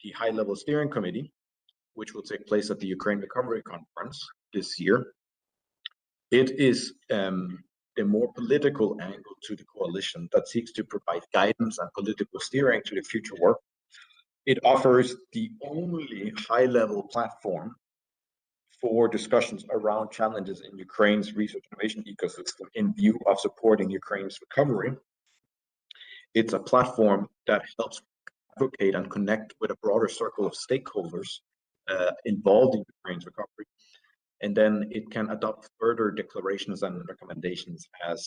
the high-level steering committee, which will take place at the Ukraine Recovery Conference this year. It is a more political angle to the coalition that seeks to provide guidance and political steering to the future work. It offers the only high-level platform for discussions around challenges in Ukraine's research innovation ecosystem in view of supporting Ukraine's recovery. It's a platform that helps advocate and connect with a broader circle of stakeholders involved in Ukraine's recovery. And then it can adopt further declarations and recommendations as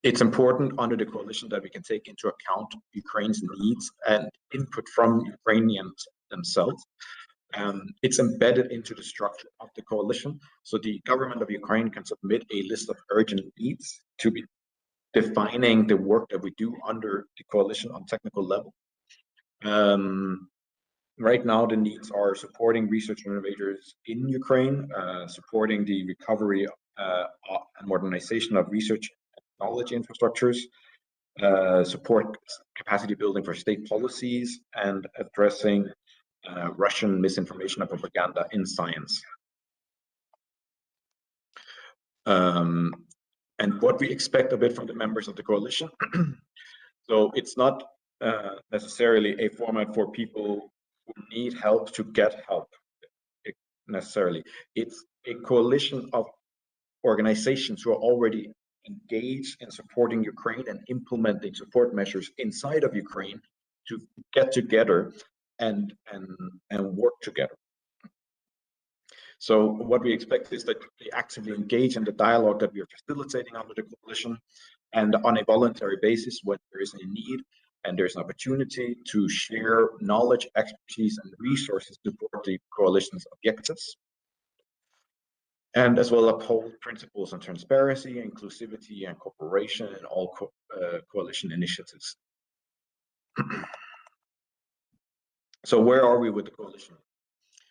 it's important under the coalition that we can take into account Ukraine's needs and input from Ukrainians themselves. It's embedded into the structure of the coalition. So the government of Ukraine can submit a list of urgent needs to be defining the work that we do under the coalition on technical level. Right now, the needs are supporting research innovators in Ukraine, supporting the recovery and modernization of research and technology infrastructures, support capacity building for state policies, and addressing Russian misinformation and propaganda in science. And what we expect a bit from the members of the coalition. So it's not necessarily a format for people who need help to get help necessarily. It's a coalition of organizations who are already engaged in supporting Ukraine and implementing support measures inside of Ukraine to get together and work together. So what we expect is that we actively engage in the dialogue that we are facilitating under the coalition, and on a voluntary basis when there is a need and there's an opportunity to share knowledge, expertise, and resources to support the coalition's objectives, and as well uphold principles on transparency, inclusivity, and cooperation in all coalition initiatives. So where are we with the coalition?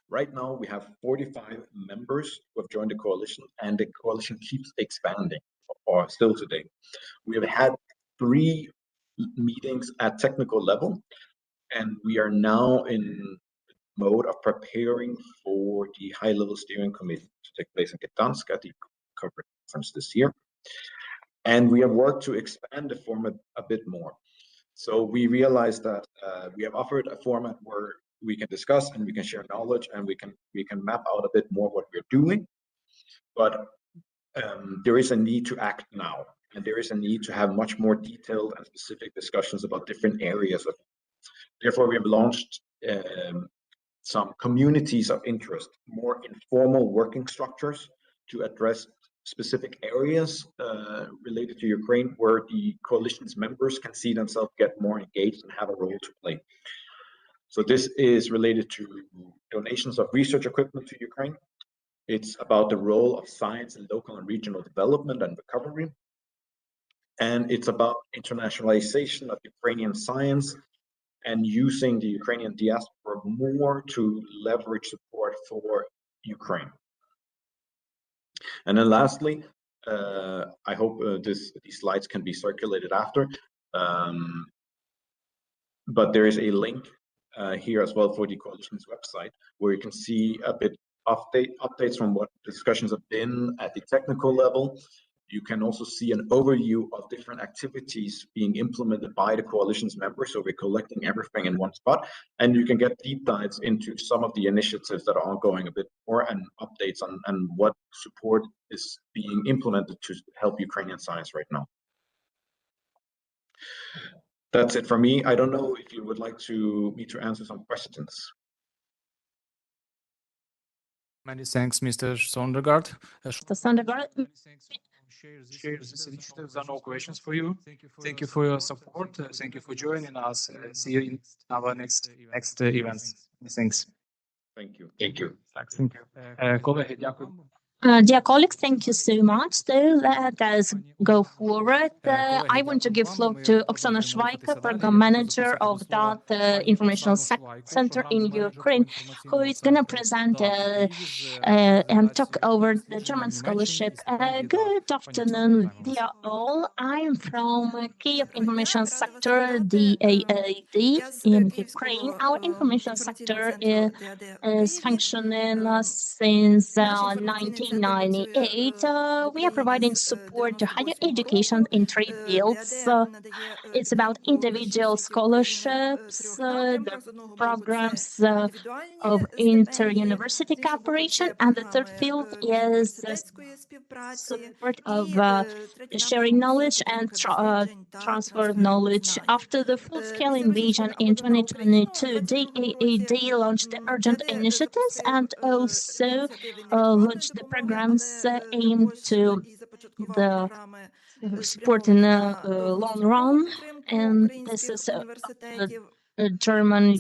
Right now, we have 45 members who have joined the coalition, and the coalition keeps expanding, or still today. We have had 3 meetings at technical level, and we are now in mode of preparing for the high-level steering committee to take place in Gdansk at the corporate conference this year. And we have worked to expand the format a bit more. So we realized that we have offered a format where we can discuss and we can share knowledge and we can map out a bit more what we're doing. But there is a need to act now, and there is a need to have much more detailed and specific discussions about different areas of it. Therefore, we have launched some communities of interest, more informal working structures to address specific areas related to Ukraine where the coalition's members can see themselves get more engaged and have a role to play. So this is related to donations of research equipment to Ukraine. It's about the role of science in local and regional development and recovery. And it's about internationalization of Ukrainian science and using the Ukrainian diaspora more to leverage support for Ukraine. And then lastly, I hope these slides can be circulated after, but there is a link here as well for the coalition's website, where you can see a bit updates from what discussions have been at the technical level. You can also see an overview of different activities being implemented by the coalition's members. So we're collecting everything in one spot, and you can get deep dives into some of the initiatives that are ongoing a bit more, and updates on what support is being implemented to help Ukrainian science right now. That's it for me. I don't know if you would like me to answer some questions. Many thanks, Mr. Sondergaard. Mr. Sondergaard, Share this initiative. There are no questions for you. Thank you for your support. Thank you for joining us. See you in our next events. Thanks. Thank you. Thank you. Колеги, дякую. Dear colleagues, thank you so much. So let us go forward. I want to give floor to Oksana SHYTIKOVA, Program Manager of DAAD Informational Center in Ukraine, who is going to present and talk over the German scholarship. Good afternoon, dear all. I am from Kyiv Information Sector, DAAD, in Ukraine. Our information sector is functioning since 1998. We are providing support to higher education in 3 fields. It's about individual scholarships, the programs of inter-university cooperation, and the 3rd field is support of sharing knowledge and transfer of knowledge. After the full-scale invasion in 2022, DAAD launched the urgent initiatives and also launched the programs aimed to the support in the long run, and this is a German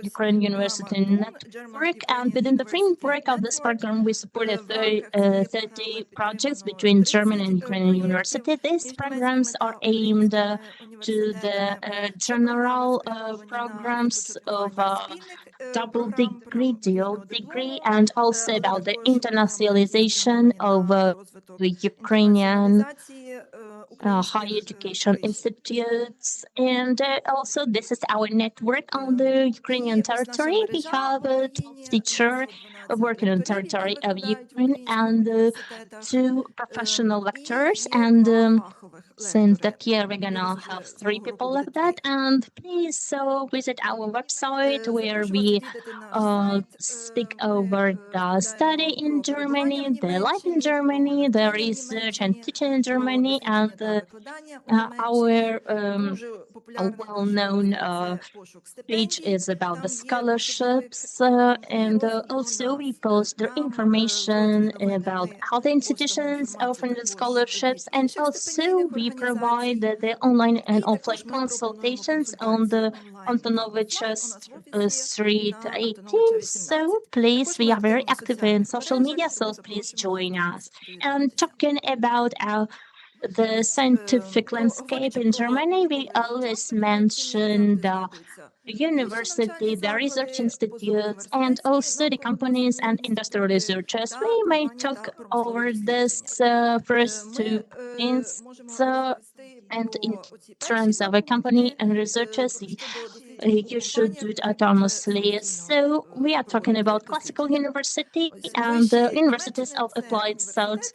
Ukraine University network. And within the framework of this program, we supported 30 projects between German and Ukrainian universities. These programs are aimed to the general programs of double degree, dual degree, and also about the internationalization of the Ukrainian higher education institutes. And also, this is our network on the Ukrainian territory. We have 12 teachers working on the territory of Ukraine and 2 professional lecturers and Since that year, we're gonna have 3 people like that. And please visit our website where we speak over the study in Germany, the life in Germany, the research and teaching in Germany, and our well-known page is about the scholarships, and also we post the information about how the institutions offer the scholarships, and also we provide the online and offline consultations on the Antonovich Street 18. So please, we are very active in social media, so please join us. And talking about the scientific landscape in Germany, we always mention the university, the research institutes, and also the companies and industrial researchers. We may talk over this first 2 points. And in terms of a company and researchers, you should do it autonomously. So we are talking about classical university and the universities of applied sciences,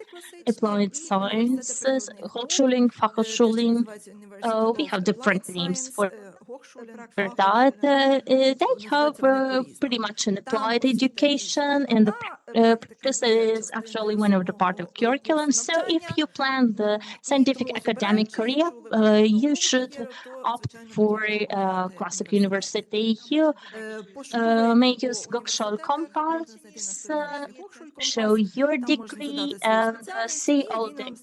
Hochschulen, Fachhochschulen. We have different names for that. They have pretty much an applied education, and the practice is actually one of the part of curriculum. So if you plan the scientific academic career, you should opt for classic university. You may use Gokshol Compass, show your degree, and see all the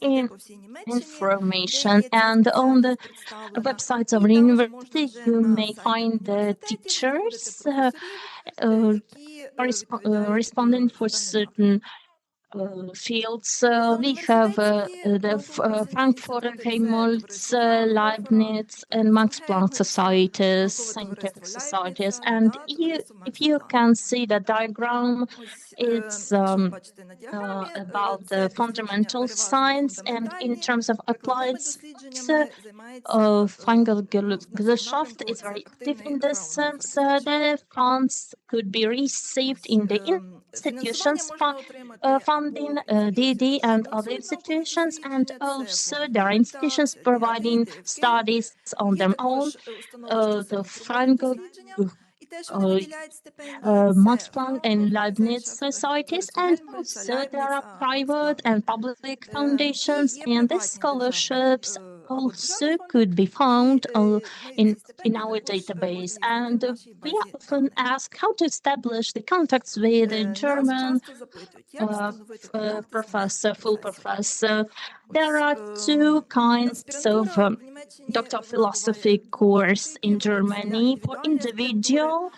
information. And on the websites of the university, you may find the teachers responding for certain fields. We have the Frankfurter Helmholtz, Leibniz, and Max Planck societies, scientific societies. And if you can see the diagram, it's about the fundamental science, and in terms of applied Feingesellschaft is very active in this sense. The funds could be received in the institutions funding DAAD and other institutions, and also there are institutions providing studies on their own. The Max Planck and Leibniz societies, and also there are private and public foundations, and the scholarships also could be found in our database. And we are often asked how to establish the contacts with a German full professor. There are 2 kinds of Doctor of Philosophy course in Germany. For individual,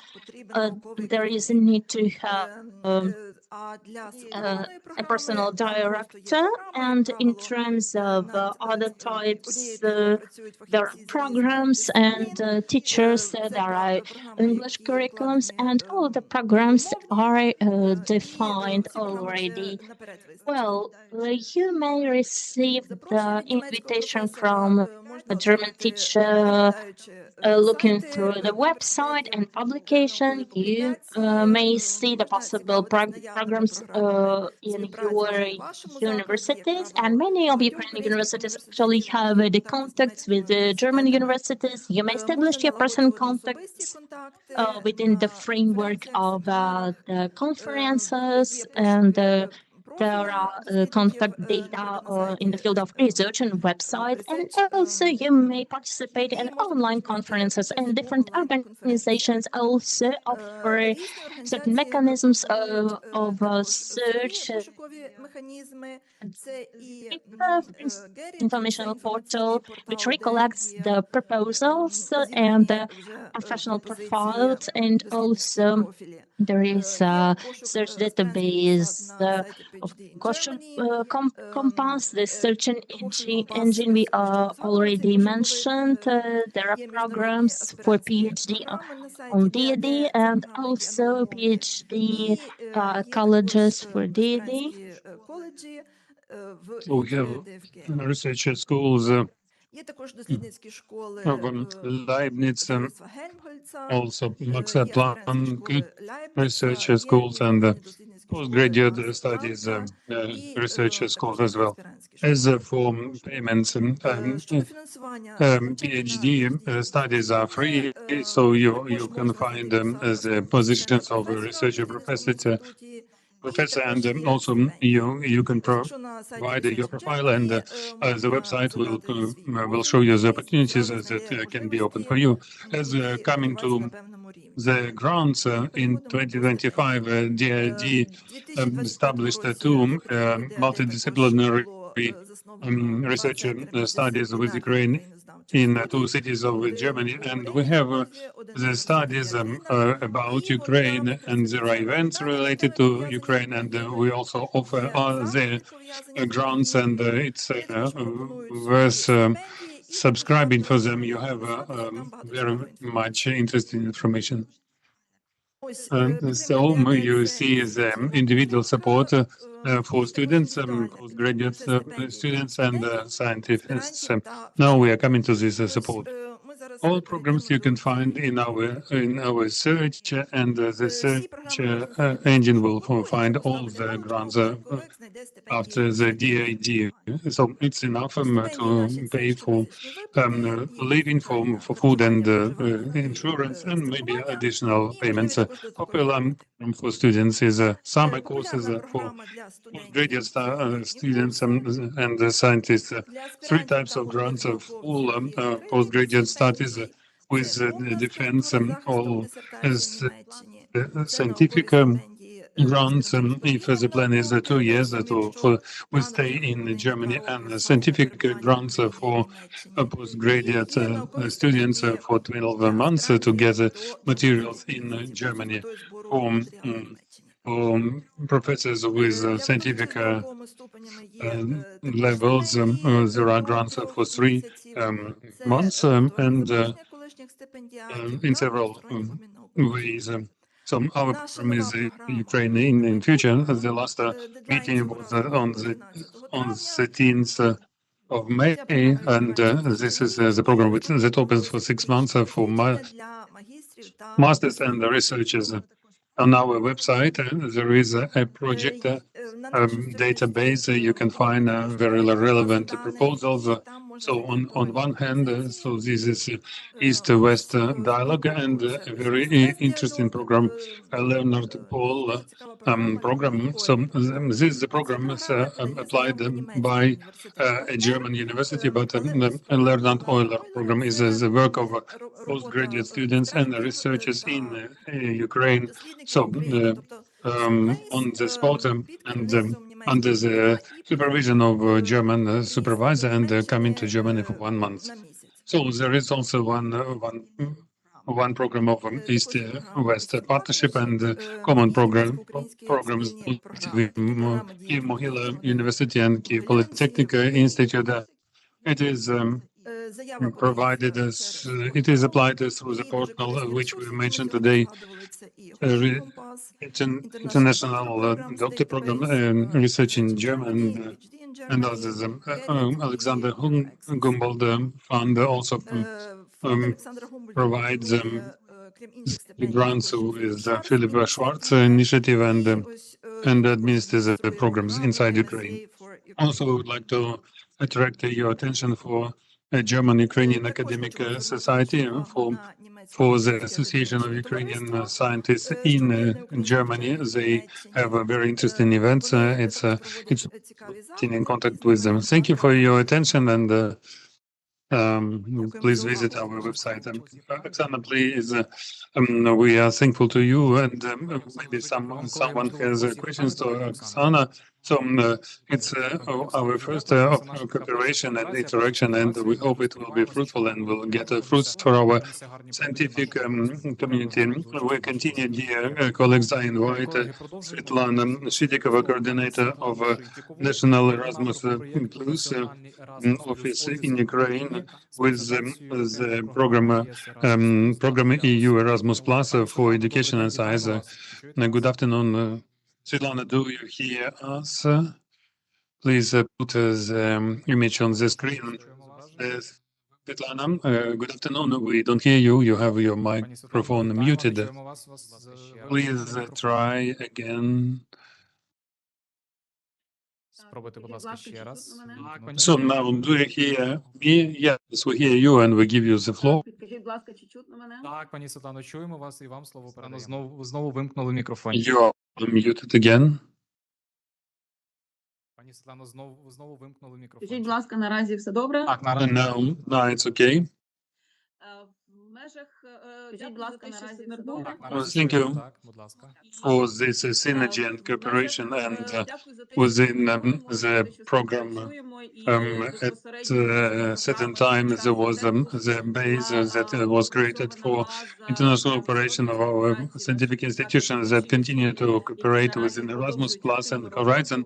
there is a need to have a personal director, and in terms of other types, there are programs and teachers, there are English curriculums, and all the programs are defined already. Well, you may receive the invitation from a German teacher looking through the website and publication. You may see the possible programs in your universities, and many of Ukrainian universities actually have the contacts with the German universities. You may establish your personal contacts within the framework of the conferences, and there are contact data in the field of research and website, and also you may participate in online conferences, and different organizations also offer certain mechanisms of search. Informational portal which recollects the proposals and the professional profiles, and also there is a search database of Compass, the search engine we already mentioned. There are programs for PhD on DAAD, and also PhD colleges for DAAD. We have research schools of Leibniz, also Max Planck research schools, and postgraduate studies research schools as well. As for payments, PhD studies are free, so you can find the positions of a researcher professor, and also you can provide your profile, and the website will show you the opportunities that can be open for you. As coming to the grants in 2025, DAAD established two multidisciplinary research studies with Ukraine in two cities of Germany, and we have the studies about Ukraine, and there are events related to Ukraine, and we also offer the grants, and it's worth subscribing for them. You have very much interesting information. So you see the individual support for students, postgraduate students, and scientists. Now we are coming to this support. All programs you can find in our search, and the search engine will find all the grants after the DAAD. So it's enough to pay for living, for food and insurance, and maybe additional payments. Popular for students is summer courses for postgraduate students and scientists. Three types of grants of full postgraduate studies with defense, all scientific grants, if the plan is 2 years we stay in Germany, and scientific grants for postgraduate students for 12 months to gather materials in Germany. For professors with scientific levels, there are grants for 3 months, and in several ways. So our program is Ukraine in future. The last meeting was on the 13th of May, and this is the program that opens for 6 months for masters and researchers. On our website, there is a project database. You can find very relevant proposals. So on one hand, so this is East-West dialogue, and a very interesting program, Leonard Paul program. So this is the program applied by a German university, but a Leonard Euler program is the work of postgraduate students and researchers in Ukraine. So on the spot and under the supervision of a German supervisor, and coming to Germany for 1 month. So there is also one program of East-West partnership and common programs with Kyiv Mohila University and Kyiv Polytechnic Institute. It is provided as it is applied through the portal which we mentioned today. It's an international doctor program, research in German, and others. Alexander Humboldt Fund also provides grants with the Philip Schwartz initiative and administers the programs inside Ukraine. Also, we would like to attract your attention for a German-Ukrainian Academic Society for the Association of Ukrainian Scientists in Germany. They have a very interesting events. It's in contact with them. Thank you for your attention, and please visit our website. Oksana, please, we are thankful to you, and maybe someone has questions to Oksana. So it's our first cooperation and interaction, and we hope it will be fruitful and will get fruits for our scientific community. We continue, dear colleagues. I invite Svitlana, SHYTIKOVA, coordinator of National Erasmus Plus office in Ukraine, with the program EU Erasmus Plus for education and science. Good afternoon. Svitlana, do you hear us? Please put the image on the screen. Svitlana, good afternoon. We don't hear you. You have your microphone muted. Please try again. Спробуйте, будь ласка, ще раз. So now, do you hear me? Yes, we hear you and we give you the floor. Так, пані Світлано, чуємо вас і вам слово передаємо. Знову вимкнули мікрофон. You are muted again. Пані Світлано, знову вимкнули мікрофон. Скажіть, будь ласка, наразі все добре? Так, Now it's okay. В межах, скажіть, будь ласка, наразі все добре? Thank you. Так, будь ласка. For this synergy and cooperation and within the program at certain time there was the base that was created for international cooperation of our scientific institutions that continue to cooperate within Erasmus Plus and Horizon,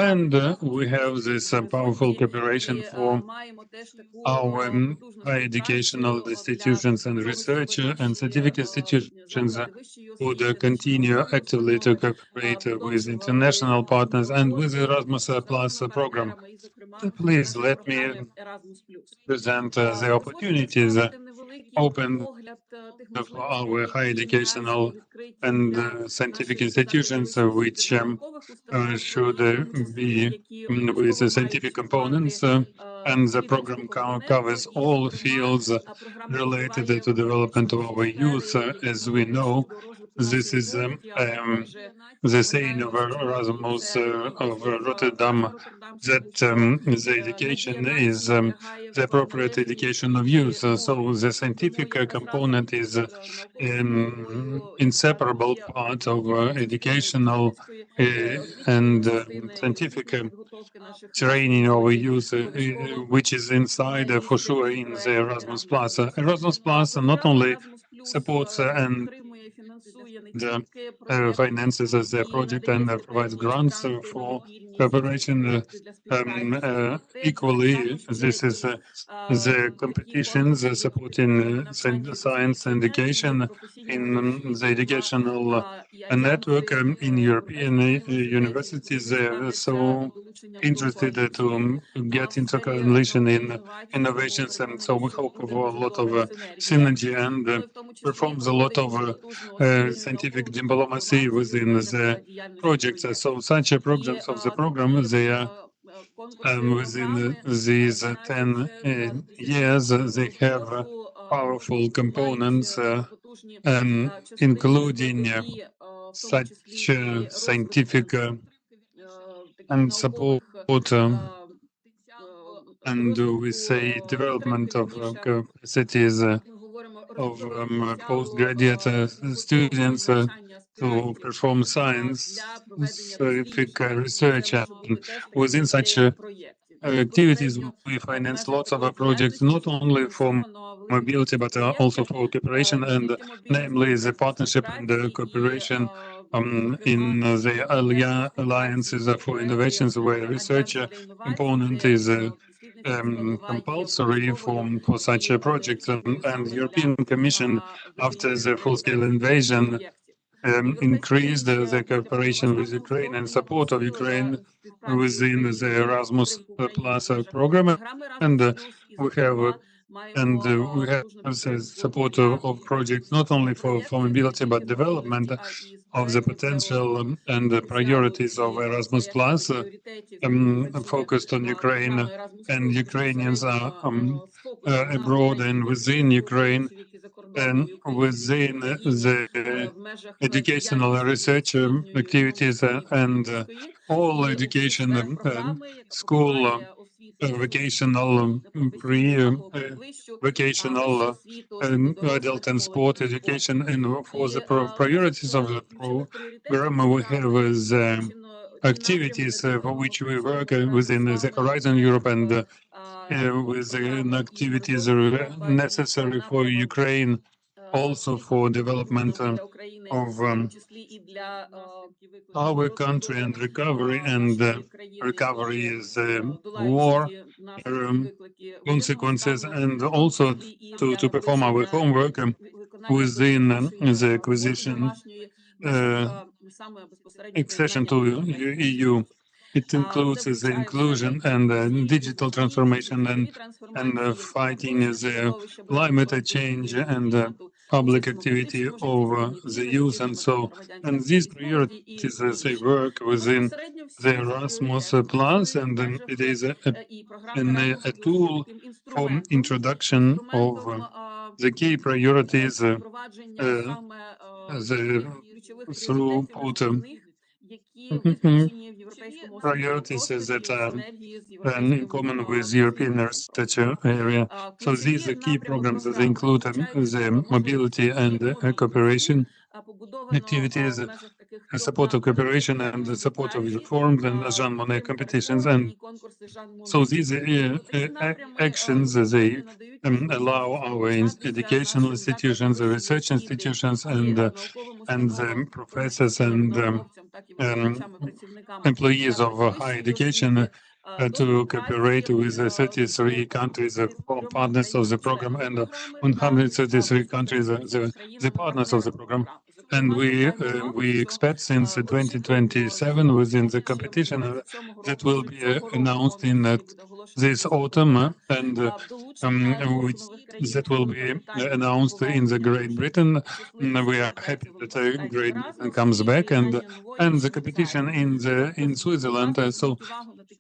and we have this powerful cooperation for our higher educational institutions and research and scientific institutions would continue actively to cooperate with international partners and with the Erasmus Plus program. Please let me present the opportunities open for our higher educational and scientific institutions which should be with the scientific components and the program covers all fields related to development of our youth. As we know, this is the saying of Erasmus of Rotterdam that the education is the appropriate education of youth. So the scientific component is an inseparable part of educational and scientific training of youth, which is inside for sure in the Erasmus Plus. Erasmus Plus not only supports and the finances as a project and provides grants for cooperation. Equally, this is the competitions supporting science and education in the educational network in European universities. So interested to get into coalition in innovations, and so we hope for a lot of synergy and performs a lot of scientific diplomacy within the projects. So such programs of the program, they are within these 10 years, they have powerful components, including such scientific and support and we say development of capacities of postgraduate students to perform scientific research. And within such activities, we finance lots of projects, not only for mobility, but also for cooperation, and namely the partnership and the cooperation in the alliances for innovations, where research component is compulsory for such a project. And the European Commission, after the full-scale invasion, increased the cooperation with Ukraine and support of Ukraine within the Erasmus Plus program, and we have the support of projects not only for mobility but development of the potential and the priorities of Erasmus Plus focused on Ukraine, and Ukrainians are abroad and within Ukraine and within the educational research activities and all education, school, vocational, pre-vocational, adult and sport education, and for the priorities of the program, we have the activities for which we work within the Horizon Europe and with activities necessary for Ukraine, also for development of our country and recovery. And recovery is war consequences, and also to perform our homework within the acquisition accession to EU. It includes the inclusion and digital transformation and fighting the climate change and public activity of the youth, and these priorities they work within the Erasmus Plus, and then it is a tool for introduction of the key priorities through Portal. Priorities that are in common with European architecture area. So these are key programs that include the mobility and cooperation activities, support of cooperation and the support of reforms and Jean Monnet competitions. And so these actions, they allow our educational institutions, the research institutions, and the professors and employees of higher education to cooperate with 33 countries, partners of the program, and 133 countries, the partners of the program. And we expect since 2027 within the competition that will be announced in this autumn, and that will be announced in the Great Britain. We are happy that Great Britain comes back, and the competition in Switzerland. So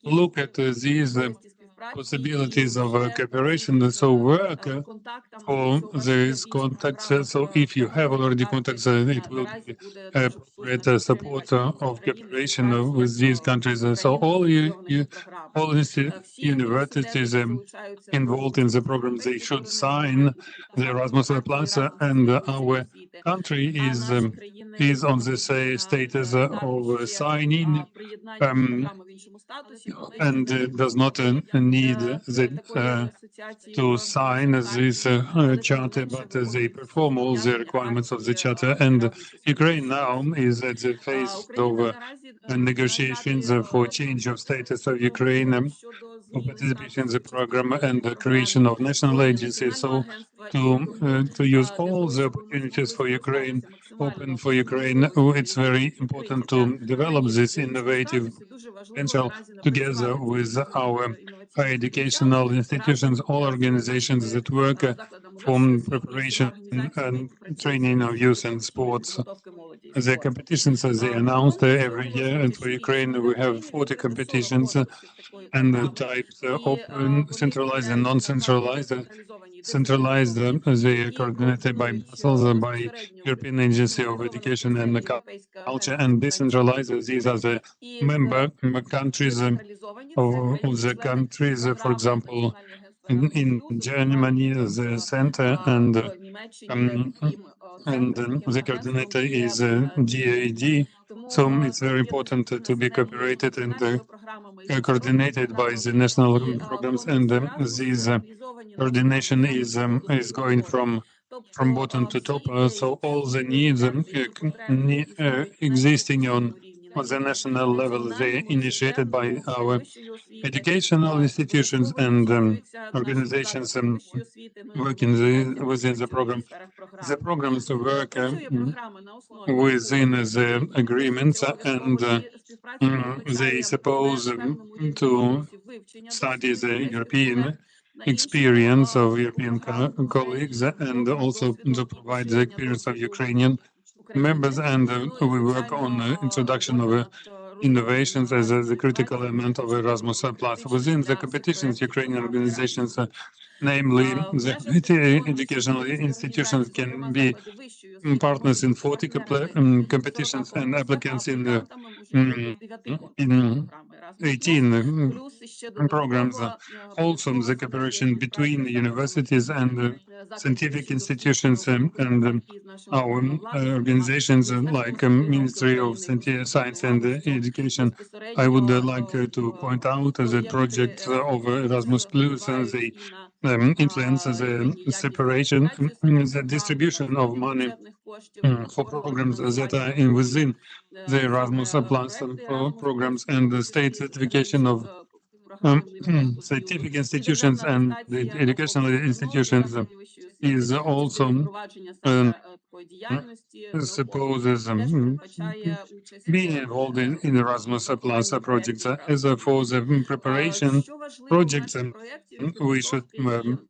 look at these possibilities of cooperation. So work for these contacts. So if you have already contacts, it will be appropriate support of cooperation with these countries. So all universities involved in the program, they should sign the Erasmus Plus, and our country is on the status of signing, and does not need to sign this charter, but they perform all the requirements of the charter. And Ukraine now is at the phase of negotiations for change of status of Ukraine, for participation in the program and the creation of national agencies. So to use all the opportunities for Ukraine, open for Ukraine, it's very important to develop this innovative potential together with our higher educational institutions, all organizations that work for preparation and training of youth and sports. The competitions, as they announced every year, and for Ukraine we have 40 competitions, and the types open, centralized and non-centralized. Centralized, they are coordinated by Brussels, by European Agency of Education and Culture, and decentralized, these are the member countries of the countries, for example, in Germany, the center, and the coordinator is DAAD. So it's very important to be cooperated and coordinated by the national programs, and this coordination is going from bottom to top. So all the needs existing on the national level, they initiated by our educational institutions and organizations working within the program. The programs work within the agreements, and they suppose to study the European experience of European colleagues, and also to provide the experience of Ukrainian members. And we work on the introduction of innovations as a critical element of Erasmus Plus. Within the competitions, Ukrainian organizations, namely the educational institutions, can be partners in 40 competitions, and applicants in 18 programs. Also, the cooperation between universities and scientific institutions and our organizations like Ministry of Science and Education. I would like to point out that projects of Erasmus Plus, they influence the separation, the distribution of money for programs that are within the Erasmus Plus programs, and the state certification of scientific institutions and the educational institutions is also supposes being involved in Erasmus Plus projects as for the preparation projects. We should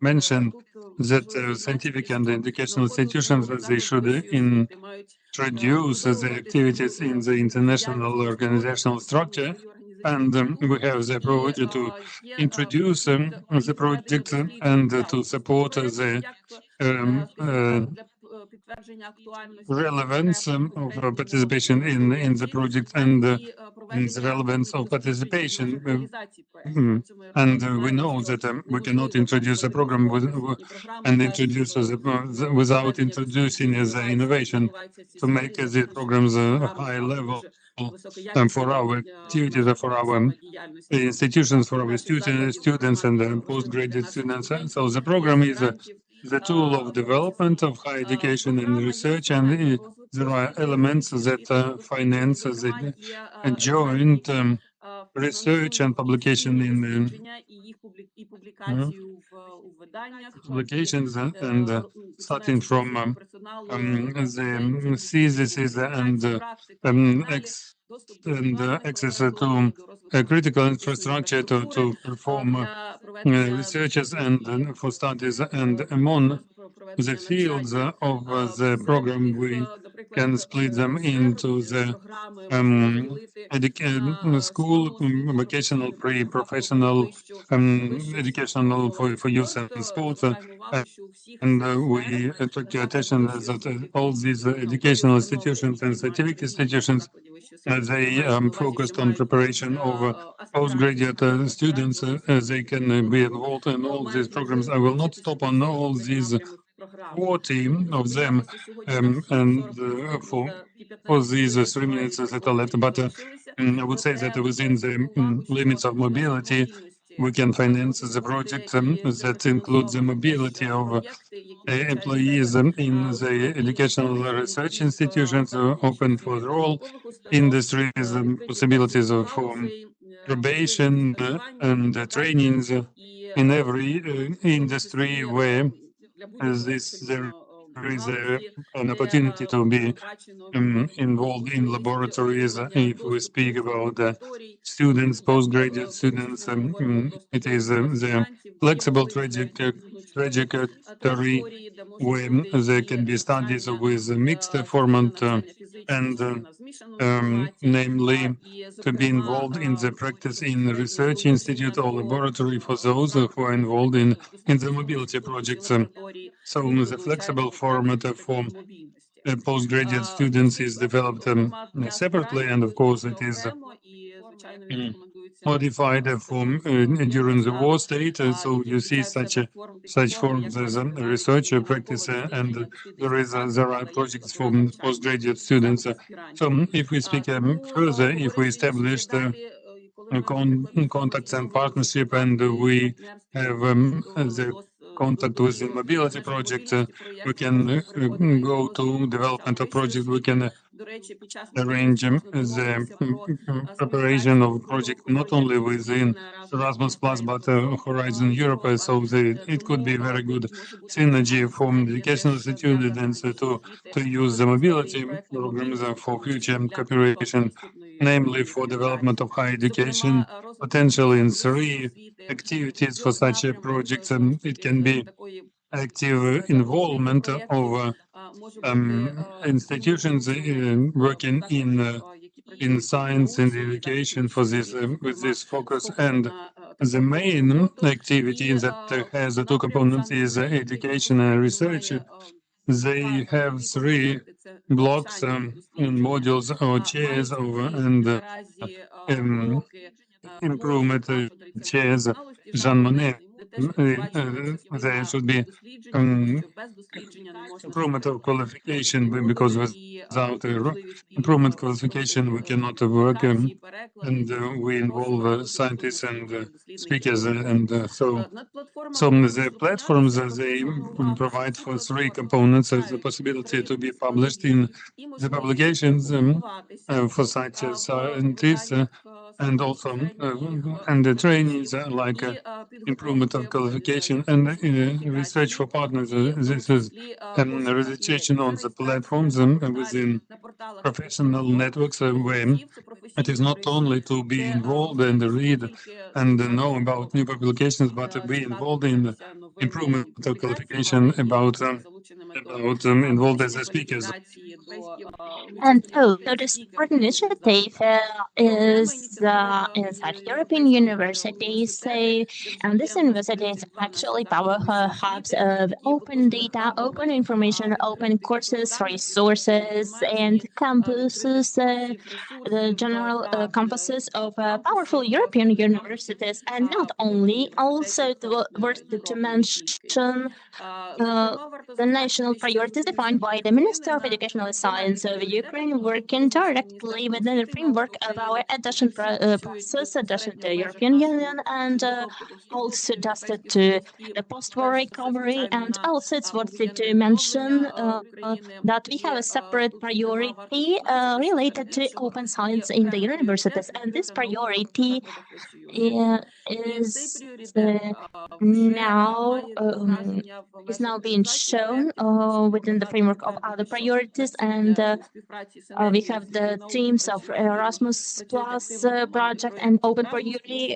mention that scientific and educational institutions they should introduce the activities in the international organizational structure, and we have the approach to introduce the project and to support the relevance of participation in the project and the relevance of participation. And we know that we cannot introduce a program and introduce without introducing the innovation to make the programs a high level for our activities, for our institutions, for our students and postgraduate students. So the program is the tool of development of higher education and research, and there are elements that finance the joint research and publication in publications, and starting from the theses and access to critical infrastructure to perform researches and for studies, and among the fields of the program we can split them into the school, vocational, pre-professional, educational for youth and sports, and we attract your attention that all these educational institutions and scientific institutions they focused on preparation of postgraduate students. They can be involved in all these programs. I will not stop on all these 40 of them and for these 3 minutes that are left, but I would say that within the limits of mobility, we can finance the project that includes the mobility of employees in the educational research institutions open for all industries, possibilities of probation and trainings in every industry where there is an opportunity to be involved in laboratories. If we speak about students, postgraduate students, it is the flexible trajectory where there can be studies with a mixed format and namely to be involved in the practice in research institute or laboratory for those who are involved in the mobility projects. So the flexible format for postgraduate students is developed separately, and of course it is modified from during the war state. So you see such forms as research practice, and there are projects for postgraduate students. So if we speak further, if we establish the contacts and partnership, and we have the contact with the mobility project, we can go to development of project. We can arrange the preparation of project not only within Erasmus Plus but Horizon Europe. So it could be very good synergy from educational institutions to use the mobility programs for future cooperation, namely for development of higher education, potentially in 3 activities for such a project. It can be active involvement of institutions working in science and education for this with this focus, and the main activity that has the 2 components is education and research. They have 3 blocks and modules or chairs of and improvement chairs. Jean Monnet, there should be improvement of qualification, because without improvement qualification we cannot work, and we involve scientists and speakers, and so the platforms they provide for 3 components as the possibility to be published in the publications for such scientists and also and the trainees like improvement of qualification and research for partners. This is registration on the platforms within professional networks where it is not only to be involved and read and know about new publications, but to be involved in the improvement of qualification about involved as a speakers. And so this important initiative is inside European universities, and this university is actually powerful hubs of open data, open information, open courses, resources, and campuses, the general campuses of powerful European universities, and not only, also worth to mention the national priorities defined by the Minister of Education and Science of Ukraine, working directly within the framework of our adhesion process, adhesion to the European Union, and also adjusted to the post-war recovery. And also it's worth to mention that we have a separate priority related to open science in the universities, and this priority is now being shown within the framework of other priorities, and we have the teams of Erasmus Plus project and Open for Yuriy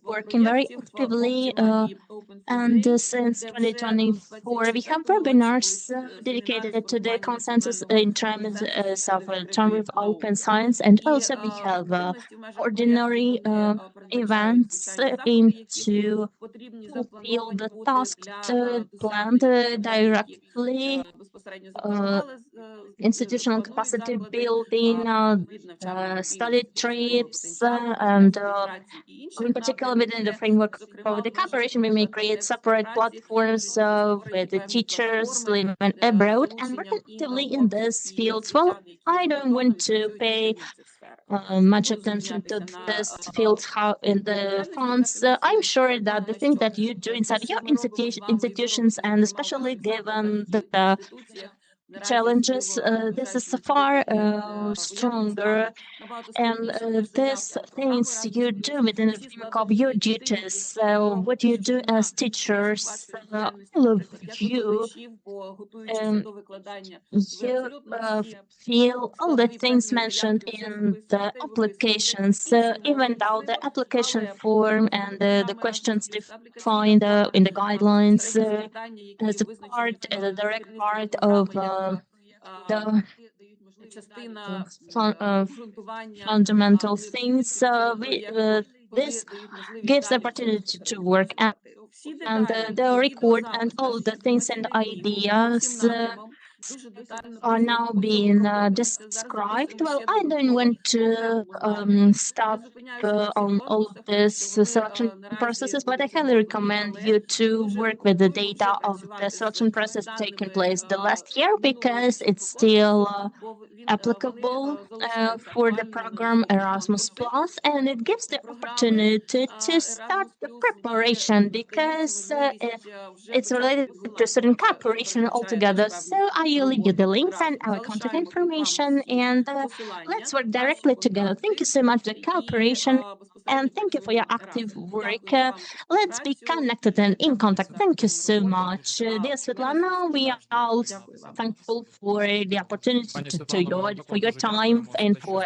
working very actively. And since 2024, we have webinars dedicated to the consensus in terms of open science, and also we have ordinary events into fulfill the tasks planned directly, institutional capacity building, study trips, and in particular within the framework of the cooperation, we may create separate platforms with the teachers living abroad and work actively in these fields. Well, I don't want to pay much attention to this field how in the funds. I'm sure that the things that you do inside your institutions, and especially given the challenges, this is far stronger, and these things you do within the framework of your duties, what you do as teachers, all of you, feel all the things mentioned in the applications, even though the application form and the questions defined in the guidelines as a direct part of the fundamental things. This gives the opportunity to work, and the record and all the things and ideas are now being described. Well, I don't want to stop on all of this selection processes, but I highly recommend you to work with the data of the selection process taking place the last year, because it's still applicable for the program Erasmus Plus, and it gives the opportunity to start the preparation, because it's related to certain cooperation altogether. So I will leave you the links and our contact information, and let's work directly together. Thank you so much for the cooperation, and thank you for your active work. Let's be connected and in contact. Thank you so much. Dear Svitlana, we are also thankful for the opportunity for your time and for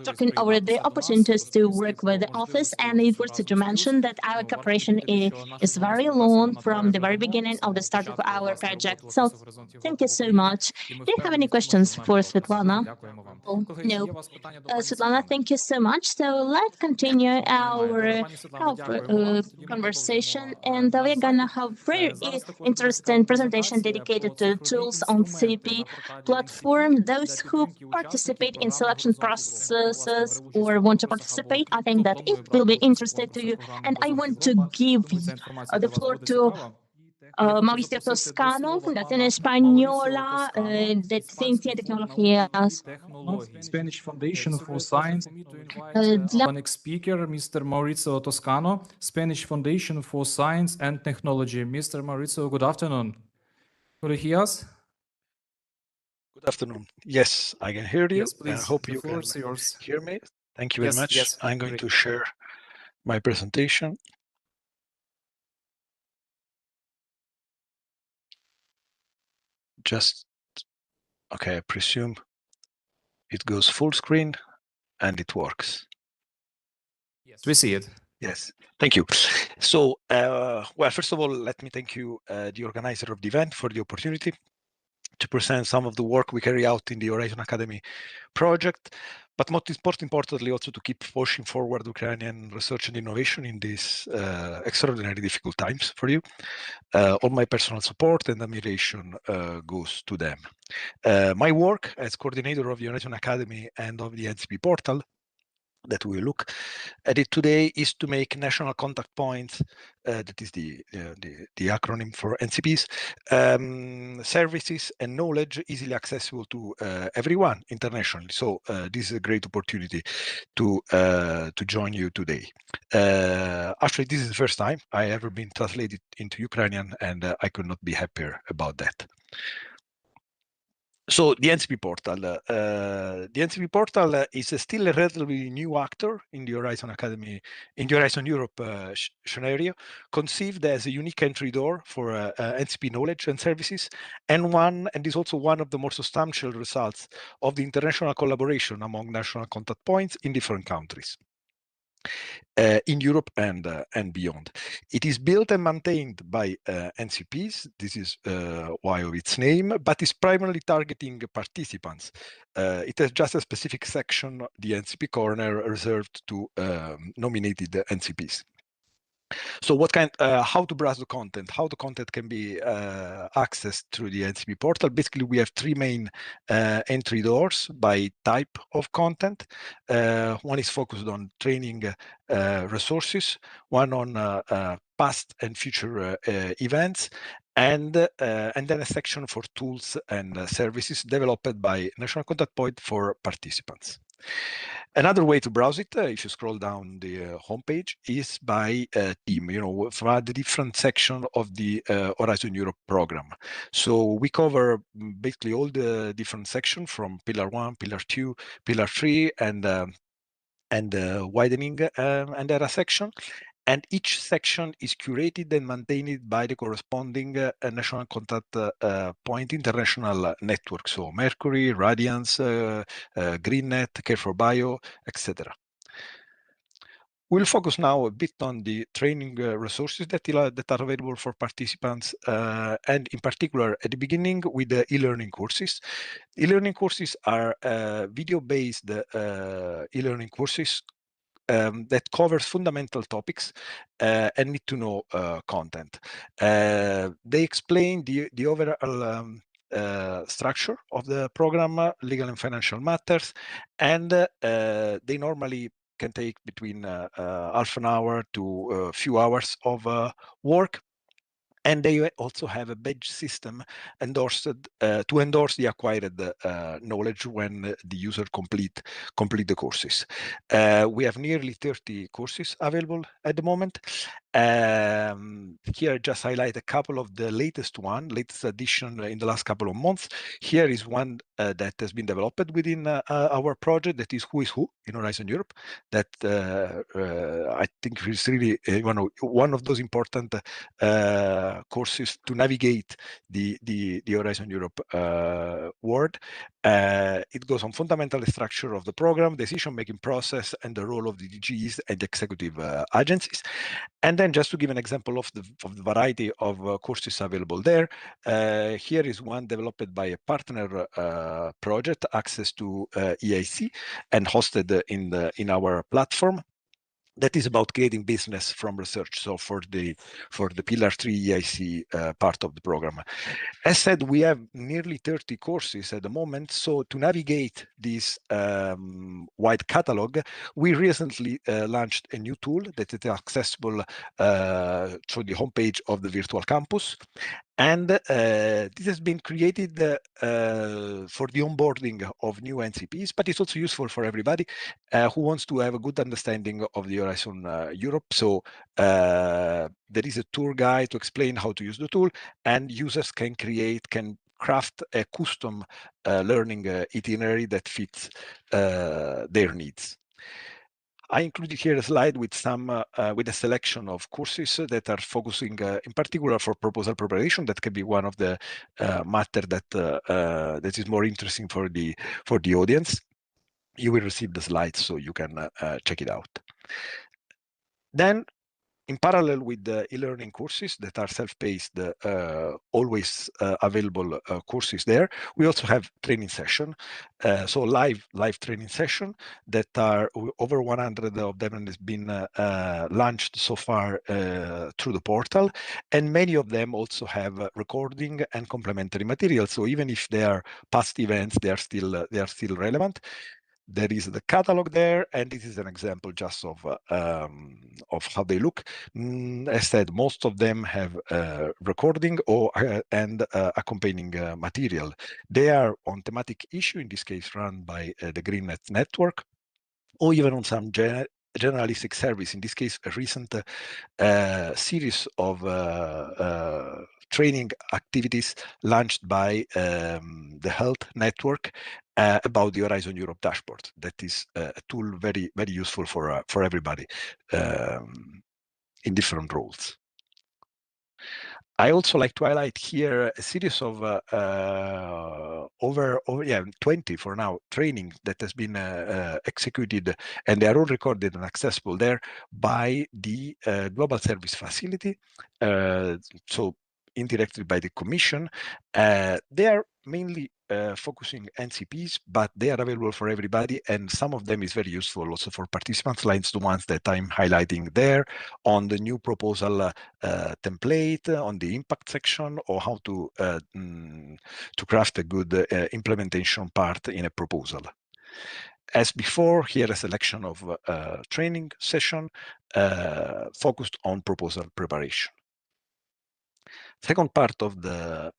talking over the opportunities to work with the office. And it was to mention that our cooperation is very long from the very beginning of the start of our project. So thank you so much. Do you have any questions for Svitlana? No. Svitlana, thank you so much. So let's continue our conversation, and we're gonna have very interesting presentation dedicated to tools on CP platform. Those who participate in selection processes or want to participate, I think that it will be interesting to you. And I want to give the floor to Maurizio Toscano, Fondazione Spagnola de Ciencia y Tecnologías. Spanish Foundation for Science. Next speaker, Mr. Maurizio Toscano, Spanish Foundation for Science and Technology. Mr. Maurizio, good afternoon. Could you hear us? Good afternoon. Yes, I can hear you. Yes, please. I hope The you floor can is yours. hear me. Thank you very much. Yes, I'm going to share my presentation. Okay, I presume it goes full screen and it works. Yes, we see it. Yes, thank you. So, well, first of all, let me thank you, the organizer of the event, for the opportunity to present some of the work we carry out in the Horizon Academy project, but most importantly, also to keep pushing forward Ukrainian research and innovation in these extraordinarily difficult times for you. All my personal support and admiration goes to them. My work as coordinator of the Horizon Academy and of the NCP Portal that we look at it today is to make national contact points, that is the acronym for NCPs, services and knowledge easily accessible to everyone internationally. So this is a great opportunity to join you today. Actually, this is the first time I ever been translated into Ukrainian, and I could not be happier about that. So the NCP Portal is still a relatively new actor in the Horizon Academy, in the Horizon Europe scenario, conceived as a unique entry door for NCP knowledge and services, and is also one of the more substantial results of the international collaboration among national contact points in different countries. In Europe and beyond. It is built and maintained by NCPs. This is why of its name, but is primarily targeting participants. It has just a specific section, the NCP corner, reserved to nominated NCPs. So how to browse the content, how the content can be accessed through the NCP portal. Basically, we have three main entry doors by type of content. One is focused on training resources, one on past and future events, and then a section for tools and services developed by National Contact Point for participants. Another way to browse it, if you scroll down the homepage, is by team, from the different section of the Horizon Europe program. So we cover basically all the different sections from Pillar 1, Pillar 2, Pillar 3, and widening and era section. And each section is curated and maintained by the corresponding national contact point international network. So Mercury, Radiance, GreenNet, Care4Bio, etc. We'll focus now a bit on the training resources that are available for participants, and in particular at the beginning with the e-learning courses. E-learning courses are video-based e-learning courses that covers fundamental topics and need-to-know content. They explain the overall structure of the program, legal and financial matters, and they normally can take between half an hour to a few hours of work. And they also have a badge system endorsed to endorse the acquired knowledge when the user complete the courses. We have nearly 30 courses available at the moment. Here I just highlight a couple of the latest addition in the last couple of months. Here is one that has been developed within our project, that is Who is Who in Horizon Europe, that I think is really one of those important courses to navigate the Horizon Europe world. It goes on fundamental structure of the program, decision-making process, and the role of the DGs and the executive agencies. And then just to give an example of the variety of courses available there, here is one developed by a partner project, Access to EIC, and hosted in our platform. That is about creating business from research. So for the Pillar 3 EIC part of the program. As said, we have nearly 30 courses at the moment. So to navigate this wide catalog, we recently launched a new tool that is accessible through the homepage of the virtual campus. And this has been created for the onboarding of new NCPs, but it's also useful for everybody who wants to have a good understanding of the Horizon Europe. So there is a tour guide to explain how to use the tool, and users can craft a custom learning itinerary that fits their needs. I included here a slide with with a selection of courses that are focusing in particular for proposal preparation. That can be one of the matter that is more interesting for the audience. You will receive the slides so you can check it out. Then, in parallel with the e-learning courses that are self-paced, always available courses there, we also have training session. So live training session that are over 100 of them has been launched so far through the portal, and many of them also have recording and complementary material. So even if they are past events, they are still relevant. There is the catalog there, and this is an example just of how they look. As I said, most of them have recording and accompanying material. They are on thematic issue, in this case run by the GreenNet network, or even on some generalistic service. In this case, a recent series of training activities launched by the Health Network about the Horizon Europe dashboard. That is a tool very, very useful for everybody in different roles. I also like to highlight here a series of over 20 for now training that has been executed, and they are all recorded and accessible there by the Global Service Facility. So indirectly by the Commission. They are mainly focusing NCPs, but they are available for everybody, and some of them is very useful also for participants, like the ones that I'm highlighting there on the new proposal template, on the impact section, or how to craft a good implementation part in a proposal. As before, here a selection of training session focused on proposal preparation. Second part of the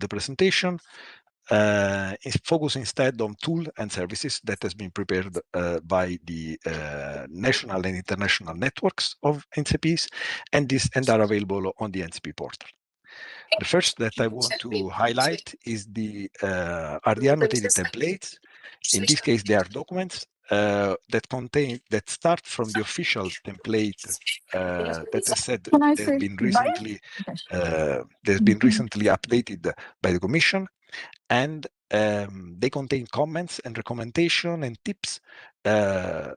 presentation is focused instead on tool and services that has been prepared by the national and international networks of NCPs, and are available on the NCP portal. The first that I want to highlight is are the annotated templates. In this case, they are documents that start from the official template that I said has been recently updated by the Commission, and they contain comments and recommendation and tips that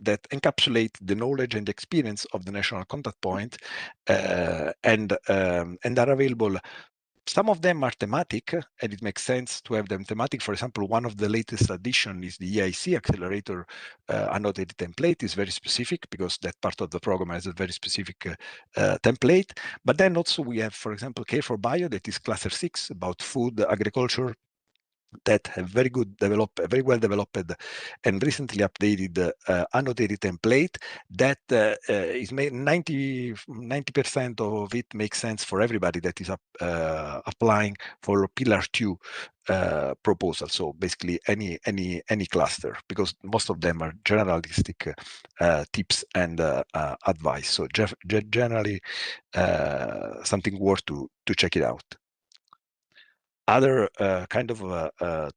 encapsulate the knowledge and experience of the national contact point, and are available. Some of them are thematic, and it makes sense to have them thematic. For example, one of the latest additions is the EIC Accelerator annotated template. Is very specific because that part of the program has a very specific template. But then also we have, for example, Care for Bio, that is cluster 6 about food, agriculture, that have very well developed and recently updated annotated template that is made 90% of it makes sense for everybody that is applying for Pillar 2 proposal. So basically any cluster, because most of them are generalistic tips and advice. So generally something worth to check it out. Other kind of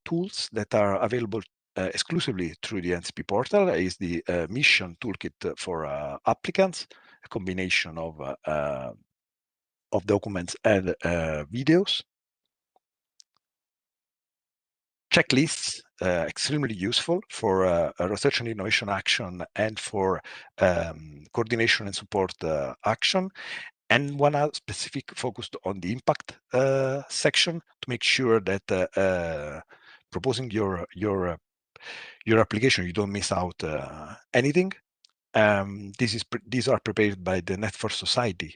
tools that are available exclusively through the NCP portal is the mission toolkit for applicants, a combination of documents and videos. Checklists, extremely useful for research and innovation action and for coordination and support action. And one specific focused on the impact section to make sure that proposing your application, you don't miss out anything. These are prepared by the Net for Society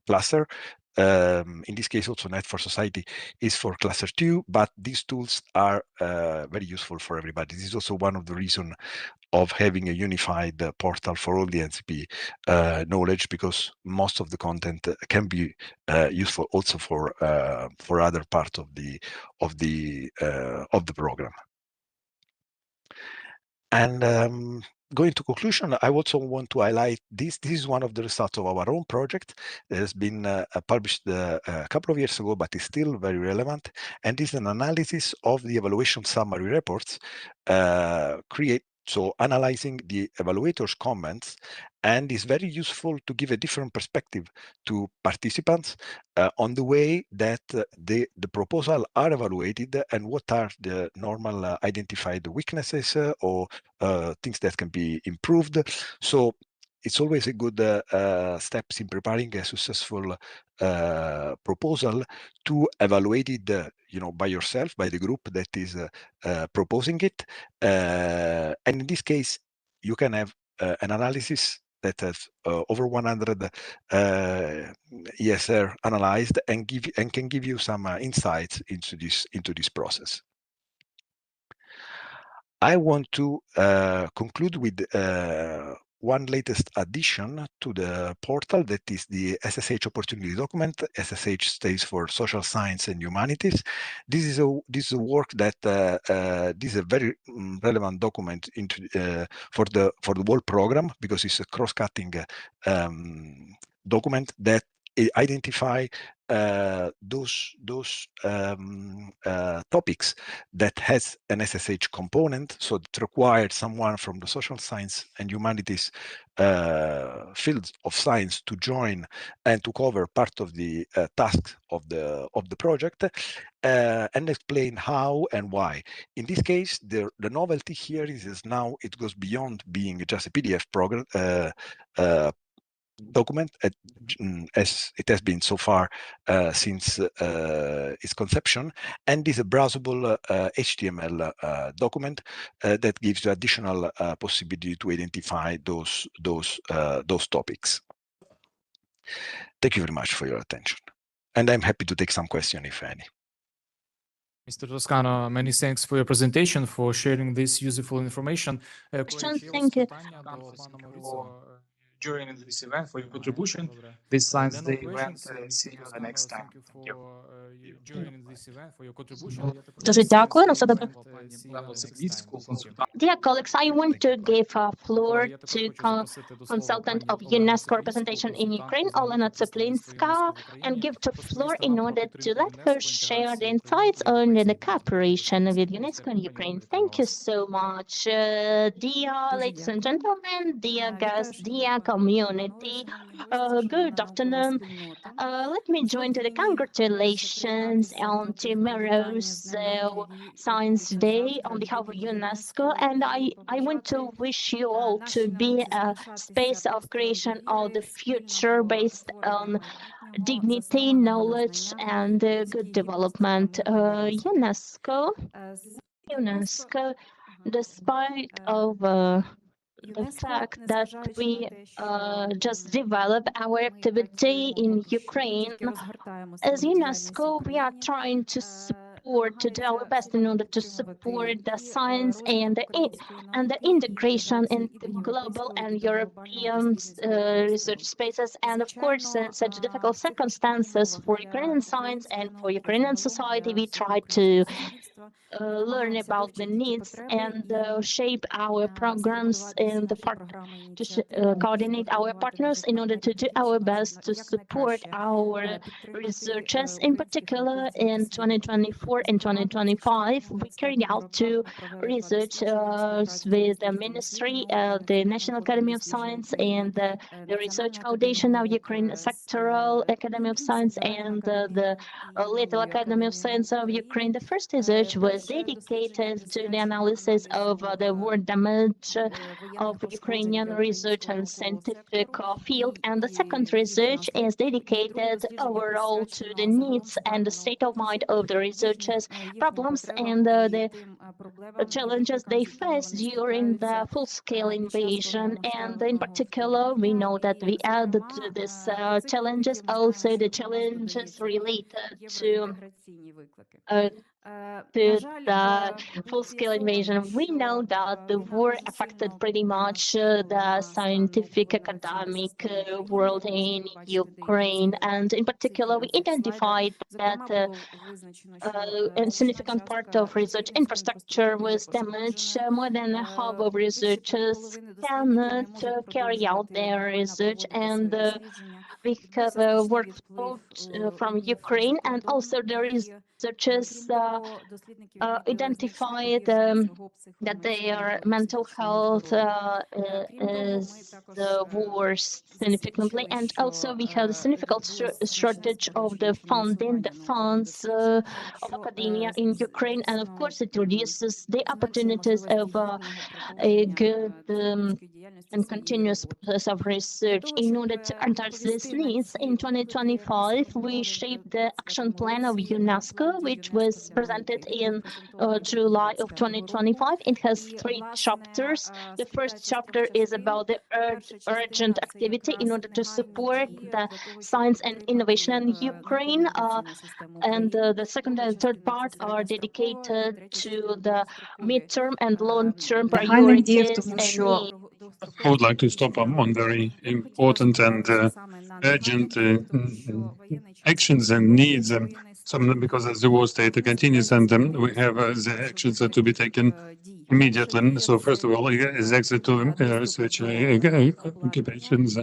cluster. In this case, also Net for Society is for cluster 2, but these tools are very useful for everybody. This is also one of the reasons of having a unified portal for all the NCP knowledge, because most of the content can be useful also for other parts of the program. And going to conclusion, I also want to highlight this. This is one of the results of our own project that has been published a couple of years ago, but is still very relevant. And is an analysis of the evaluation summary reports so analyzing the evaluators' comments, and is very useful to give a different perspective to participants on the way that the proposal are evaluated and what are the normal identified weaknesses or things that can be improved. So it's always a good steps in preparing a successful proposal to evaluate it, by yourself, by the group that is proposing it. And in this case, you can have an analysis that has over 100 ESR analyzed and can give you some insights into this process. I want to conclude with one latest addition to the portal, that is the SSH opportunity document. SSH stands for Social Science and Humanities. This is a work that this is a very relevant document for the whole program, because it's a cross-cutting document that identify those topics that has an SSH component, so it required someone from the social science and humanities fields of science to join and to cover part of the tasks of the project, and explain how and why. In this case, the novelty here is now it goes beyond being just a PDF program document, as it has been so far since its conception, and is a browsable HTML document that gives you additional possibility to identify those topics. Thank you very much for your attention, and I'm happy to take some question if any. Mr. Toscano, many thanks for your presentation, for sharing this useful information. Thank you. During this event, for your contribution. This Science Day event. See you the next time. Thank you. During this event, for your contribution. Дуже дякую. На все добре. Dear colleagues, I want to give a floor to consultant of UNESCO representation in Ukraine, Olena Tseplinska, and give the floor in order to let her share the insights on the cooperation with UNESCO and Ukraine. Thank you so much. Dear ladies and gentlemen, dear guests, dear community, good afternoon. Let me join to the congratulations on tomorrow's Science Day on behalf of UNESCO, and I want to wish you all to be a space of creation of the future based on dignity, knowledge, and good development. UNESCO, despite of the fact that we just develop our activity in Ukraine, as UNESCO, we are trying to support, to do our best in order to support the science and the integration in the global and European research spaces. And of course, in such difficult circumstances for Ukrainian science and for Ukrainian society, we try to learn about the needs and shape our programs and coordinate our partners in order to do our best to support our researchers. In particular, in 2024 and 2025, we carried out two research with the Ministry, the National Academy of Science, and the Research Foundation of Ukraine, Sectoral Academy of Science, and the Little Academy of Science of Ukraine. The first research was dedicated to the analysis of the war damage of Ukrainian research and scientific field, and the second research is dedicated overall to the needs and the state of mind of the researchers, problems and the challenges they face during the full-scale invasion. And in particular, we know that we added to these challenges also the challenges related to to the full-scale invasion. We know that the war affected pretty much the scientific academic world in Ukraine, and in particular, we identified that a significant part of research infrastructure was damaged. More than half of researchers cannot carry out their research, and we have a workload from Ukraine, and also the researchers identified that their mental health is worse significantly, and also we have a significant shortage of the funding, the funds of academia in Ukraine, and of course it reduces the opportunities of a good and continuous process of research. In order to address these needs, in 2025, we shaped the action plan of UNESCO, which was presented in July of 2025. It has 3 chapters. The first chapter is about the urgent activity in order to support the science and innovation in Ukraine. And the second and third part are dedicated to the midterm and long-term priorities and needs. I would like to stop on very important and urgent actions and needs. Because as the war state continues, and we have the actions to be taken immediately. So first of all, is access to research occupations,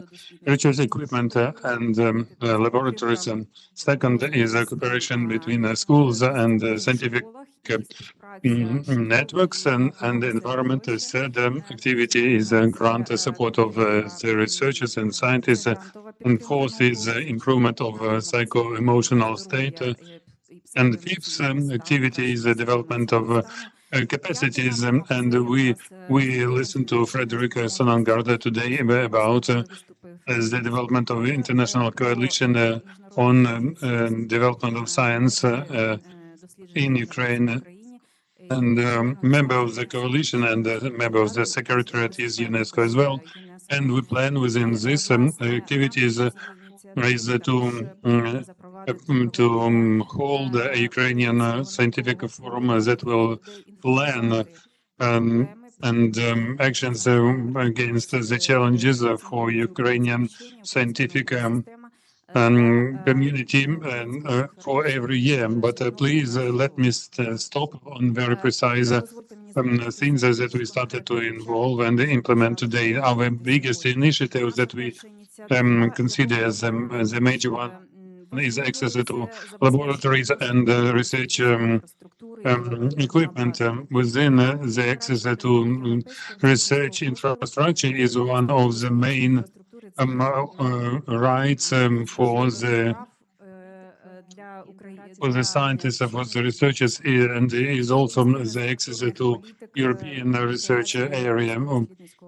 research equipment, and laboratories. Second is cooperation between schools and scientific networks, and the environment. Third activity is grant support of the researchers and scientists, and fourth is improvement of psycho-emotional state, and fifth activity is the development of capacities, and we listened to Frederik today about the development of international coalition on development of science in Ukraine. And member of the coalition and member of the Secretariat is UNESCO as well. And we plan within this activities is to hold a Ukrainian scientific forum that will plan and actions against the challenges for Ukrainian scientific community for every year. But please let me stop on very precise things that we started to involve and implement today. Our biggest initiatives that we consider as the major one is access to laboratories and research equipment. Within the access to research infrastructure is one of the main rights for the scientists, for the researchers, and is also the access to European research area.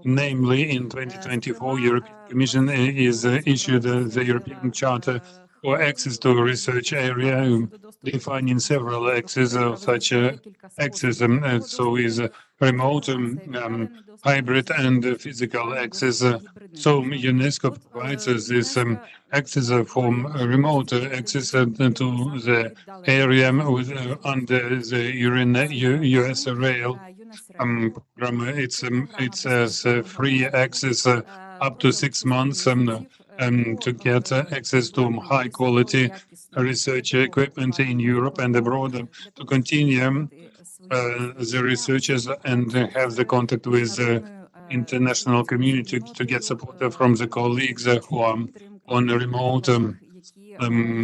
Namely, in 2024, European Commission is issued the European Charter for access to research area, defining several access of such access. So is remote, hybrid, and physical access. So UNESCO provides this access for remote access to the area under the US rail program. It says free access up to 6 months to get access to high quality research equipment in Europe and abroad, to continue the researchers and have the contact with the international community, to get support from the colleagues who are on remote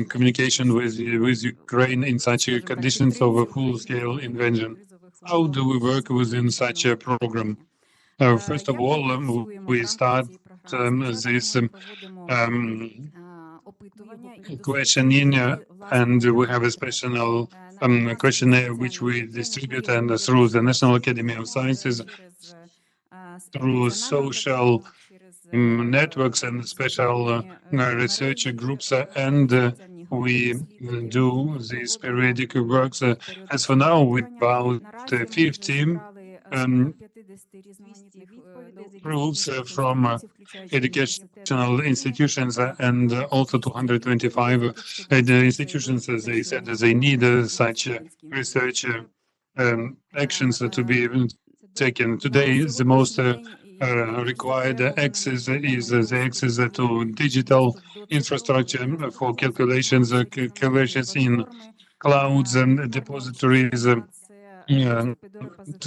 communication with Ukraine in such conditions of a full-scale invasion. How do we work within such a program? First of all, we start this questionnaire, and we have a special questionnaire which we distribute and through the National Academy of Sciences, through social networks and special research groups, and we do these periodic works. As for now, with about 50 rules from educational institutions and also 225 institutions, as they said, they need such research actions to be taken. Today, the most required access is the access to digital infrastructure for calculations in clouds and depositories,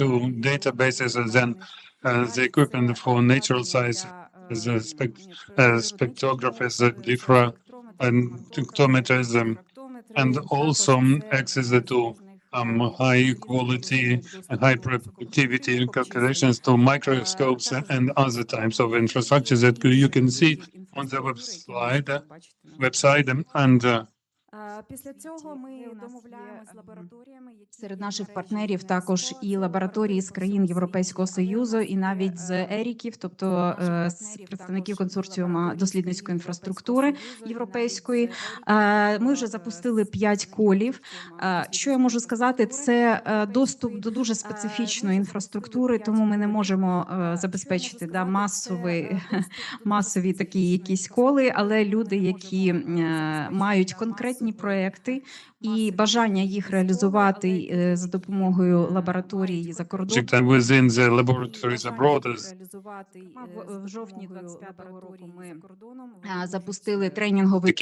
to databases, and then the equipment for natural science, the spectrographers, different spectrometers, and also access to high quality and high productivity calculations to microscopes and other types of infrastructures that you can see on the website. And Після цього ми домовляємося з лабораторіями, серед наших партнерів також і лабораторії з країн Європейського Союзу, і навіть з ЕРІКів, тобто з представників консорціуму дослідницької інфраструктури європейської. Ми вже запустили 5 колів. Що я можу сказати, це доступ до дуже специфічної інфраструктури, тому ми не можемо забезпечити масові такі якісь коли, але люди, які мають конкретні проекти і бажання їх реалізувати за допомогою лабораторій за кордоном. В жовтні 25-го року ми запустили тренінговий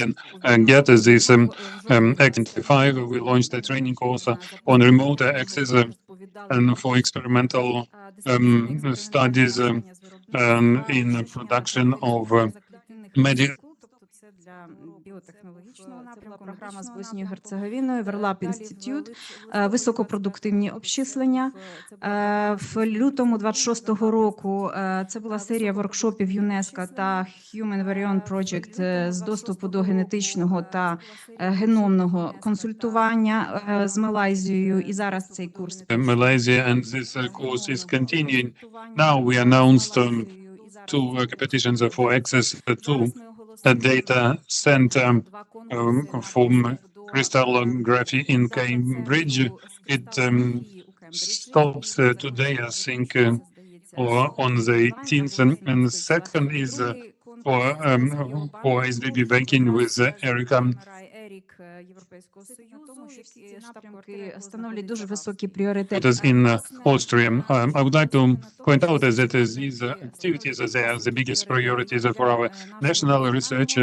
We launched a training course on remote access and for experimental studies in production of medical. Для біотехнологічного напрямку програма з Боснією Герцеговіною, Верлап Інститут, високопродуктивні обчислення. В лютому 26-го року це була серія воркшопів ЮНЕСКО та Human Variant Project з доступу до генетичного та геномного консультування з Малайзією. І зараз цей курс. Malaysia, and this course is continuing. Now we announced two competitions for access to a data center for crystallography in Cambridge. It stops today, I think, or on the 18th. And the second is for SBB banking with Erica. In Austria, I would like to point out that these activities are the biggest priorities for our national research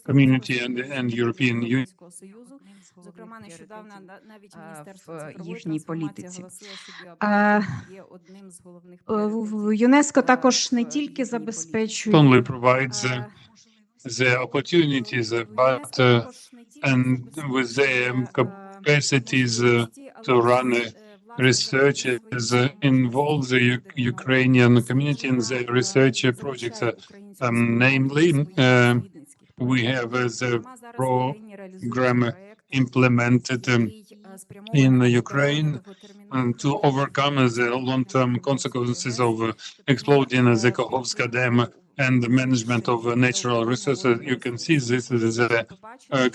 community and European Union. Зокрема, нещодавно навіть міністерство в їхній політиці. ЮНЕСКО також не тільки забезпечує only provides the opportunities, but and with the capacities to run research involve the Ukrainian community in the research projects. Namely, we have the program implemented in Ukraine to overcome the long-term consequences of exploding the Kakhovska Dam and the management of natural resources. You can see this is a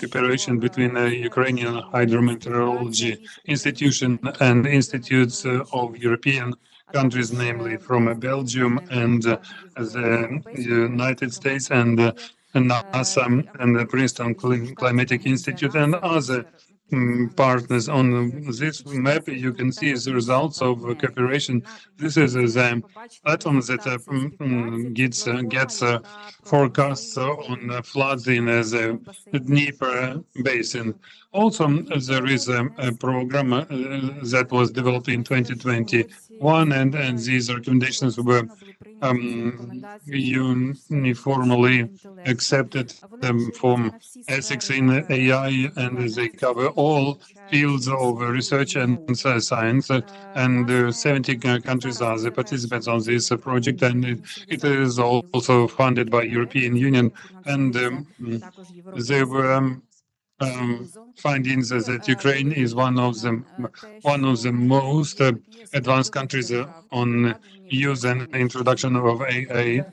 cooperation between the Ukrainian Hydrometeorology Institution and institutes of European countries, namely from Belgium and the United States and NASA and the Princeton Climatic Institute and other partners. On this map, you can see the results of cooperation. This is the platform that gets forecasts on floods in the Dnieper basin. Also, there is a program that was developed in 2021, and these recommendations were uniformly accepted from ethics in AI, and they cover all fields of research and science, and 70 countries are the participants on this project, and it is also funded by European Union, and there were findings that Ukraine is one of the most advanced countries on use and introduction of AI,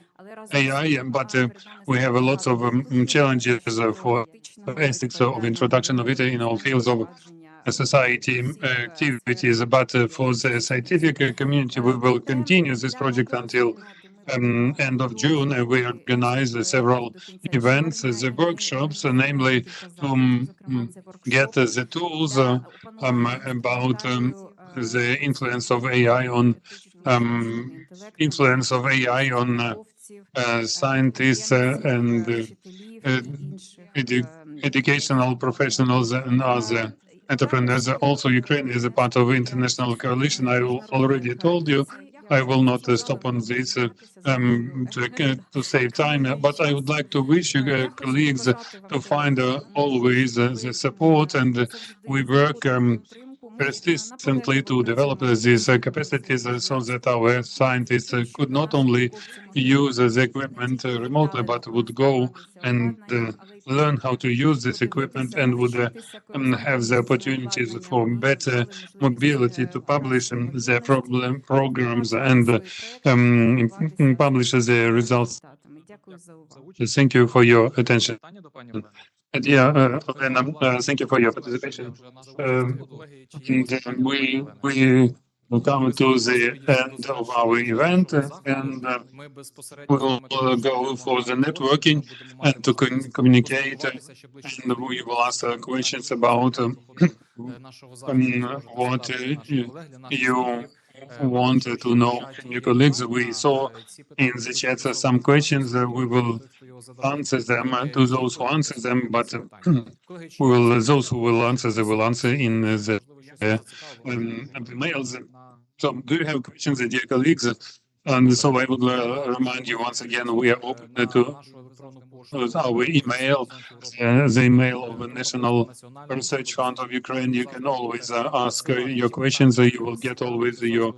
but we have lots of challenges for ethics of introduction of it in all fields of society activities. But for the scientific community, we will continue this project until end of June. We organize several events, the workshops, namely to get the tools about the influence of AI on scientists and educational professionals and other entrepreneurs. Also, Ukraine is a part of international coalition. I already told you. I will not stop on this to save time, but I would like to wish you colleagues to find always the support, and we work persistently to develop these capacities so that our scientists could not only use the equipment remotely, but would go and learn how to use this equipment and would have the opportunities for better mobility to publish their programs and publish the results. Thank you for your attention. Yeah, thank you for your participation. We will come to the end of our event, and we will go for the networking and to communicate, and we will ask questions about what you want to know from your colleagues. We saw in the chat some questions. We will answer them to those who answer them, but those who will answer, they will answer in the mails. So, do you have questions, dear colleagues? And so I would remind you once again, we are open to our email, the email of the National Research Fund of Ukraine. You can always ask your questions. You will get always your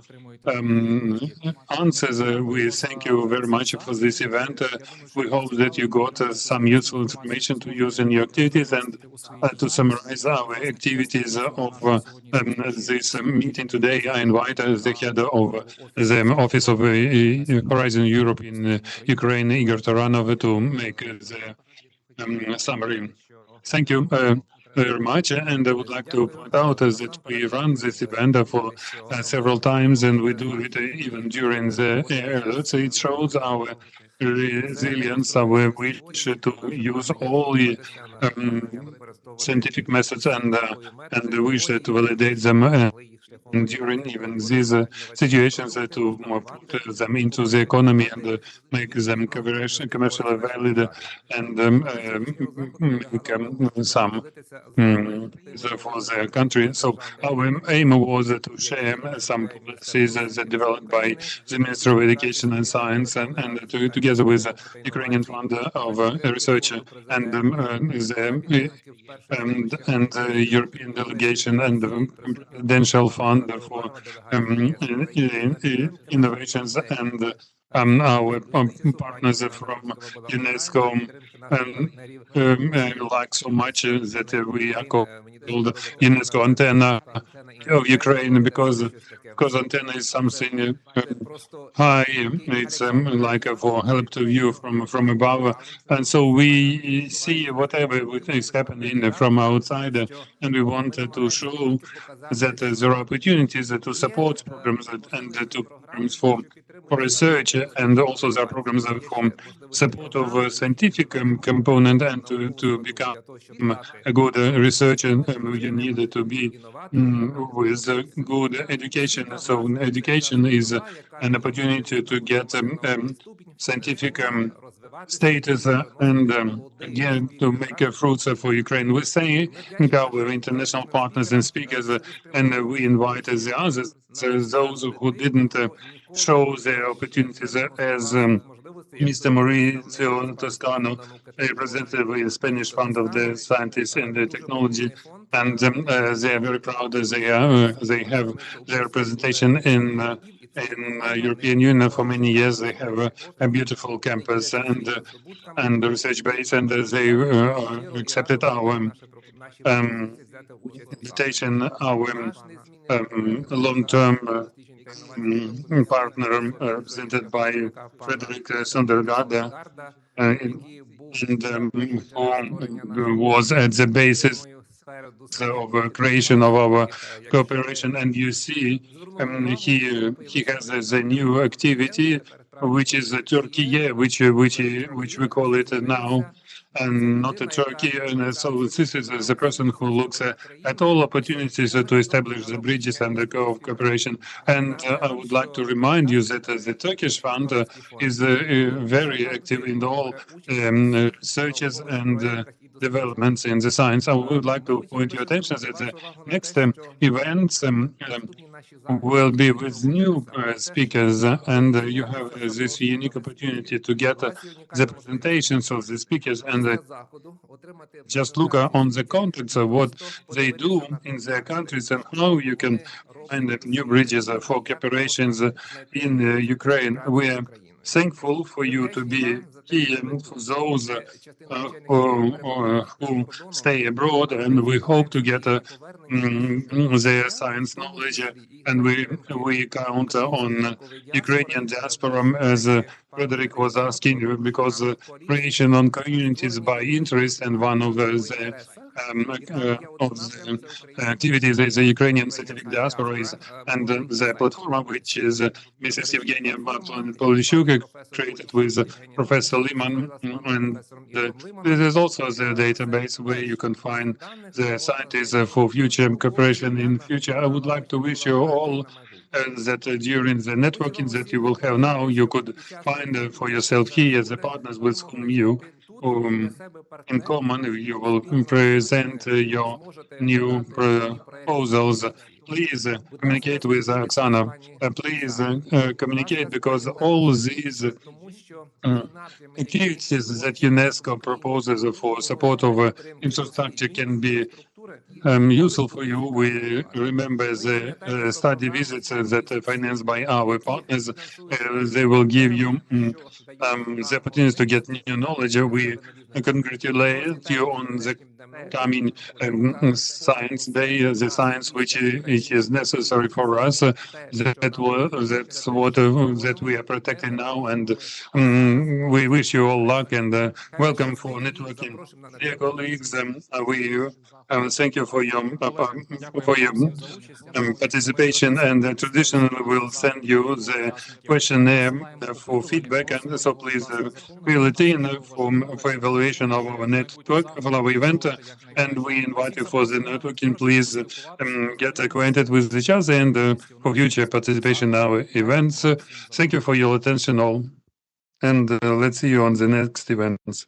answers. We thank you very much for this event. We hope that you got some useful information to use in your activities. And to summarize our activities of this meeting today, I invite the head of the Office of Horizon Europe in Ukraine, Igor TARANOV, to make the summary. Thank you very much, and I would like to point out that we run this event for several times, and we do it even during the alerts. It shows our resilience, our wish to use all the scientific methods and the wish to validate them during even these situations to put them into the economy and make them commercially valid and make some for the country. So our aim was to share some policies that developed by the Ministry of Education and Science and together with the Ukrainian Fund of Research and the European Delegation and the Presidential Fund for Innovations and our partners from UNESCO like so much that we are called UNESCO antenna of Ukraine because antenna is something high. It's like for help to view from above, and so we see whatever is happening from outside, and we want to show that there are opportunities to support programs and to programs for research, and also there are programs for support of scientific component, and to become a good researcher, you need to be with good education. So education is an opportunity to get scientific status and again to make fruits for Ukraine. We say our international partners and speakers, and we invite the others, those who didn't show their opportunities, as Mr. Maurizio TOSCANO, a representative of the Spanish Fund of the Scientists and the Technology, and they are very proud that they have their representation in European Union for many years. They have a beautiful campus and research base, and they accepted our invitation, our long-term partner represented by Frederik SONDERGAARD, who was at the basis of creation of our cooperation, and you see he has a new activity, which is Türkiye, which we call it now, and not a Turkey. And so this is the person who looks at all opportunities to establish the bridges and the cooperation. And I would like to remind you that the Turkish fund is very active in all researches and developments in the science. I would like to point your attention that the next events will be with new speakers, and you have this unique opportunity to get the presentations of the speakers and just look on the context of what they do in their countries and how you can find new bridges for cooperations in Ukraine. We are thankful for you to be here, for those who stay abroad, and we hope to get their science knowledge, and we count on Ukrainian diaspora, as Frederik was asking, because creation on communities by interest, and one of the activities is the Ukrainian scientific diaspora, and the platform which is Mrs. Evgenia Polishuk created with Professor Liman, and this is also the database where you can find the scientists for future cooperation in future. I would like to wish you all that during the networking that you will have now, you could find for yourself here the partners with whom you in common you will present your new proposals. Please communicate with Oksana. Please communicate, because all these activities that UNESCO proposes for support of infrastructure can be useful for you. We remember the study visits that are financed by our partners. They will give you the opportunity to get new knowledge. We congratulate you on the coming Science Day, the science which is necessary for us. That's what that we are protecting now, and we wish you all luck and welcome for networking. Dear colleagues, we thank you for your participation, and traditionally we'll send you the questionnaire for feedback, and so please fill it in for evaluation of our network, of our event, and we invite you for the networking. Please get acquainted with each other and for future participation in our events. Thank you for your attention all, and let's see you on the next events.